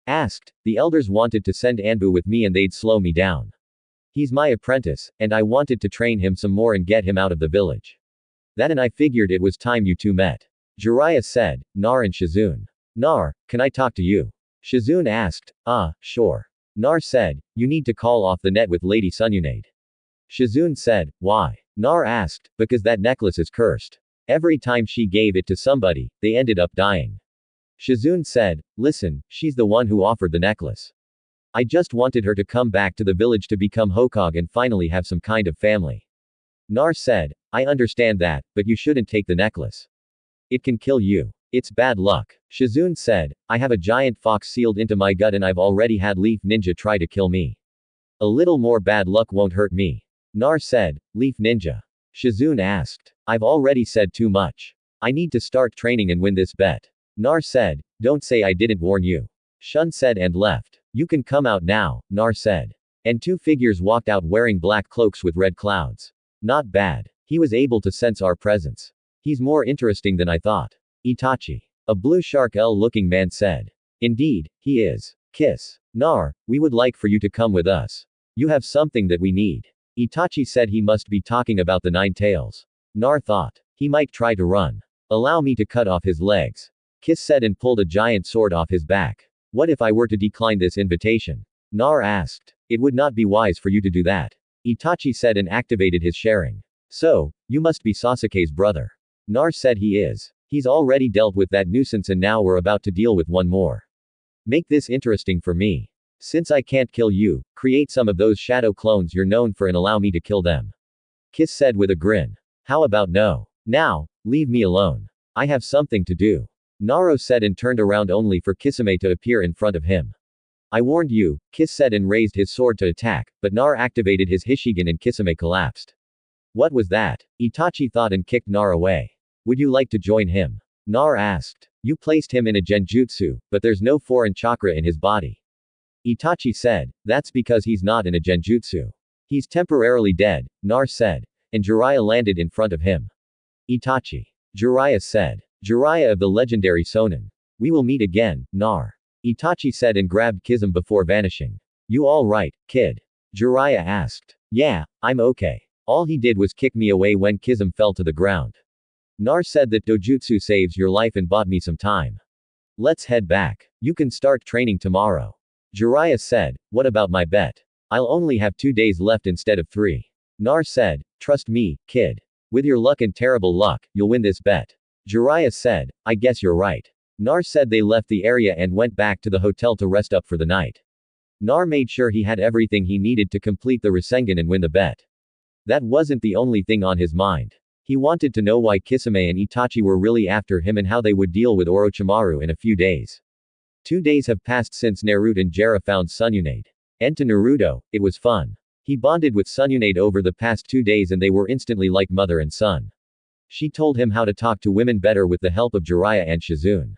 Asked. The elders wanted to send Anbu with me and they'd slow me down. He's my apprentice, and I wanted to train him some more and get him out of the village. That and I figured it was time you two met. Jiraiya said, Nar and Shizune. Nar, can I talk to you? Shizune asked, sure. Nar said, you need to call off the net with Lady Sununade. Shizune said, why? Nar asked, because that necklace is cursed. Every time she gave it to somebody, they ended up dying. Shizune said, listen, she's the one who offered the necklace. I just wanted her to come back to the village to become Hokage and finally have some kind of family. Nar said, I understand that, but you shouldn't take the necklace. It can kill you. It's bad luck. Shizune said, I have a giant fox sealed into my gut and I've already had Leaf Ninja try to kill me. A little more bad luck won't hurt me. Nar said, Leaf Ninja. Shizune asked, I've already said too much. I need to start training and win this bet. Nar said, don't say I didn't warn you. Shun said and left. You can come out now, Nar said. And 2 figures walked out wearing black cloaks with red clouds. Not bad. He was able to sense our presence. He's more interesting than I thought. Itachi. A blue shark L-looking man said. Indeed, he is. Kiss. Nar, we would like for you to come with us. You have something that we need. Itachi said he must be talking about the 9 tails. Nar thought. He might try to run. Allow me to cut off his legs. Kiss said and pulled a giant sword off his back. What if I were to decline this invitation? Nar asked. It would not be wise for you to do that. Itachi said and activated his sharing. So, you must be Sasuke's brother. Nar said he is. He's already dealt with that nuisance and now we're about to deal with one more. Make this interesting for me. Since I can't kill you, create some of those shadow clones you're known for and allow me to kill them. Kiss said with a grin. How about no? Now, leave me alone. I have something to do. Naro said and turned around only for Kisame to appear in front of him. I warned you, Kiss said and raised his sword to attack, but Nar activated his Hishigan and Kisame collapsed. What was that? Itachi thought and kicked Nar away. Would you like to join him? Nar asked. You placed him in a genjutsu, but there's no foreign chakra in his body. Itachi said, that's because he's not in a genjutsu. He's temporarily dead, Nar said, and Jiraiya landed in front of him. Itachi. Jiraiya said. Jiraiya of the legendary Sonin. We will meet again, Nar. Itachi said and grabbed Kizum before vanishing. You all right, kid? Jiraiya asked. Yeah, I'm okay. All he did was kick me away when Kizum fell to the ground. Nar said that dojutsu saves your life and bought me some time. Let's head back. You can start training tomorrow. Jiraiya said, what about my bet? I'll only have 2 days left instead of 3. Nar said, trust me, kid. With your luck and terrible luck, you'll win this bet. Jiraiya said, I guess you're right. Nar said they left the area and went back to the hotel to rest up for the night. Nar made sure he had everything he needed to complete the Rasengan and win the bet. That wasn't the only thing on his mind. He wanted to know why Kisame and Itachi were really after him and how they would deal with Orochimaru in a few days. 2 days have passed since Naruto and Jiraiya found Tsunade. And to Naruto, it was fun. He bonded with Tsunade over the past 2 days and they were instantly like mother and son. She told him how to talk to women better with the help of Jiraiya and Shizune.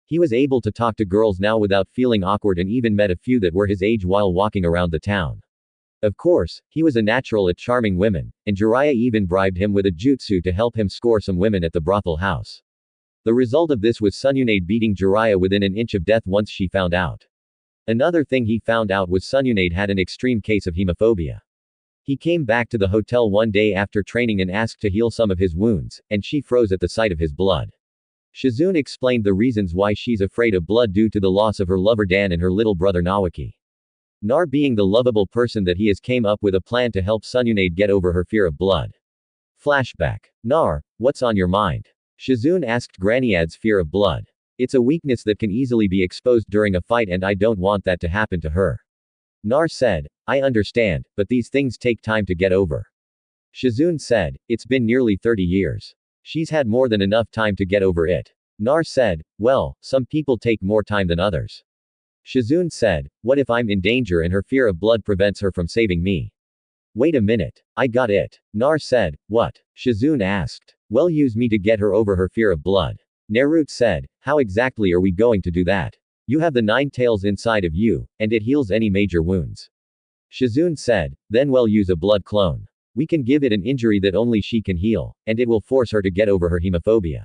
He was able to talk to girls now without feeling awkward and even met a few that were his age while walking around the town. Of course, he was a natural at charming women, and Jiraiya even bribed him with a jutsu to help him score some women at the brothel house. The result of this was Tsunade beating Jiraiya within an inch of death once she found out. Another thing he found out was Tsunade had an extreme case of hemophobia. He came back to the hotel one day after training and asked to heal some of his wounds, and she froze at the sight of his blood. Shizune explained the reasons why she's afraid of blood due to the loss of her lover Dan and her little brother Nawaki. Nar being the lovable person that he is came up with a plan to help Tsunade get over her fear of blood. Flashback. Nar, what's on your mind? Shizune asked Grannyad's fear of blood. It's a weakness that can easily be exposed during a fight and I don't want that to happen to her. Nar said, I understand, but these things take time to get over. Shizune said, it's been nearly 30 years. She's had more than enough time to get over it. Nar said, well, some people take more time than others. Shizune said, what if I'm in danger and her fear of blood prevents her from saving me? Wait a minute. I got it. Nar said, what? Shizune asked. Well, use me to get her over her fear of blood. Naruto said, how exactly are we going to do that? You have the 9 tails inside of you, and it heals any major wounds. Shizune said, then we'll use a blood clone. We can give it an injury that only she can heal, and it will force her to get over her hemophobia.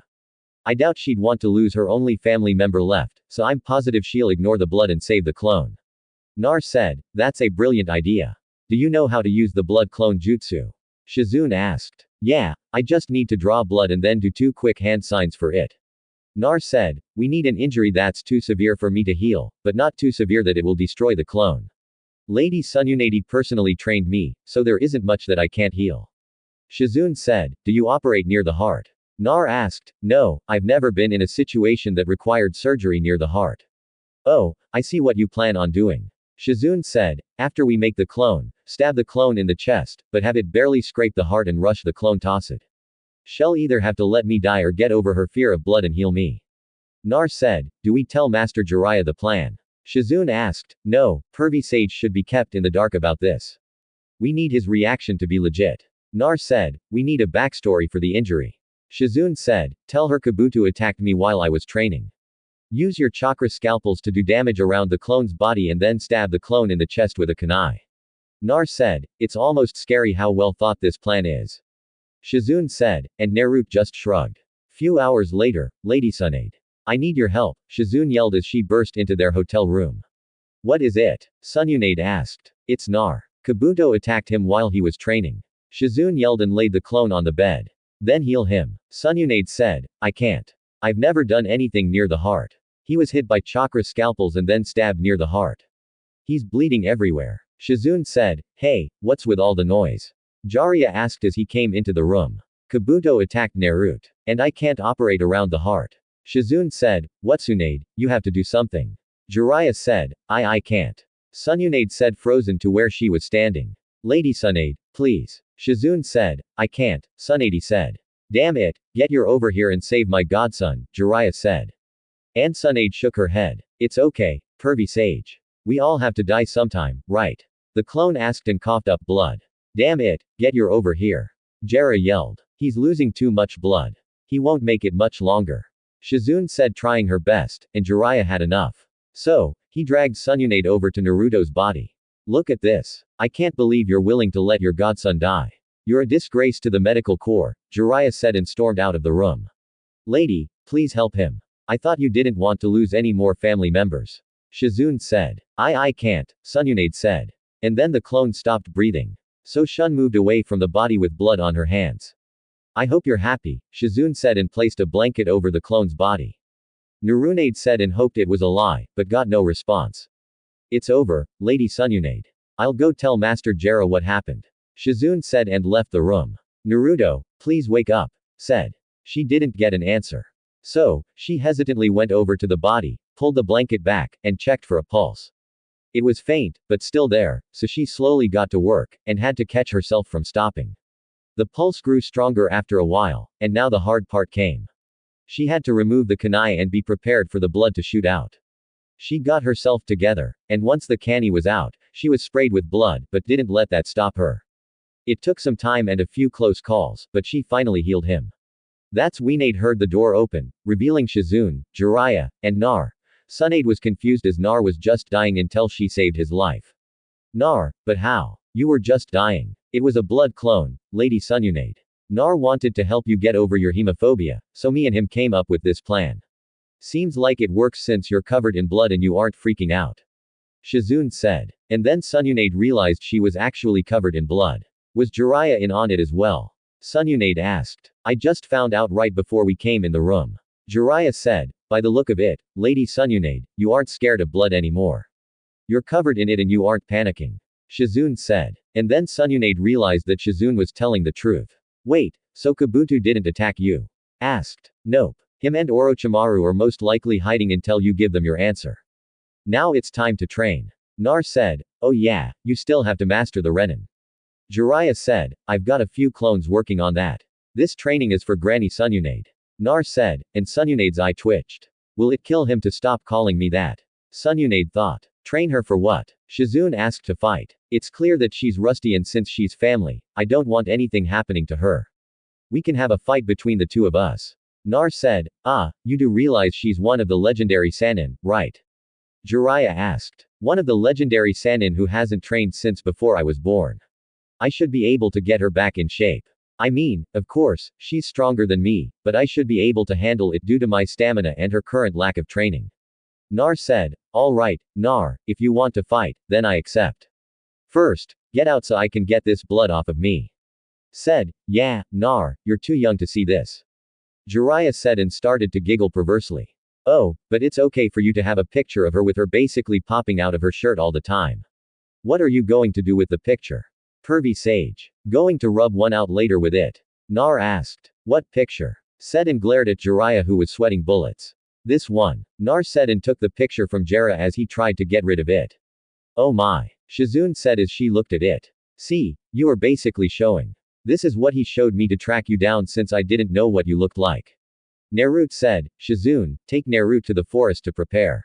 I doubt she'd want to lose her only family member left, so I'm positive she'll ignore the blood and save the clone. Nar said, that's a brilliant idea. Do you know how to use the blood clone jutsu? Shizune asked. Yeah, I just need to draw blood and then do 2 quick hand signs for it. Nar said, we need an injury that's too severe for me to heal, but not too severe that it will destroy the clone. Lady Tsunade personally trained me, so there isn't much that I can't heal. Shizune said, do you operate near the heart? Nar asked, no, I've never been in a situation that required surgery near the heart. Oh, I see what you plan on doing. Shizune said, after we make the clone, stab the clone in the chest, but have it barely scrape the heart and rush the clone toss it. She'll either have to let me die or get over her fear of blood and heal me. Nar said, do we tell Master Jiraiya the plan? Shizune asked, no, Pervy Sage should be kept in the dark about this. We need his reaction to be legit. Nar said, we need a backstory for the injury. Shizune said, tell her Kabuto attacked me while I was training. Use your chakra scalpels to do damage around the clone's body and then stab the clone in the chest with a kunai. Nar said, it's almost scary how well thought this plan is. Shizune said, and Naruto just shrugged. Few hours later, Lady Tsunade. I need your help, Shizune yelled as she burst into their hotel room. What is it? Tsunade asked. It's Nar. Kabuto attacked him while he was training. Shizune yelled and laid the clone on the bed. Then heal him. Tsunade said, I can't. I've never done anything near the heart. He was hit by chakra scalpels and then stabbed near the heart. He's bleeding everywhere. Shizune said, "Hey, what's with all the noise?" Jiraiya asked as he came into the room. "Kabuto attacked Naruto. And I can't operate around the heart." Shizune said, "What Tsunade, you have to do something." Jiraiya said, I can't." Tsunade said, frozen to where she was standing. "Lady Tsunade, please." Shizune said, "I can't." Tsunade said, "Damn it, get your over here and save my godson," Jiraiya said. And Tsunade shook her head. "It's okay, pervy sage. We all have to die sometime, right?" The clone asked and coughed up blood. "Damn it, get your over here." Jiraiya yelled. "He's losing too much blood. He won't make it much longer." Shizune said, trying her best, and Jiraiya had enough. So, he dragged Tsunade over to Naruto's body. "Look at this. I can't believe you're willing to let your godson die. You're a disgrace to the medical corps," Jiraiya said and stormed out of the room. "Lady, please help him. I thought you didn't want to lose any more family members." Shizune said. I can't," Tsunade said. And then the clone stopped breathing. So Shun moved away from the body with blood on her hands. "I hope you're happy," Shizune said and placed a blanket over the clone's body. Narunade said and hoped it was a lie, but got no response. "It's over, Lady Tsunade. I'll go tell Master Jiraiya what happened." Shizune said and left the room. "Naruto, please wake up," said. She didn't get an answer. So, she hesitantly went over to the body, pulled the blanket back, and checked for a pulse. It was faint, but still there, so she slowly got to work, and had to catch herself from stopping. The pulse grew stronger after a while, and now the hard part came. She had to remove the kunai and be prepared for the blood to shoot out. She got herself together, and once the kani was out, she was sprayed with blood, but didn't let that stop her. It took some time and a few close calls, but she finally healed him. That's when Tsunade heard the door open, revealing Shizune, Jiraiya, and Nar. Tsunade was confused as Nar was just dying until she saved his life. "Nar, but how? You were just dying. It was a blood clone, Lady Tsunade. Nar wanted to help you get over your hemophobia, so me and him came up with this plan. Seems like it works since you're covered in blood and you aren't freaking out." Shizune said. And then Tsunade realized she was actually covered in blood. Was Jiraiya in on it as well? Tsunade asked. "I just found out right before we came in the room." Jiraiya said, "By the look of it, Lady Tsunade, you aren't scared of blood anymore. You're covered in it and you aren't panicking." Shizune said. And then Tsunade realized that Shizune was telling the truth. "Wait, so Kabuto didn't attack you?" asked. "Nope. Him and Orochimaru are most likely hiding until you give them your answer. Now it's time to train." Nar said. "Oh yeah, you still have to master the Renin." Jiraiya said, "I've got a few clones working on that. This training is for Granny Tsunade." Nar said, and Tsunade's eye twitched. "Will it kill him to stop calling me that?" Tsunade thought. "Train her for what?" Shizune asked. "To fight. It's clear that she's rusty and since she's family, I don't want anything happening to her. We can have a fight between the two of us." Nar said, You do realize she's one of the legendary Sannin, right?" Jiraiya asked. "One of the legendary Sannin who hasn't trained since before I was born. I should be able to get her back in shape. I mean, of course, she's stronger than me, but I should be able to handle it due to my stamina and her current lack of training." Nar said, "Alright, Nar, if you want to fight, then I accept. First, get out so I can get this blood off of me." Said, "Yeah, Nar, you're too young to see this." Jiraiya said and started to giggle perversely. "Oh, but it's okay for you to have a picture of her with her basically popping out of her shirt all the time. What are you going to do with the picture? Pervy sage. Going to rub one out later with it?" Nar asked. "What picture?" Said and glared at Jiraiya who was sweating bullets. "This one." Nar said and took the picture from Jiraiya as he tried to get rid of it. "Oh my." Shizune said as she looked at it. "See, you are basically showing. This is what he showed me to track you down since I didn't know what you looked like." Naruto said, "Shizune, take Naruto to the forest to prepare.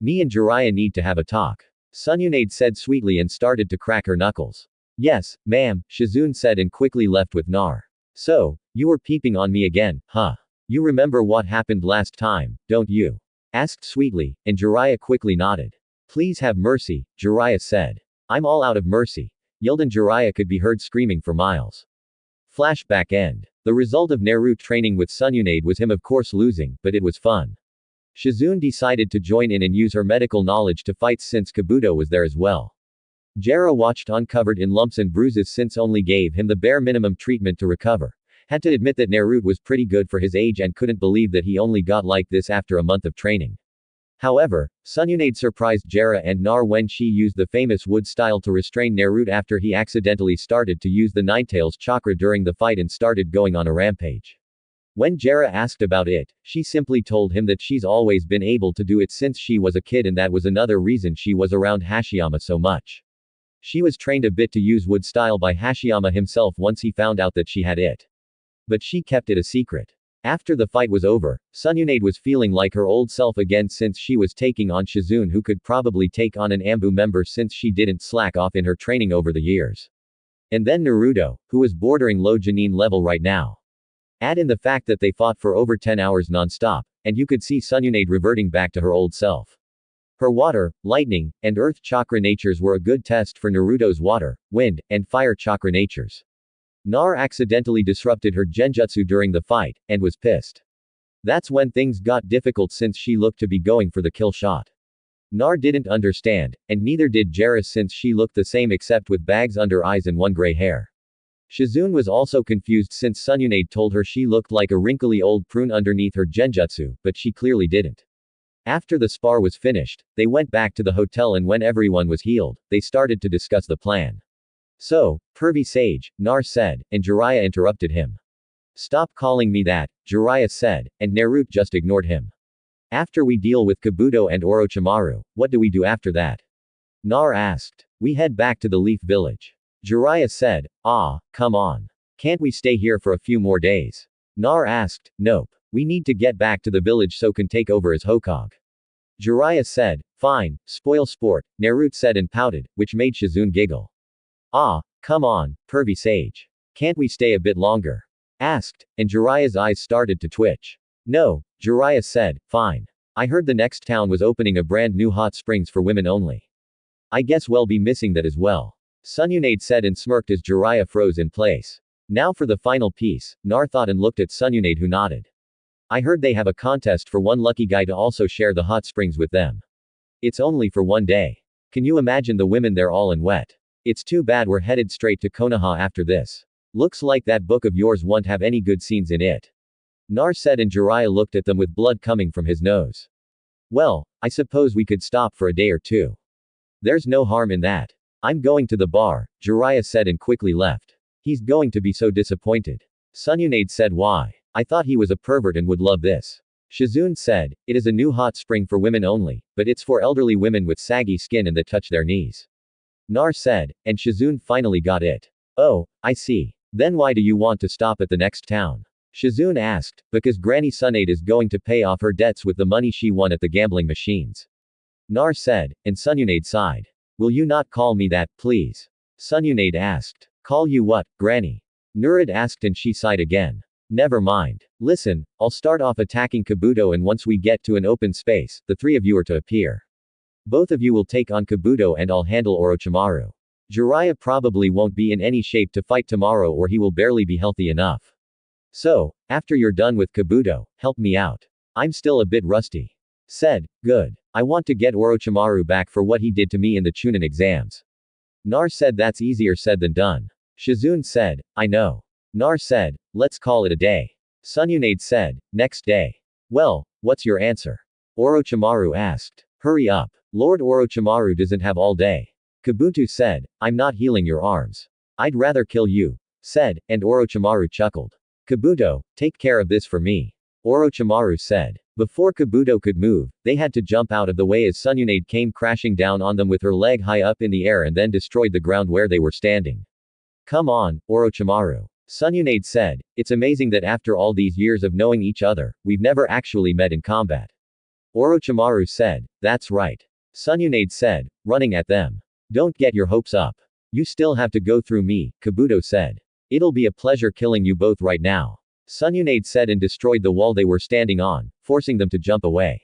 Me and Jiraiya need to have a talk." Tsunade said sweetly and started to crack her knuckles. "Yes, ma'am," Shizune said and quickly left with Nar. "So, you were peeping on me again, huh? You remember what happened last time, don't you?" asked sweetly, and Jiraiya quickly nodded. "Please have mercy," Jiraiya said. "I'm all out of mercy," yelled and Jiraiya could be heard screaming for miles. Flashback end. The result of Naruto training with Tsunade was him of course losing, but it was fun. Shizune decided to join in and use her medical knowledge to fight since Kabuto was there as well. Jiraiya watched uncovered in lumps and bruises since only gave him the bare minimum treatment to recover. Had to admit that Naruto was pretty good for his age and couldn't believe that he only got like this after a month of training. However, Sununade surprised Jera and Nar when she used the famous wood style to restrain Naruto after he accidentally started to use the Ninetales chakra during the fight and started going on a rampage. When Jera asked about it, she simply told him that she's always been able to do it since she was a kid and that was another reason she was around Hashiyama so much. She was trained a bit to use wood style by Hashiyama himself once he found out that she had it. But she kept it a secret. After the fight was over, Sununade was feeling like her old self again since she was taking on Shizune, who could probably take on an Ambu member since she didn't slack off in her training over the years. And then Naruto, who was bordering low Janine level right now. Add in the fact that they fought for over 10 hours non-stop, and you could see Sununade reverting back to her old self. Her water, lightning, and earth chakra natures were a good test for Naruto's water, wind, and fire chakra natures. Nar accidentally disrupted her genjutsu during the fight, and was pissed. That's when things got difficult since she looked to be going for the kill shot. Nar didn't understand, and neither did Jera since she looked the same except with bags under eyes and one gray hair. Shizune was also confused since Sununade told her she looked like a wrinkly old prune underneath her genjutsu, but she clearly didn't. After the spar was finished, they went back to the hotel and when everyone was healed, they started to discuss the plan. So, pervy sage, Nar said, and Jiraiya interrupted him. Stop calling me that, Jiraiya said, and Naruto just ignored him. After we deal with Kabuto and Orochimaru, what do we do after that? Nar asked. We head back to the Leaf Village. Jiraiya said, come on. Can't we stay here for a few more days? Nar asked, nope. We need to get back to the village so can take over as Hokage. Jiraiya said, fine, spoil sport, Naruto said and pouted, which made Shizune giggle. Come on, pervy sage. Can't we stay a bit longer? Asked, and Jiraiya's eyes started to twitch. No, Jiraiya said, fine. I heard the next town was opening a brand new hot springs for women only. I guess we'll be missing that as well. Sununade said and smirked as Jiraiya froze in place. Now for the final piece, Nar thought and looked at Sununade who nodded. I heard they have a contest for one lucky guy to also share the hot springs with them. It's only for one day. Can you imagine the women there all in wet? It's too bad we're headed straight to Konoha after this. Looks like that book of yours won't have any good scenes in it. Nar said and Jiraiya looked at them with blood coming from his nose. Well, I suppose we could stop for a day or two. There's no harm in that. I'm going to the bar, Jiraiya said and quickly left. He's going to be so disappointed. Sununade said why? I thought he was a pervert and would love this. Shizune said, it is a new hot spring for women only, but it's for elderly women with saggy skin and that touch their knees. Nar said, and Shizune finally got it. Oh, I see. Then why do you want to stop at the next town? Shizune asked, because Granny Sunade is going to pay off her debts with the money she won at the gambling machines. Nar said, and Sununade sighed. Will you not call me that, please? Sununade asked. Call you what, Granny? Nurad asked and she sighed again. Never mind. Listen, I'll start off attacking Kabuto and once we get to an open space, the three of you are to appear. Both of you will take on Kabuto and I'll handle Orochimaru. Jiraiya probably won't be in any shape to fight tomorrow or he will barely be healthy enough. So, after you're done with Kabuto, help me out. I'm still a bit rusty. Said, good. I want to get Orochimaru back for what he did to me in the Chunin exams. Nar said that's easier said than done. Shizune said, I know. Nar said, let's call it a day. Sununade said, next day. Well, what's your answer? Orochimaru asked. Hurry up. Lord Orochimaru doesn't have all day. Kabuto said, I'm not healing your arms. I'd rather kill you. Said, and Orochimaru chuckled. Kabuto, take care of this for me. Orochimaru said. Before Kabuto could move, they had to jump out of the way as Sununade came crashing down on them with her leg high up in the air and then destroyed the ground where they were standing. Come on, Orochimaru. Sununade said, it's amazing that after all these years of knowing each other, we've never actually met in combat. Orochimaru said, that's right. Sununade said, running at them. Don't get your hopes up. You still have to go through me, Kabuto said. It'll be a pleasure killing you both right now. Sununade said and destroyed the wall they were standing on, forcing them to jump away.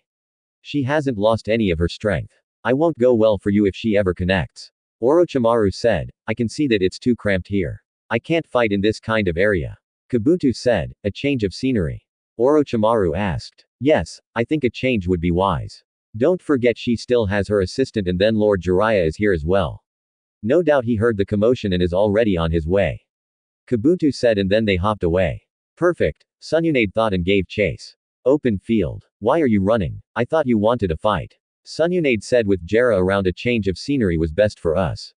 She hasn't lost any of her strength. I won't go well for you if she ever connects. Orochimaru said, I can see that it's too cramped here. I can't fight in this kind of area. Kabuto said, a change of scenery. Orochimaru asked. Yes, I think a change would be wise. Don't forget she still has her assistant and then Lord Jiraiya is here as well. No doubt he heard the commotion and is already on his way. Kabuto said and then they hopped away. Perfect, Sununade thought and gave chase. Open field. Why are you running? I thought you wanted a fight. Sununade said with Jera around. A change of scenery was best for us.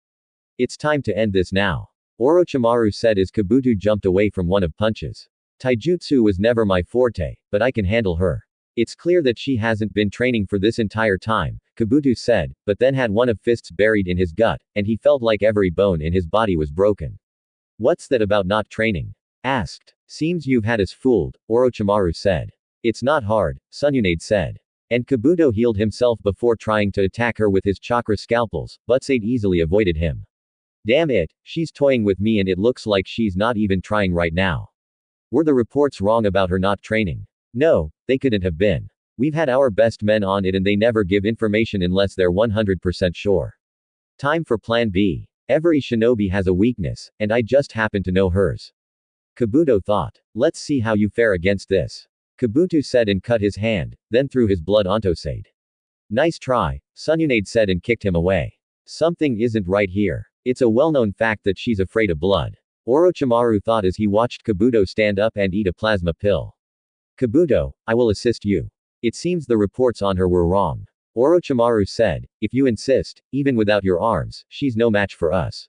It's time to end this now. Orochimaru said as Kabuto jumped away from one of punches. Taijutsu was never my forte, but I can handle her. It's clear that she hasn't been training for this entire time, Kabuto said, but then had one of fists buried in his gut, and he felt like every bone in his body was broken. What's that about not training? Asked. Seems you've had us fooled, Orochimaru said. It's not hard, Sununade said. And Kabuto healed himself before trying to attack her with his chakra scalpels, but Sade easily avoided him. Damn it, she's toying with me and it looks like she's not even trying right now. Were the reports wrong about her not training? No, they couldn't have been. We've had our best men on it and they never give information unless they're 100% sure. Time for plan B. Every shinobi has a weakness, and I just happen to know hers. Kabuto thought. Let's see how you fare against this. Kabuto said and cut his hand, then threw his blood onto Sade. Nice try, Sununade said and kicked him away. Something isn't right here. It's a well-known fact that she's afraid of blood. Orochimaru thought as he watched Kabuto stand up and eat a plasma pill. Kabuto, I will assist you. It seems the reports on her were wrong. Orochimaru said, if you insist, even without your arms, she's no match for us.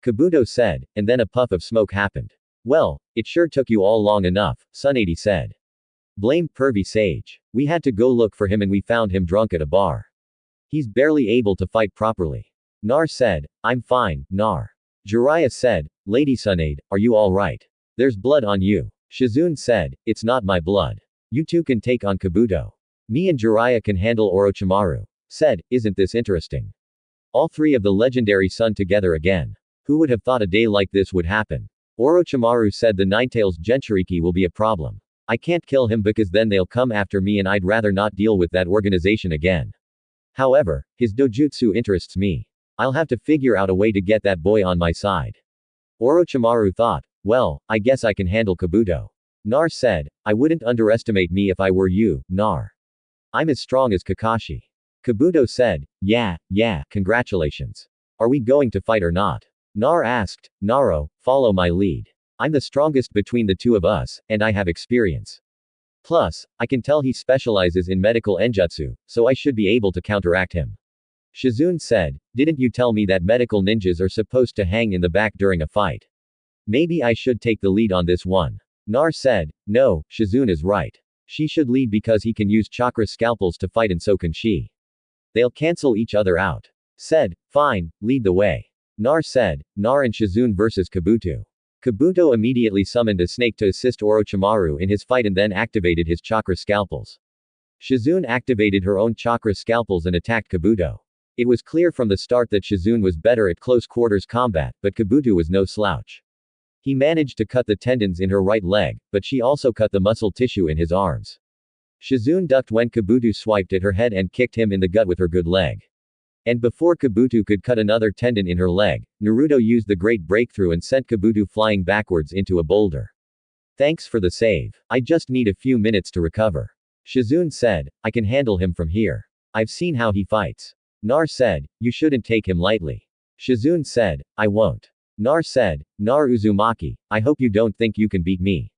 Kabuto said, and then a puff of smoke happened. Well, it sure took you all long enough, Tsunade said. Blame pervy sage. We had to go look for him and we found him drunk at a bar. He's barely able to fight properly. Nar said, I'm fine, Nar. Jiraiya said, Lady Tsunade, are you alright? There's blood on you. Shizune said, it's not my blood. You two can take on Kabuto. Me and Jiraiya can handle Orochimaru. Said, isn't this interesting? All three of the legendary Sun together again. Who would have thought a day like this would happen? Orochimaru said the Ninetales Jinchuriki will be a problem. I can't kill him because then they'll come after me and I'd rather not deal with that organization again. However, his dojutsu interests me. I'll have to figure out a way to get that boy on my side. Orochimaru thought, well, I guess I can handle Kabuto. Nar said, I wouldn't underestimate me if I were you, Nar. I'm as strong as Kakashi. Kabuto said, yeah, congratulations. Are we going to fight or not? Nar asked, Naro, follow my lead. I'm the strongest between the two of us, and I have experience. Plus, I can tell he specializes in medical enjutsu, so I should be able to counteract him. Shizune said, didn't you tell me that medical ninjas are supposed to hang in the back during a fight? Maybe I should take the lead on this one. Nar said, no, Shizune is right. She should lead because he can use chakra scalpels to fight and so can she. They'll cancel each other out. Said, fine, lead the way. Nar said, Nar and Shizune versus Kabuto. Kabuto immediately summoned a snake to assist Orochimaru in his fight and then activated his chakra scalpels. Shizune activated her own chakra scalpels and attacked Kabuto. It was clear from the start that Shizune was better at close quarters combat, but Kabuto was no slouch. He managed to cut the tendons in her right leg, but she also cut the muscle tissue in his arms. Shizune ducked when Kabuto swiped at her head and kicked him in the gut with her good leg. And before Kabuto could cut another tendon in her leg, Naruto used the great breakthrough and sent Kabuto flying backwards into a boulder. Thanks for the save. I just need a few minutes to recover. Shizune said, I can handle him from here. I've seen how he fights. Nar said, you shouldn't take him lightly. Shizune said, I won't. Nar said, Nar Uzumaki, I hope you don't think you can beat me.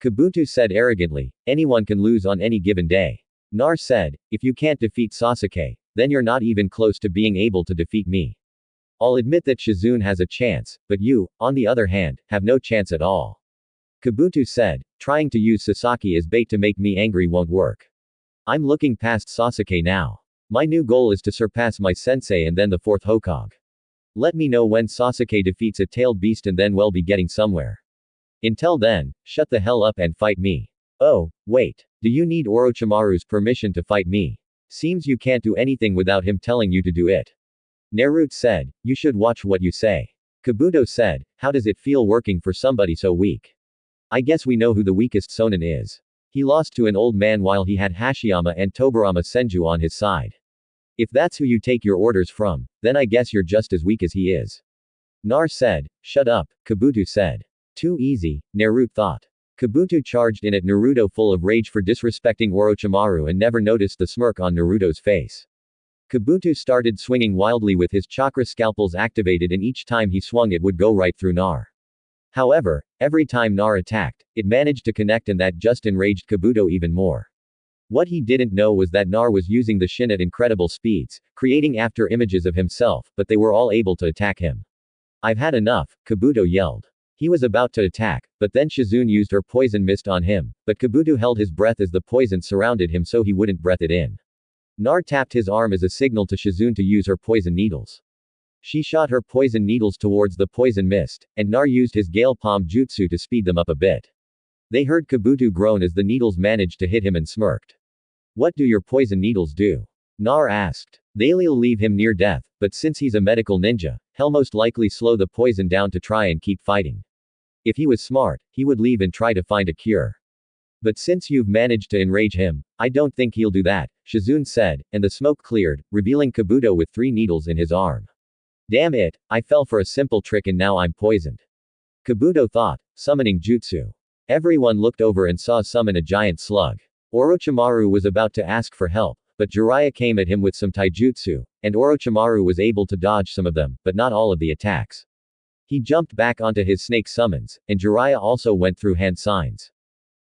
Kabuto said arrogantly, anyone can lose on any given day. Nar said, if you can't defeat Sasuke, then you're not even close to being able to defeat me. I'll admit that Shizune has a chance, but you, on the other hand, have no chance at all. Kabuto said, trying to use Sasaki as bait to make me angry won't work. I'm looking past Sasuke now. My new goal is to surpass my sensei and then the fourth Hokage. Let me know when Sasuke defeats a tailed beast and then we'll be getting somewhere. Until then, shut the hell up and fight me. Oh, wait. Do you need Orochimaru's permission to fight me? Seems you can't do anything without him telling you to do it. Naruto said, you should watch what you say. Kabuto said, how does it feel working for somebody so weak? I guess we know who the weakest Sonin is. He lost to an old man while he had Hashiyama and Tobirama Senju on his side. If that's who you take your orders from, then I guess you're just as weak as he is. Nar said, shut up, Kabuto said. Too easy, Naruto thought. Kabuto charged in at Naruto full of rage for disrespecting Orochimaru and never noticed the smirk on Naruto's face. Kabuto started swinging wildly with his chakra scalpels activated and each time he swung it would go right through Nar. However, every time Nar attacked, it managed to connect and that just enraged Kabuto even more. What he didn't know was that Nar was using the Shin at incredible speeds, creating after images of himself, but they were all able to attack him. I've had enough, Kabuto yelled. He was about to attack, but then Shizune used her poison mist on him, but Kabuto held his breath as the poison surrounded him so he wouldn't breath it in. Nar tapped his arm as a signal to Shizune to use her poison needles. She shot her poison needles towards the poison mist, and Nar used his Gale Palm Jutsu to speed them up a bit. They heard Kabuto groan as the needles managed to hit him and smirked. What do your poison needles do? Nar asked. They'll leave him near death, but since he's a medical ninja, he'll most likely slow the poison down to try and keep fighting. If he was smart, he would leave and try to find a cure. But since you've managed to enrage him, I don't think he'll do that, Shizune said, and the smoke cleared, revealing Kabuto with 3 needles in his arm. Damn it, I fell for a simple trick and now I'm poisoned. Kabuto thought, summoning jutsu. Everyone looked over and saw summon a giant slug. Orochimaru was about to ask for help, but Jiraiya came at him with some taijutsu, and Orochimaru was able to dodge some of them, but not all of the attacks. He jumped back onto his snake summons, and Jiraiya also went through hand signs.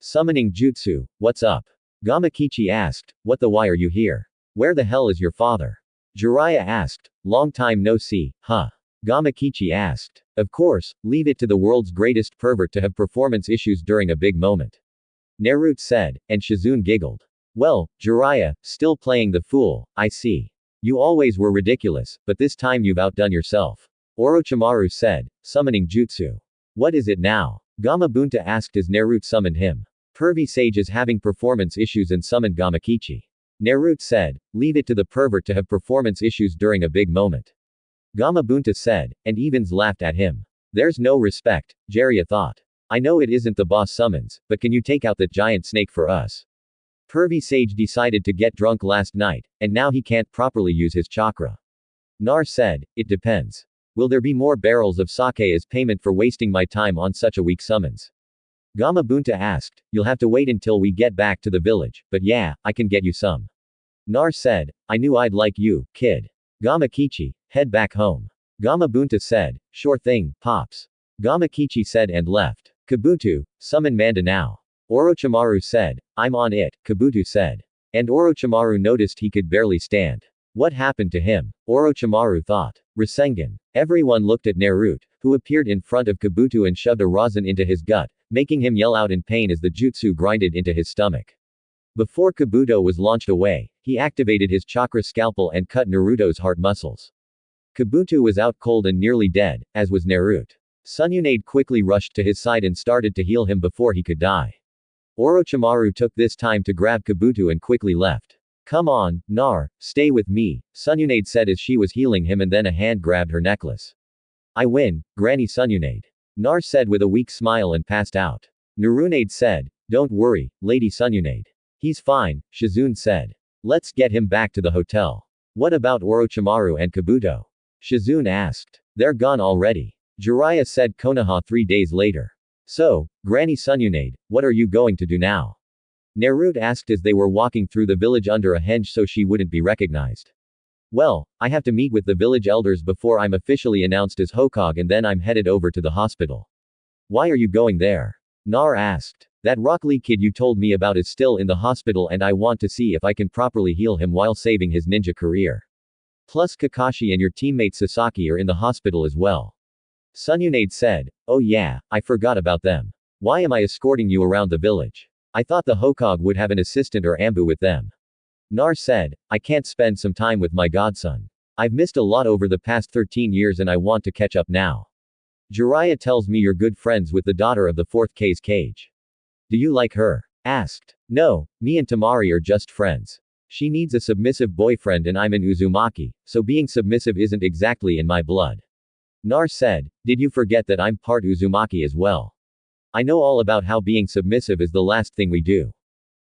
Summoning jutsu, what's up? Gamakichi asked, what the why are you here? Where the hell is your father? Jiraiya asked, long time no see, huh? Gamakichi asked. Of course, leave it to the world's greatest pervert to have performance issues during a big moment. Naruto said, and Shizune giggled. Well, Jiraiya, still playing the fool, I see. You always were ridiculous, but this time you've outdone yourself. Orochimaru said, summoning jutsu. What is it now? Gamabunta asked as Naruto summoned him. Pervy Sage is having performance issues and summoned Gamakichi. Naruto said, leave it to the pervert to have performance issues during a big moment. Gamabunta said, and Evans laughed at him. There's no respect, Jiraiya thought. I know it isn't the boss summons, but can you take out that giant snake for us? Pervy Sage decided to get drunk last night, and now he can't properly use his chakra. Nar said, it depends. Will there be more barrels of sake as payment for wasting my time on such a weak summons? Gamabunta asked, you'll have to wait until we get back to the village, but yeah, I can get you some. Nar said, I knew I'd like you, kid. Gamakichi, head back home. Gamabunta said, sure thing, pops. Gamakichi said and left. Kabuto, summon Manda now. Orochimaru said, I'm on it, Kabuto said. And Orochimaru noticed he could barely stand. What happened to him? Orochimaru thought. Rasengan. Everyone looked at Naruto, who appeared in front of Kabuto and shoved a rosin into his gut, making him yell out in pain as the jutsu grinded into his stomach. Before Kabuto was launched away, he activated his chakra scalpel and cut Naruto's heart muscles. Kabuto was out cold and nearly dead, as was Naruto. Tsunade quickly rushed to his side and started to heal him before he could die. Orochimaru took this time to grab Kabuto and quickly left. Come on, Nar, stay with me, Tsunade said as she was healing him and then a hand grabbed her necklace. I win, Granny Tsunade. Nar said with a weak smile and passed out. Narunade said, don't worry, Lady Tsunade. He's fine, Shizune said. Let's get him back to the hotel. What about Orochimaru and Kabuto? Shizune asked. They're gone already. Jiraiya said Konoha 3 days later. So, Granny Tsunade, what are you going to do now? Naruto asked as they were walking through the village under a henge so she wouldn't be recognized. Well, I have to meet with the village elders before I'm officially announced as Hokage and then I'm headed over to the hospital. Why are you going there? Nar asked. That Rock Lee kid you told me about is still in the hospital and I want to see if I can properly heal him while saving his ninja career. Plus Kakashi and your teammate Sasaki are in the hospital as well. Tsunade said, oh yeah, I forgot about them. Why am I escorting you around the village? I thought the Hokage would have an assistant or ambu with them. Nar said, I can't spend some time with my godson. I've missed a lot over the past 13 years and I want to catch up now. Jiraiya tells me you're good friends with the daughter of the 4th K's cage. Do you like her? Asked. No, me and Tamari are just friends. She needs a submissive boyfriend and I'm an Uzumaki, so being submissive isn't exactly in my blood. Nar said, did you forget that I'm part Uzumaki as well? I know all about how being submissive is the last thing we do.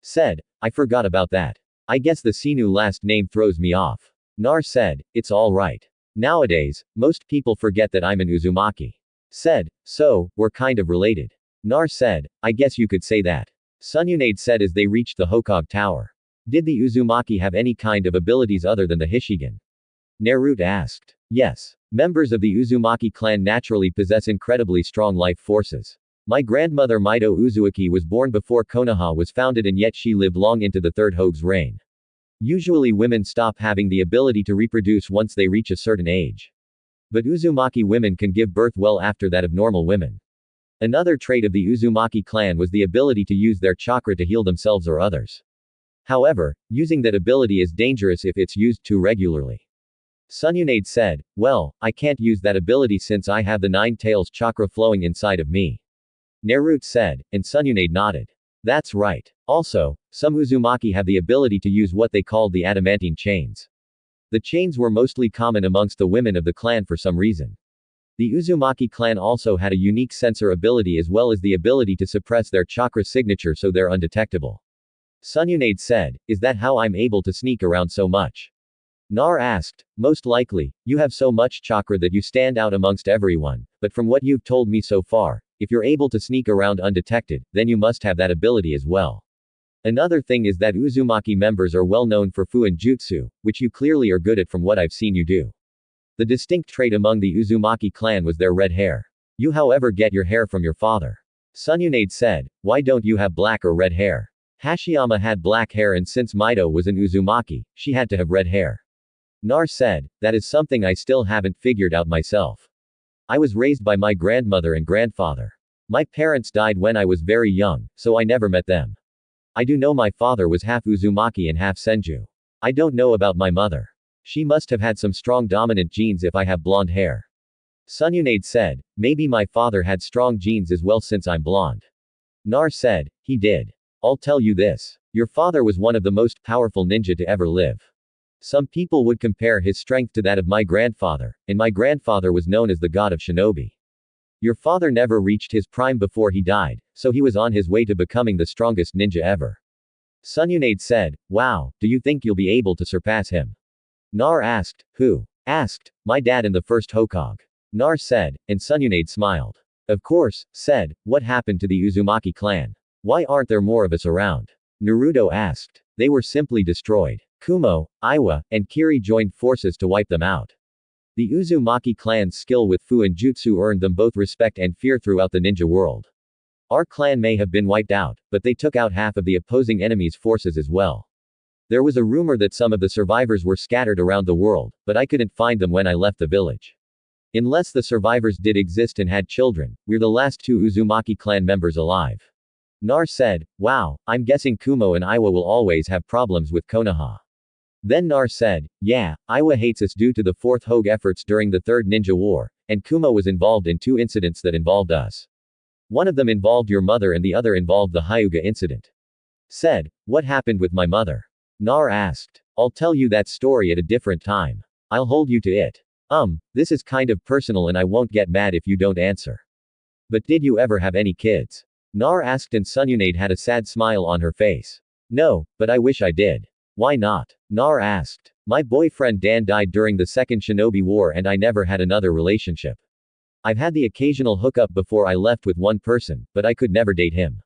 Said, I forgot about that. I guess the Sinu last name throws me off. Nar said, it's alright. Nowadays, most people forget that I'm an Uzumaki. Said, so, we're kind of related. Nar said, I guess you could say that. Tsunade said as they reached the Hokage Tower. Did the Uzumaki have any kind of abilities other than the Hishigan? Naruto asked. Yes. Members of the Uzumaki clan naturally possess incredibly strong life forces. My grandmother Naruto Uzumaki was born before Konoha was founded and yet she lived long into the third Hogue's reign. Usually women stop having the ability to reproduce once they reach a certain age. But Uzumaki women can give birth well after that of normal women. Another trait of the Uzumaki clan was the ability to use their chakra to heal themselves or others. However, using that ability is dangerous if it's used too regularly. Sununade said, well, I can't use that ability since I have the nine tails chakra flowing inside of me. Naruto said, and Sununade nodded. That's right. Also, some Uzumaki have the ability to use what they called the adamantine chains. The chains were mostly common amongst the women of the clan for some reason. The Uzumaki clan also had a unique sensor ability as well as the ability to suppress their chakra signature so they're undetectable. Sununade said, is that how I'm able to sneak around so much? Nar asked, most likely, you have so much chakra that you stand out amongst everyone, but from what you've told me so far, if you're able to sneak around undetected, then you must have that ability as well. Another thing is that Uzumaki members are well known for Fuin Jutsu, which you clearly are good at from what I've seen you do. The distinct trait among the Uzumaki clan was their red hair. You however get your hair from your father. Sununade said, why don't you have black or red hair? Hashiyama had black hair and since Naruto was an Uzumaki, she had to have red hair. Nar said, that is something I still haven't figured out myself. I was raised by my grandmother and grandfather. My parents died when I was very young, so I never met them. I do know my father was half Uzumaki and half Senju. I don't know about my mother. She must have had some strong dominant genes if I have blonde hair. Sununade said, maybe my father had strong genes as well since I'm blonde. Nar said, he did. I'll tell you this. Your father was one of the most powerful ninja to ever live. Some people would compare his strength to that of my grandfather, and my grandfather was known as the god of shinobi. Your father never reached his prime before he died, so he was on his way to becoming the strongest ninja ever. Sununade said, wow, do you think you'll be able to surpass him? Nar asked, who? Asked, my dad and the first Hokage. Nar said, and Sununade smiled. Of course, said, what happened to the Uzumaki clan? Why aren't there more of us around? Naruto asked. They were simply destroyed. Kumo, Iwa, and Kiri joined forces to wipe them out. The Uzumaki clan's skill with Fuin Jutsu earned them both respect and fear throughout the ninja world. Our clan may have been wiped out, but they took out half of the opposing enemy's forces as well. There was a rumor that some of the survivors were scattered around the world, but I couldn't find them when I left the village. Unless the survivors did exist and had children, we're the last two Uzumaki clan members alive. Nar said, wow, I'm guessing Kumo and Iwa will always have problems with Konoha. Then Nar said, yeah, Iwa hates us due to the fourth Hogue efforts during the Third Ninja War, and Kumo was involved in two incidents that involved us. One of them involved your mother and the other involved the Hyuga incident. Said, what happened with my mother? Nar asked. I'll tell you that story at a different time. I'll hold you to it. This is kind of personal and I won't get mad if you don't answer. But did you ever have any kids? Nar asked and Sununade had a sad smile on her face. No, but I wish I did. Why not? Nar asked. My boyfriend Dan died during the Second Shinobi War and I never had another relationship. I've had the occasional hookup before I left with one person, but I could never date him.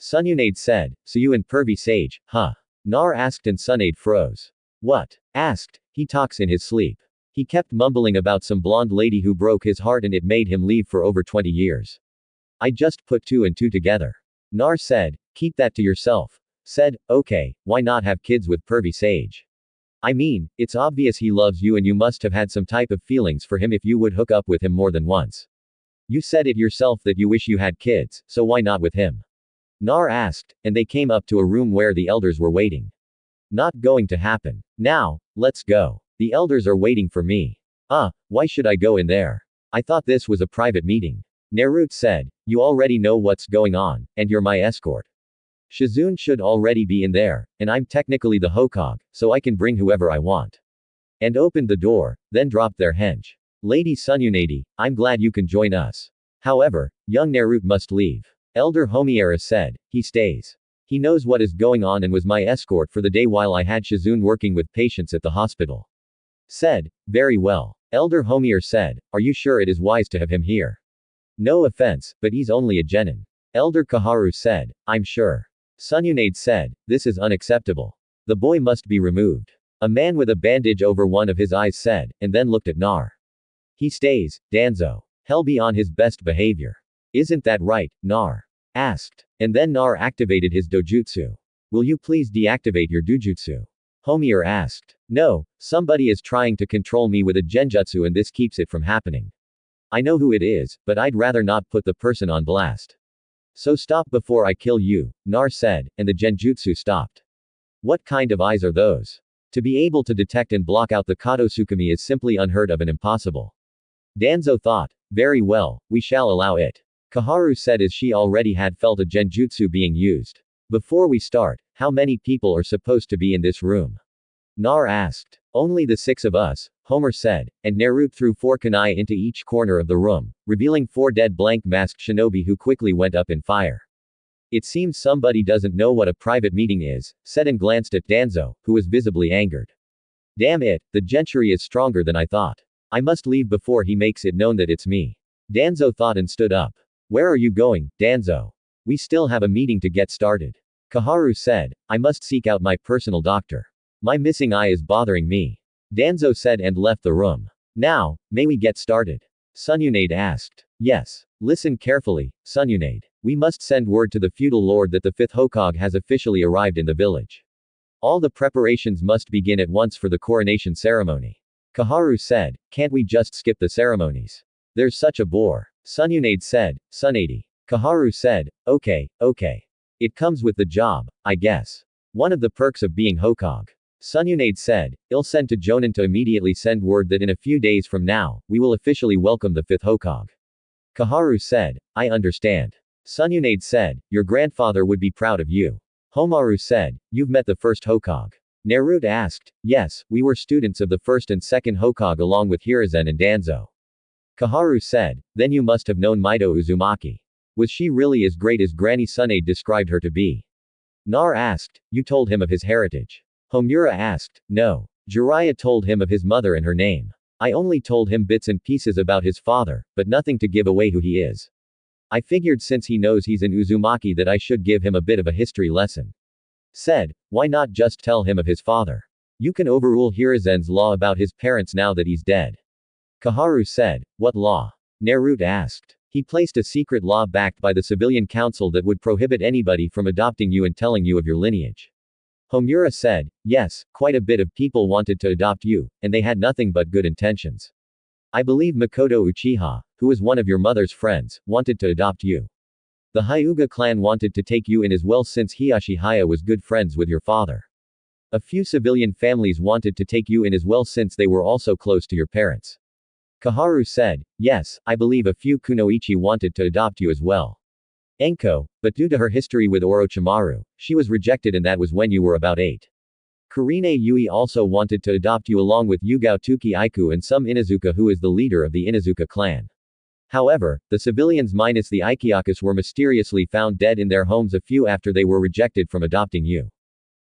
Sununade said, so you and Pervy Sage, huh? Nar asked and Sunade froze. What? Asked. He talks in his sleep. He kept mumbling about some blonde lady who broke his heart and it made him leave for over 20 years. I just put two and two together. Nar said, keep that to yourself. Said, okay, why not have kids with Pervy Sage? I mean, it's obvious he loves you and you must have had some type of feelings for him if you would hook up with him more than once. You said it yourself that you wish you had kids, so why not with him? Nar asked, and they came up to a room where the elders were waiting. Not going to happen. Now, let's go. The elders are waiting for me. Why should I go in there? I thought this was a private meeting. Naruto said, you already know what's going on, and you're my escort. Shizune should already be in there, and I'm technically the Hokage, so I can bring whoever I want. And opened the door, then dropped their henge. Lady Sununade, I'm glad you can join us. However, young Naruto must leave. Elder Homiera said, he stays. He knows what is going on and was my escort for the day while I had Shizune working with patients at the hospital. Said, very well. Elder Homier said, are you sure it is wise to have him here? No offense, but he's only a genin. Elder Kaharu said, I'm sure. Sununade said, this is unacceptable. The boy must be removed. A man with a bandage over one of his eyes said, and then looked at Nar. He stays, Danzo. He'll be on his best behavior. Isn't that right? Nar asked. And then Nar activated his dojutsu. Will you please deactivate your dojutsu? Homier asked. No, somebody is trying to control me with a genjutsu and this keeps it from happening. I know who it is, but I'd rather not put the person on blast. So stop before I kill you, Nar said, and the genjutsu stopped. What kind of eyes are those? To be able to detect and block out the Kato Tsukumi is simply unheard of and impossible. Danzo thought. Very well, we shall allow it. Kaharu said as she already had felt a genjutsu being used. Before we start, how many people are supposed to be in this room? Nar asked. Only the 6 of us, Homer said, and Naruto threw 4 kunai into each corner of the room, revealing 4 dead blank masked shinobi who quickly went up in fire. It seems somebody doesn't know what a private meeting is, said and glanced at Danzo, who was visibly angered. Damn it, the gentry is stronger than I thought. I must leave before he makes it known that it's me. Danzo thought and stood up. Where are you going, Danzo? We still have a meeting to get started. Kaharu said, I must seek out my personal doctor. My missing eye is bothering me. Danzo said and left the room. Now, may we get started? Sununade asked. Yes. Listen carefully, Sununade. We must send word to the feudal lord that the 5th Hokage has officially arrived in the village. All the preparations must begin at once for the coronation ceremony. Kaharu said, can't we just skip the ceremonies? There's such a bore. Sununade said, Sunady. Kaharu said, okay. It comes with the job, I guess. One of the perks of being Hokage. Sununade said, I'll send to Jonin to immediately send word that in a few days from now, we will officially welcome the 5th Hokage. Kaharu said, I understand. Sununade said, your grandfather would be proud of you. Homaru said, you've met the 1st Hokage. Naruto asked, yes, we were students of the 1st and 2nd Hokage along with Hiruzen and Danzo. Kaharu said, then you must have known Naruto Uzumaki. Was she really as great as Granny Sunade described her to be? Nar asked, you told him of his heritage. Homura asked, no. Jiraiya told him of his mother and her name. I only told him bits and pieces about his father, but nothing to give away who he is. I figured since he knows he's an Uzumaki that I should give him a bit of a history lesson. Said, why not just tell him of his father? You can overrule Hiruzen's law about his parents now that he's dead. Kaharu said, what law? Naruto asked. He placed a secret law backed by the civilian council that would prohibit anybody from adopting you and telling you of your lineage. Homura said, yes, quite a bit of people wanted to adopt you, and they had nothing but good intentions. I believe Makoto Uchiha, who is one of your mother's friends, wanted to adopt you. The Hyuga clan wanted to take you in as well since Hiyashihaya was good friends with your father. A few civilian families wanted to take you in as well since they were also close to your parents. Kaharu said, yes, I believe a few kunoichi wanted to adopt you as well. Enko, but due to her history with Orochimaru, she was rejected and that was when you were about 8. Kurine Yui also wanted to adopt you along with Yugao Tuki Aiku and some Inuzuka who is the leader of the Inuzuka clan. However, the civilians minus the Ikyakus were mysteriously found dead in their homes a few after they were rejected from adopting you.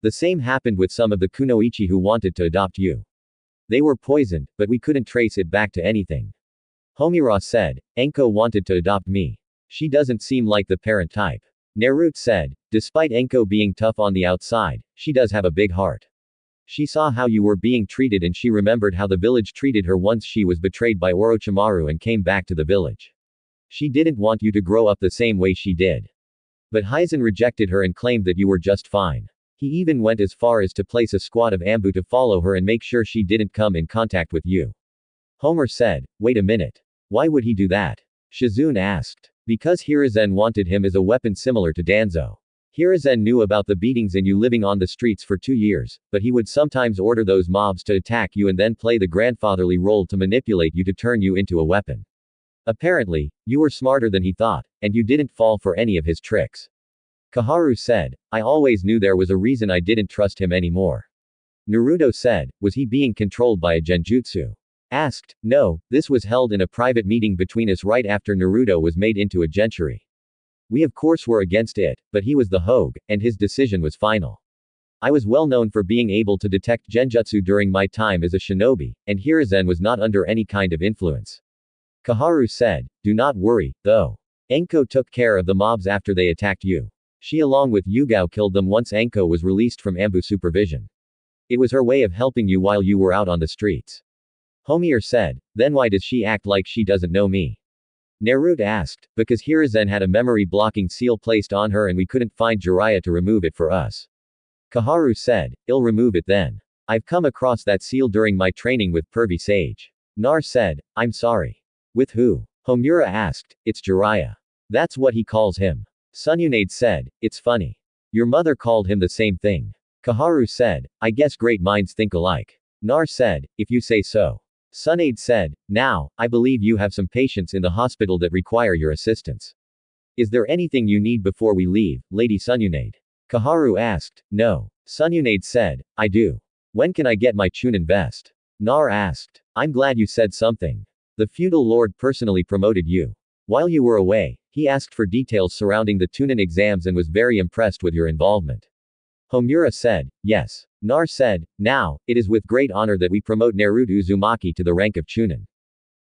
The same happened with some of the kunoichi who wanted to adopt you. They were poisoned, but we couldn't trace it back to anything. Homura said, Enko wanted to adopt me. She doesn't seem like the parent type. Naruto said, despite Enko being tough on the outside, she does have a big heart. She saw how you were being treated and she remembered how the village treated her once she was betrayed by Orochimaru and came back to the village. She didn't want you to grow up the same way she did. But Hizen rejected her and claimed that you were just fine. He even went as far as to place a squad of Ambu to follow her and make sure she didn't come in contact with you. Homer said, wait a minute. Why would he do that? Shizune asked. Because Hiruzen wanted him as a weapon similar to Danzo. Hiruzen knew about the beatings and you living on the streets for 2 years, but he would sometimes order those mobs to attack you and then play the grandfatherly role to manipulate you to turn you into a weapon. Apparently, you were smarter than he thought, and you didn't fall for any of his tricks. Kaharu said, I always knew there was a reason I didn't trust him anymore. Naruto said, was he being controlled by a genjutsu? Asked, no, this was held in a private meeting between us right after Naruto was made into a gentry. We of course were against it, but he was the Hogue, and his decision was final. I was well known for being able to detect genjutsu during my time as a shinobi, and Hiruzen was not under any kind of influence. Kaharu said, do not worry, though. Enko took care of the mobs after they attacked you. She along with Yugao killed them once Enko was released from Ambu supervision. It was her way of helping you while you were out on the streets. Homier said, then why does she act like she doesn't know me? Naruto asked, because Hiruzen had a memory-blocking seal placed on her and we couldn't find Jiraiya to remove it for us. Koharu said, "I'll remove it then. I've come across that seal during my training with Pervy Sage." Nar said, "I'm sorry." "With who?" Homura asked. "It's Jiraiya. That's what he calls him." Sununade said, "It's funny. Your mother called him the same thing." Koharu said, "I guess great minds think alike." Nar said, "If you say so." Sunade said, "Now, I believe you have some patients in the hospital that require your assistance. Is there anything you need before we leave, Lady Sununade?" Koharu asked. "No." Sununade said, "I do. When can I get my Chunin vest?" Nar asked. "I'm glad you said something. The feudal lord personally promoted you. While you were away, he asked for details surrounding the Chunin exams and was very impressed with your involvement." Homura said, "Yes." Nar said, "Now, it is with great honor that we promote Naruto Uzumaki to the rank of Chunin."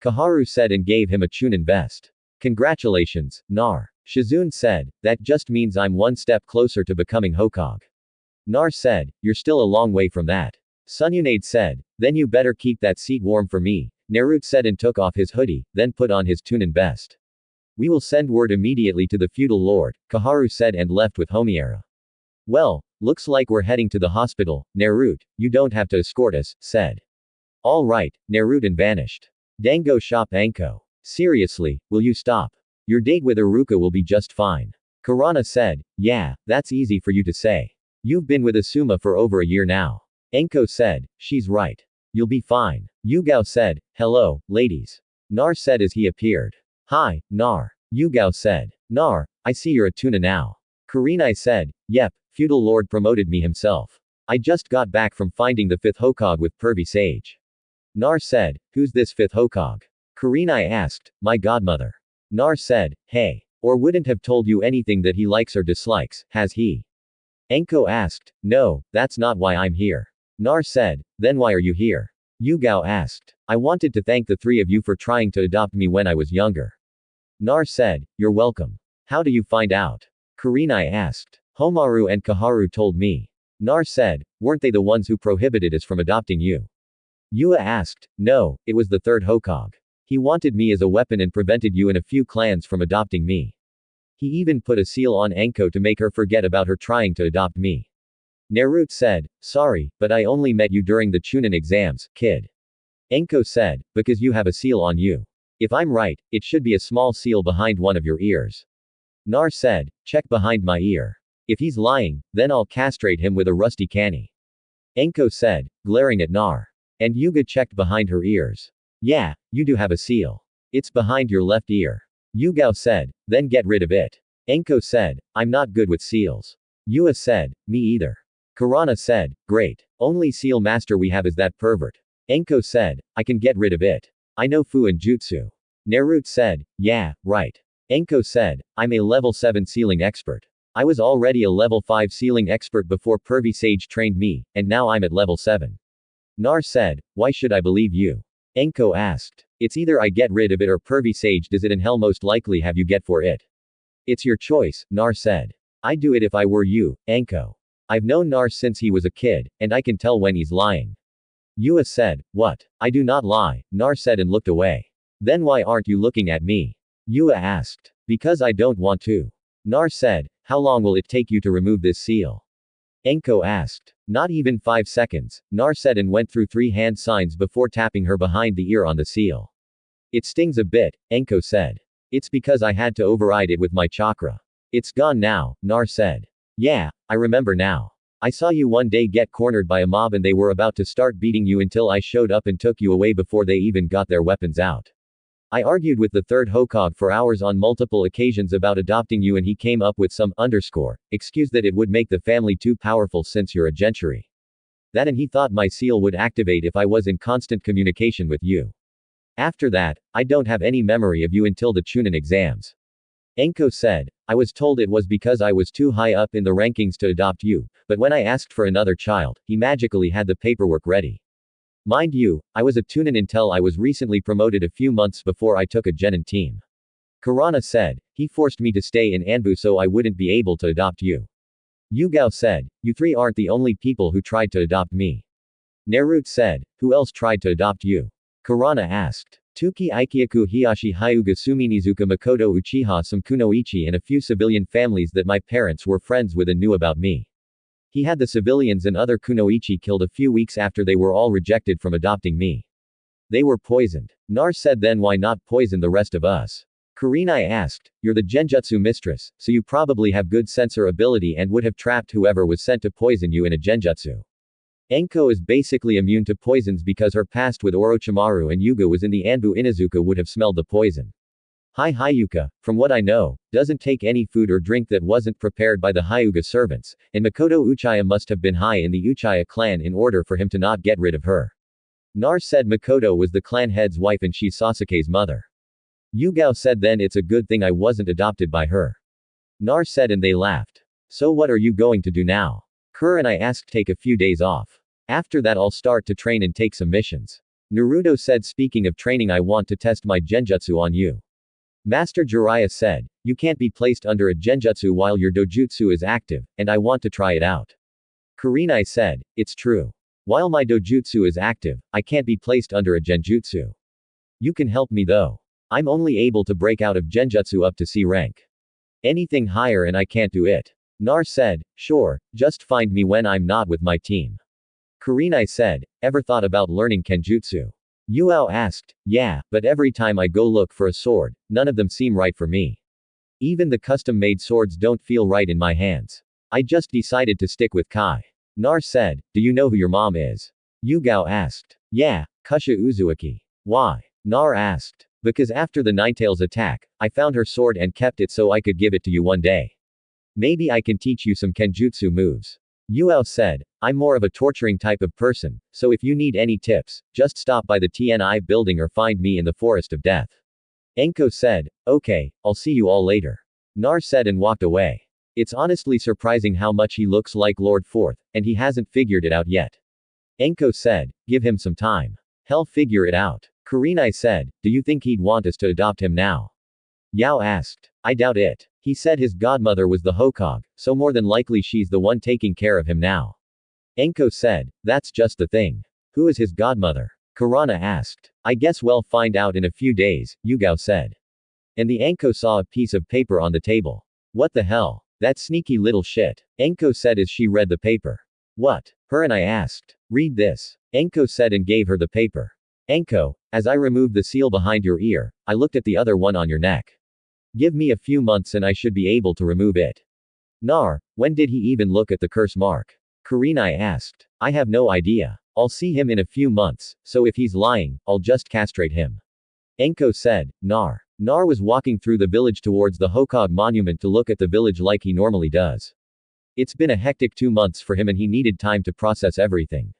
Koharu said and gave him a Chunin vest. "Congratulations, Nar." Shizune said, "That just means I'm one step closer to becoming Hokage." Nar said, "You're still a long way from that." Sununade said, "Then you better keep that seat warm for me." Naruto said and took off his hoodie, then put on his Chunin vest. "We will send word immediately to the feudal lord," Koharu said and left with Homura. "Well, looks like we're heading to the hospital, Naruto, you don't have to escort us," said. "All right," Naruto vanished. Dango shop Anko. "Seriously, will you stop? Your date with Iruka will be just fine." Kurana said, "Yeah, that's easy for you to say. You've been with Asuma for over a year now." Anko said, "She's right. You'll be fine." Yugao said, "Hello, ladies." Nar said as he appeared. "Hi, Nar." Yugao said. "Nar, I see you're a tuna now." Kurenai said, "Yep, feudal lord promoted me himself. I just got back from finding the 5th Hokage with Pervy Sage." Nar said, "Who's this 5th Hokage?" Kurenai asked, "My godmother." Nar said, "Hey. Or wouldn't have told you anything that he likes or dislikes, has he?" Anko asked, "No, that's not why I'm here." Nar said, "Then why are you here?" Yugao asked. "I wanted to thank the three of you for trying to adopt me when I was younger." Nar said, "You're welcome. How do you find out?" Kurenai asked. "Homaru and Koharu told me." Nar said, "Weren't they the ones who prohibited us from adopting you?" Yua asked. "No, it was the 3rd Hokage. He wanted me as a weapon and prevented you and a few clans from adopting me. He even put a seal on Anko to make her forget about her trying to adopt me." Naruto said, "Sorry, but I only met you during the Chunin exams, kid." Anko said, "Because you have a seal on you. If I'm right, it should be a small seal behind one of your ears." Nar said, "Check behind my ear. If he's lying, then I'll castrate him with a rusty canny." Anko said, glaring at Nar. And Yuga checked behind her ears. "Yeah, you do have a seal. It's behind your left ear." Yugao said, "Then get rid of it." Anko said, "I'm not good with seals." Yua said, "Me either." Kurana said, "Great. Only seal master we have is that pervert." Anko said, "I can get rid of it. I know Fu and Jutsu." Naruto said, "Yeah, right." Anko said, "I'm a level 7 sealing expert. I was already a level 5 sealing expert before Pervy Sage trained me, and now I'm at level 7. Nar said, "Why should I believe you?" Anko asked. "It's either I get rid of it or Pervy Sage does it and hell most likely have you get for it. It's your choice," Nar said. "I'd do it if I were you, Anko. I've known Nar since he was a kid, and I can tell when he's lying." Yua said, "What? I do not lie," Nar said and looked away. "Then why aren't you looking at me?" Yua asked. "Because I don't want to." Nar said, "How long will it take you to remove this seal?" Anko asked. "Not even 5 seconds," Nar said and went through 3 hand signs before tapping her behind the ear on the seal. "It stings a bit," Anko said. "It's because I had to override it with my chakra. It's gone now," Nar said. "Yeah, I remember now. I saw you one day get cornered by a mob and they were about to start beating you until I showed up and took you away before they even got their weapons out. I argued with the 3rd Hokage for hours on multiple occasions about adopting you and he came up with some excuse that it would make the family too powerful since you're a gentry. That and he thought my seal would activate if I was in constant communication with you. After that, I don't have any memory of you until the Chunin exams." Anko said, "I was told it was because I was too high up in the rankings to adopt you, but when I asked for another child, he magically had the paperwork ready. Mind you, I was a Chunin until I was recently promoted a few months before I took a Genin team." Kurana said, "He forced me to stay in Anbu so I wouldn't be able to adopt you." Yugao said, "You 3 aren't the only people who tried to adopt me." Naruto said, "Who else tried to adopt you?" Kurana asked. Tuki Ikyaku Hiyashi Hyuga Suminizuka Makoto Uchiha some Kunoichi and a few civilian families that my parents were friends with and knew about me. He had the civilians and other Kunoichi killed a few weeks after they were all rejected from adopting me. They were poisoned. Nar said then why not poison the rest of us? Kurenai asked, you're the genjutsu mistress, so you probably have good sensor ability and would have trapped whoever was sent to poison you in a genjutsu. Enko is basically immune to poisons because her past with Orochimaru and Yuga was in the Anbu Inuzuka would have smelled the poison. Hi Hyuga, from what I know, doesn't take any food or drink that wasn't prepared by the Hyuga servants, and Makoto Uchiha must have been high in the Uchiha clan in order for him to not get rid of her. Nar said Makoto was the clan head's wife and she's Sasuke's mother. Yugao said then it's a good thing I wasn't adopted by her. Nar said and they laughed. So what are you going to do now? Kurenai asked take a few days off. After that I'll start to train and take some missions. Naruto said speaking of training I want to test my genjutsu on you. Master Jiraiya said, you can't be placed under a genjutsu while your dojutsu is active, and I want to try it out. Kurenai said, it's true. While my dojutsu is active, I can't be placed under a genjutsu. You can help me though. I'm only able to break out of genjutsu up to C rank. Anything higher and I can't do it. Nar said, sure, just find me when I'm not with my team. Kurenai said, ever thought about learning kenjutsu? Yuao asked, yeah, but every time I go look for a sword, none of them seem right for me. Even the custom-made swords don't feel right in my hands. I just decided to stick with Kai. Nar said, do you know who your mom is? Yugao asked. Yeah, Kusha Uzumaki. Why? Nar asked. Because after the Ninetales attack, I found her sword and kept it so I could give it to you one day. Maybe I can teach you some kenjutsu moves. Yuao said, I'm more of a torturing type of person, so if you need any tips, just stop by the TNI building or find me in the Forest of Death. Enko said, okay, I'll see you all later. Nar said and walked away. It's honestly surprising how much he looks like Lord Fourth, and he hasn't figured it out yet. Enko said, give him some time. He'll figure it out. Kurenai said, do you think he'd want us to adopt him now? Yao asked. I doubt it. He said his godmother was the Hokage, so more than likely she's the one taking care of him now. Enko said, that's just the thing. Who is his godmother? Kurana asked. I guess we'll find out in a few days, Yugao said. And the Enko saw a piece of paper on the table. What the hell? That sneaky little shit. Enko said as she read the paper. What? Kurenai asked. Read this. Enko said and gave her the paper. Enko, as I removed the seal behind your ear, I looked at the other one on your neck. Give me a few months and I should be able to remove it. Nar, when did he even look at the curse mark? Kurenai asked. I have no idea. I'll see him in a few months, so if he's lying, I'll just castrate him. Enko said. Nar. Nar was walking through the village towards the Hokage monument to look at the village like he normally does. It's been a hectic 2 months for him and he needed time to process everything.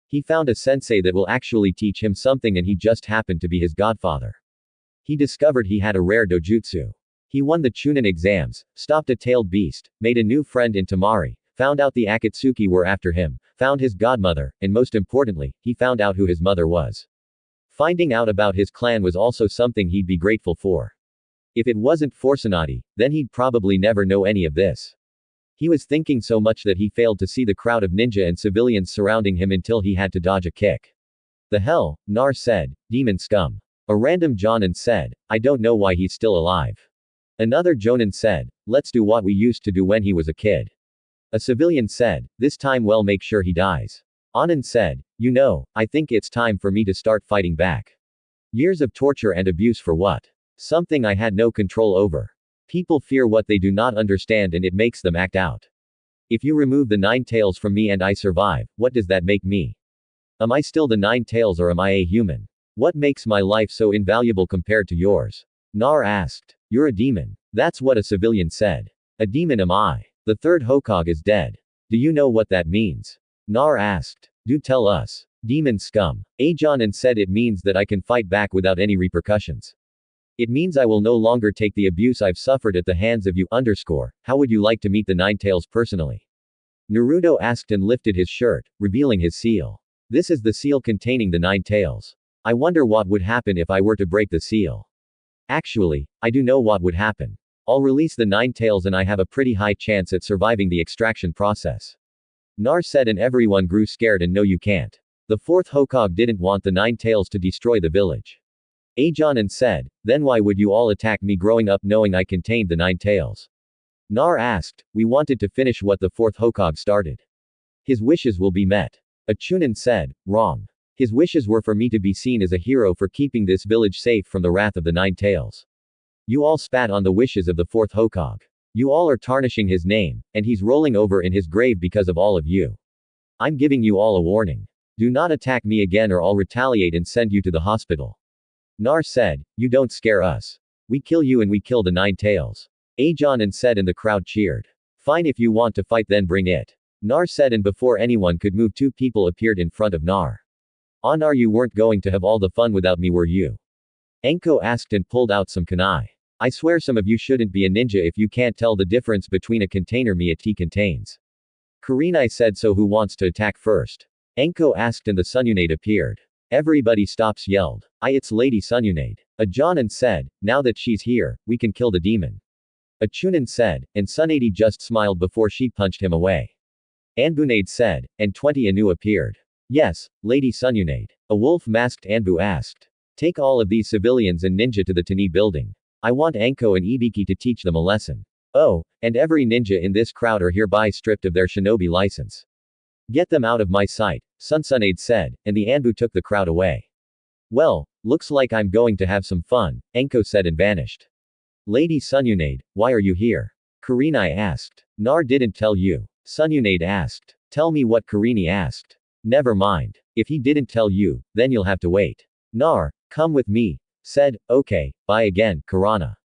He found a sensei that will actually teach him something and he just happened to be his godfather. He discovered he had a rare dojutsu. He won the Chunin exams, stopped a tailed beast, made a new friend in Tamari, found out the Akatsuki were after him, found his godmother, and most importantly, he found out who his mother was. Finding out about his clan was also something he'd be grateful for. If it wasn't for Tsunade, then he'd probably never know any of this. He was thinking so much that he failed to see the crowd of ninja and civilians surrounding him until he had to dodge a kick. The hell? Nar said, demon scum. A random Jonin said, I don't know why he's still alive. Another Jonin said, let's do what we used to do when he was a kid. A civilian said, this time we'll make sure he dies. Anand said, you know, I think it's time for me to start fighting back. Years of torture and abuse for what? Something I had no control over. People fear what they do not understand and it makes them act out. If you remove the 9 tails from me and I survive, what does that make me? Am I still the 9 tails or am I a human? What makes my life so invaluable compared to yours? Nar asked. You're a demon. That's what a civilian said. A demon am I. The third Hokage is dead. Do you know what that means? Nar asked. Do tell us. Demon scum. Ajonin said it means that I can fight back without any repercussions. It means I will no longer take the abuse I've suffered at the hands of you. How would you like to meet the 9 tails personally? Naruto asked and lifted his shirt, revealing his seal. This is the seal containing the 9 tails. I wonder what would happen if I were to break the seal. Actually, I do know what would happen. I'll release the 9 tails and I have a pretty high chance at surviving the extraction process. Nar said and everyone grew scared and no you can't. The 4th Hokage didn't want the 9 tails to destroy the village. Ajonan said, then why would you all attack me growing up knowing I contained the 9 tails? Nar asked, we wanted to finish what the 4th Hokage started. His wishes will be met. A Chunin said, wrong. His wishes were for me to be seen as a hero for keeping this village safe from the wrath of the 9 tails. You all spat on the wishes of the 4th Hokage. You all are tarnishing his name, and he's rolling over in his grave because of all of you. I'm giving you all a warning. Do not attack me again or I'll retaliate and send you to the hospital. Nar said, you don't scare us. We kill you and we kill the 9 tails. Ajonan said and the crowd cheered. Fine, if you want to fight then bring it. Nar said, and before anyone could move 2 people appeared in front of Nar. Nar, you weren't going to have all the fun without me, were you? Enko asked and pulled out some kunai. I swear some of you shouldn't be a ninja if you can't tell the difference between a container me a tea contains. Kurenai said, so who wants to attack first? Enko asked and the Sununade appeared. Everybody stops yelled. It's Lady Sununade. A Jonin said, now that she's here, we can kill the demon. A Chunin said, and Sunade just smiled before she punched him away. Anbunade said, and 20 Anu appeared. Yes, Lady Sununade. A wolf-masked Anbu asked. Take all of these civilians and ninja to the Tani building. I want Anko and Ibiki to teach them a lesson. Oh, and every ninja in this crowd are hereby stripped of their shinobi license. Get them out of my sight, Sunade said, and the Anbu took the crowd away. Well, looks like I'm going to have some fun, Enko said and vanished. Lady Sununade, why are you here? Kurenai asked. Nar didn't tell you. Sununade asked. Tell me what Kurenai asked. Never mind. If he didn't tell you, then you'll have to wait. Nar, come with me. Said, okay, bye again, Kurana.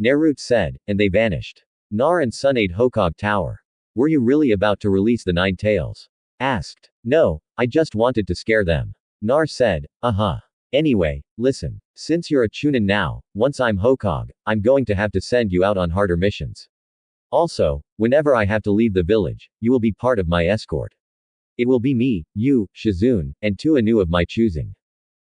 Naruto said, and they vanished. Nar and Sunade Hokage Tower. Were you really about to release the 9 tails? Asked. No, I just wanted to scare them. Nar said, Anyway, listen. Since you're a Chunin now, once I'm Hokage, I'm going to have to send you out on harder missions. Also, whenever I have to leave the village, you will be part of my escort. It will be me, you, Shizune, and 2 Anu of my choosing.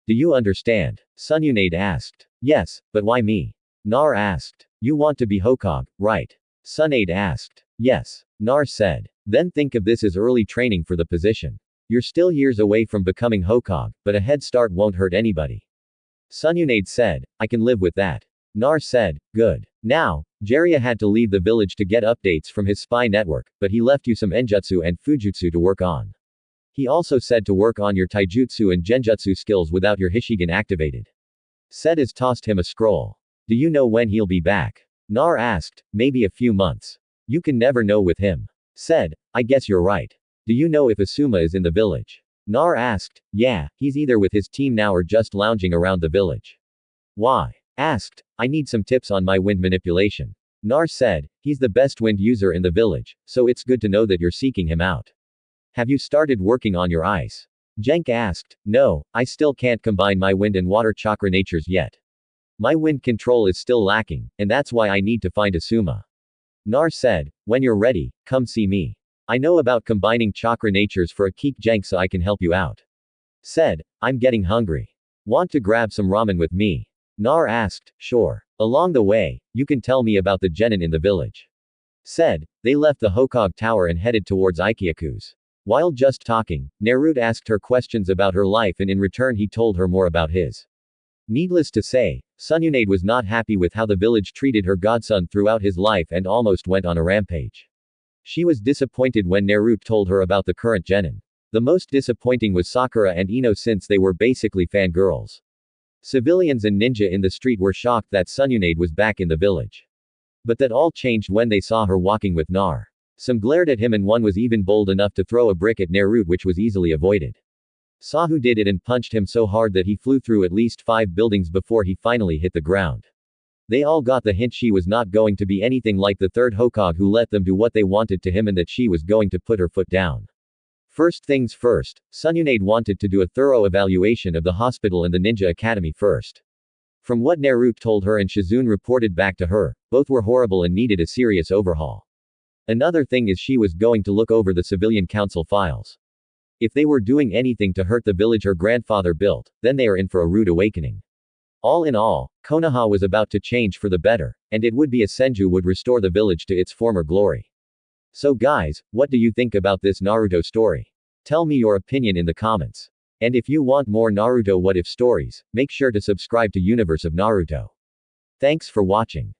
Do you understand? Sununade asked. Yes, but why me? Nar asked. You want to be Hokage, right? Sunade asked. Yes. Nar said. Then think of this as early training for the position. You're still years away from becoming Hokage, but a head start won't hurt anybody. Sununade said, I can live with that. Nar said, good. Now, Jiraiya had to leave the village to get updates from his spy network, but he left you some Enjutsu and Fujutsu to work on. He also said to work on your Taijutsu and Genjutsu skills without your Hishigan activated. Said as tossed him a scroll. Do you know when he'll be back? Nar asked, maybe a few months. You can never know with him. Said, I guess you're right. Do you know if Asuma is in the village? Nar asked, yeah, he's either with his team now or just lounging around the village. Why? Asked, I need some tips on my wind manipulation. Nar said, he's the best wind user in the village, so it's good to know that you're seeking him out. Have you started working on your ice? Jenk asked, no, I still can't combine my wind and water chakra natures yet. My wind control is still lacking, and that's why I need to find Asuma. Nar said, when you're ready, come see me. I know about combining chakra natures for a Keek Jenk, so I can help you out. Said, I'm getting hungry. Want to grab some ramen with me? Nar asked, sure. Along the way, you can tell me about the genin in the village. Said, they left the Hokage Tower and headed towards Ikyaku's. While just talking, Naruto asked her questions about her life and in return he told her more about his. Needless to say, Sununade was not happy with how the village treated her godson throughout his life and almost went on a rampage. She was disappointed when Naruto told her about the current genin. The most disappointing was Sakura and Ino since they were basically fangirls. Civilians and ninja in the street were shocked that Sununade was back in the village. But that all changed when they saw her walking with Nar. Some glared at him and one was even bold enough to throw a brick at Naruto, which was easily avoided. Sahu did it and punched him so hard that he flew through at least 5 buildings before he finally hit the ground. They all got the hint she was not going to be anything like the 3rd Hokage who let them do what they wanted to him and that she was going to put her foot down. First things first, Sununade wanted to do a thorough evaluation of the hospital and the ninja academy first. From what Naruto told her and Shizune reported back to her, both were horrible and needed a serious overhaul. Another thing is she was going to look over the civilian council files. If they were doing anything to hurt the village her grandfather built, then they are in for a rude awakening. All in all, Konoha was about to change for the better, and it would be a Senju would restore the village to its former glory. So guys, what do you think about this Naruto story? Tell me your opinion in the comments. And if you want more Naruto What If stories, make sure to subscribe to Universe of Naruto. Thanks for watching.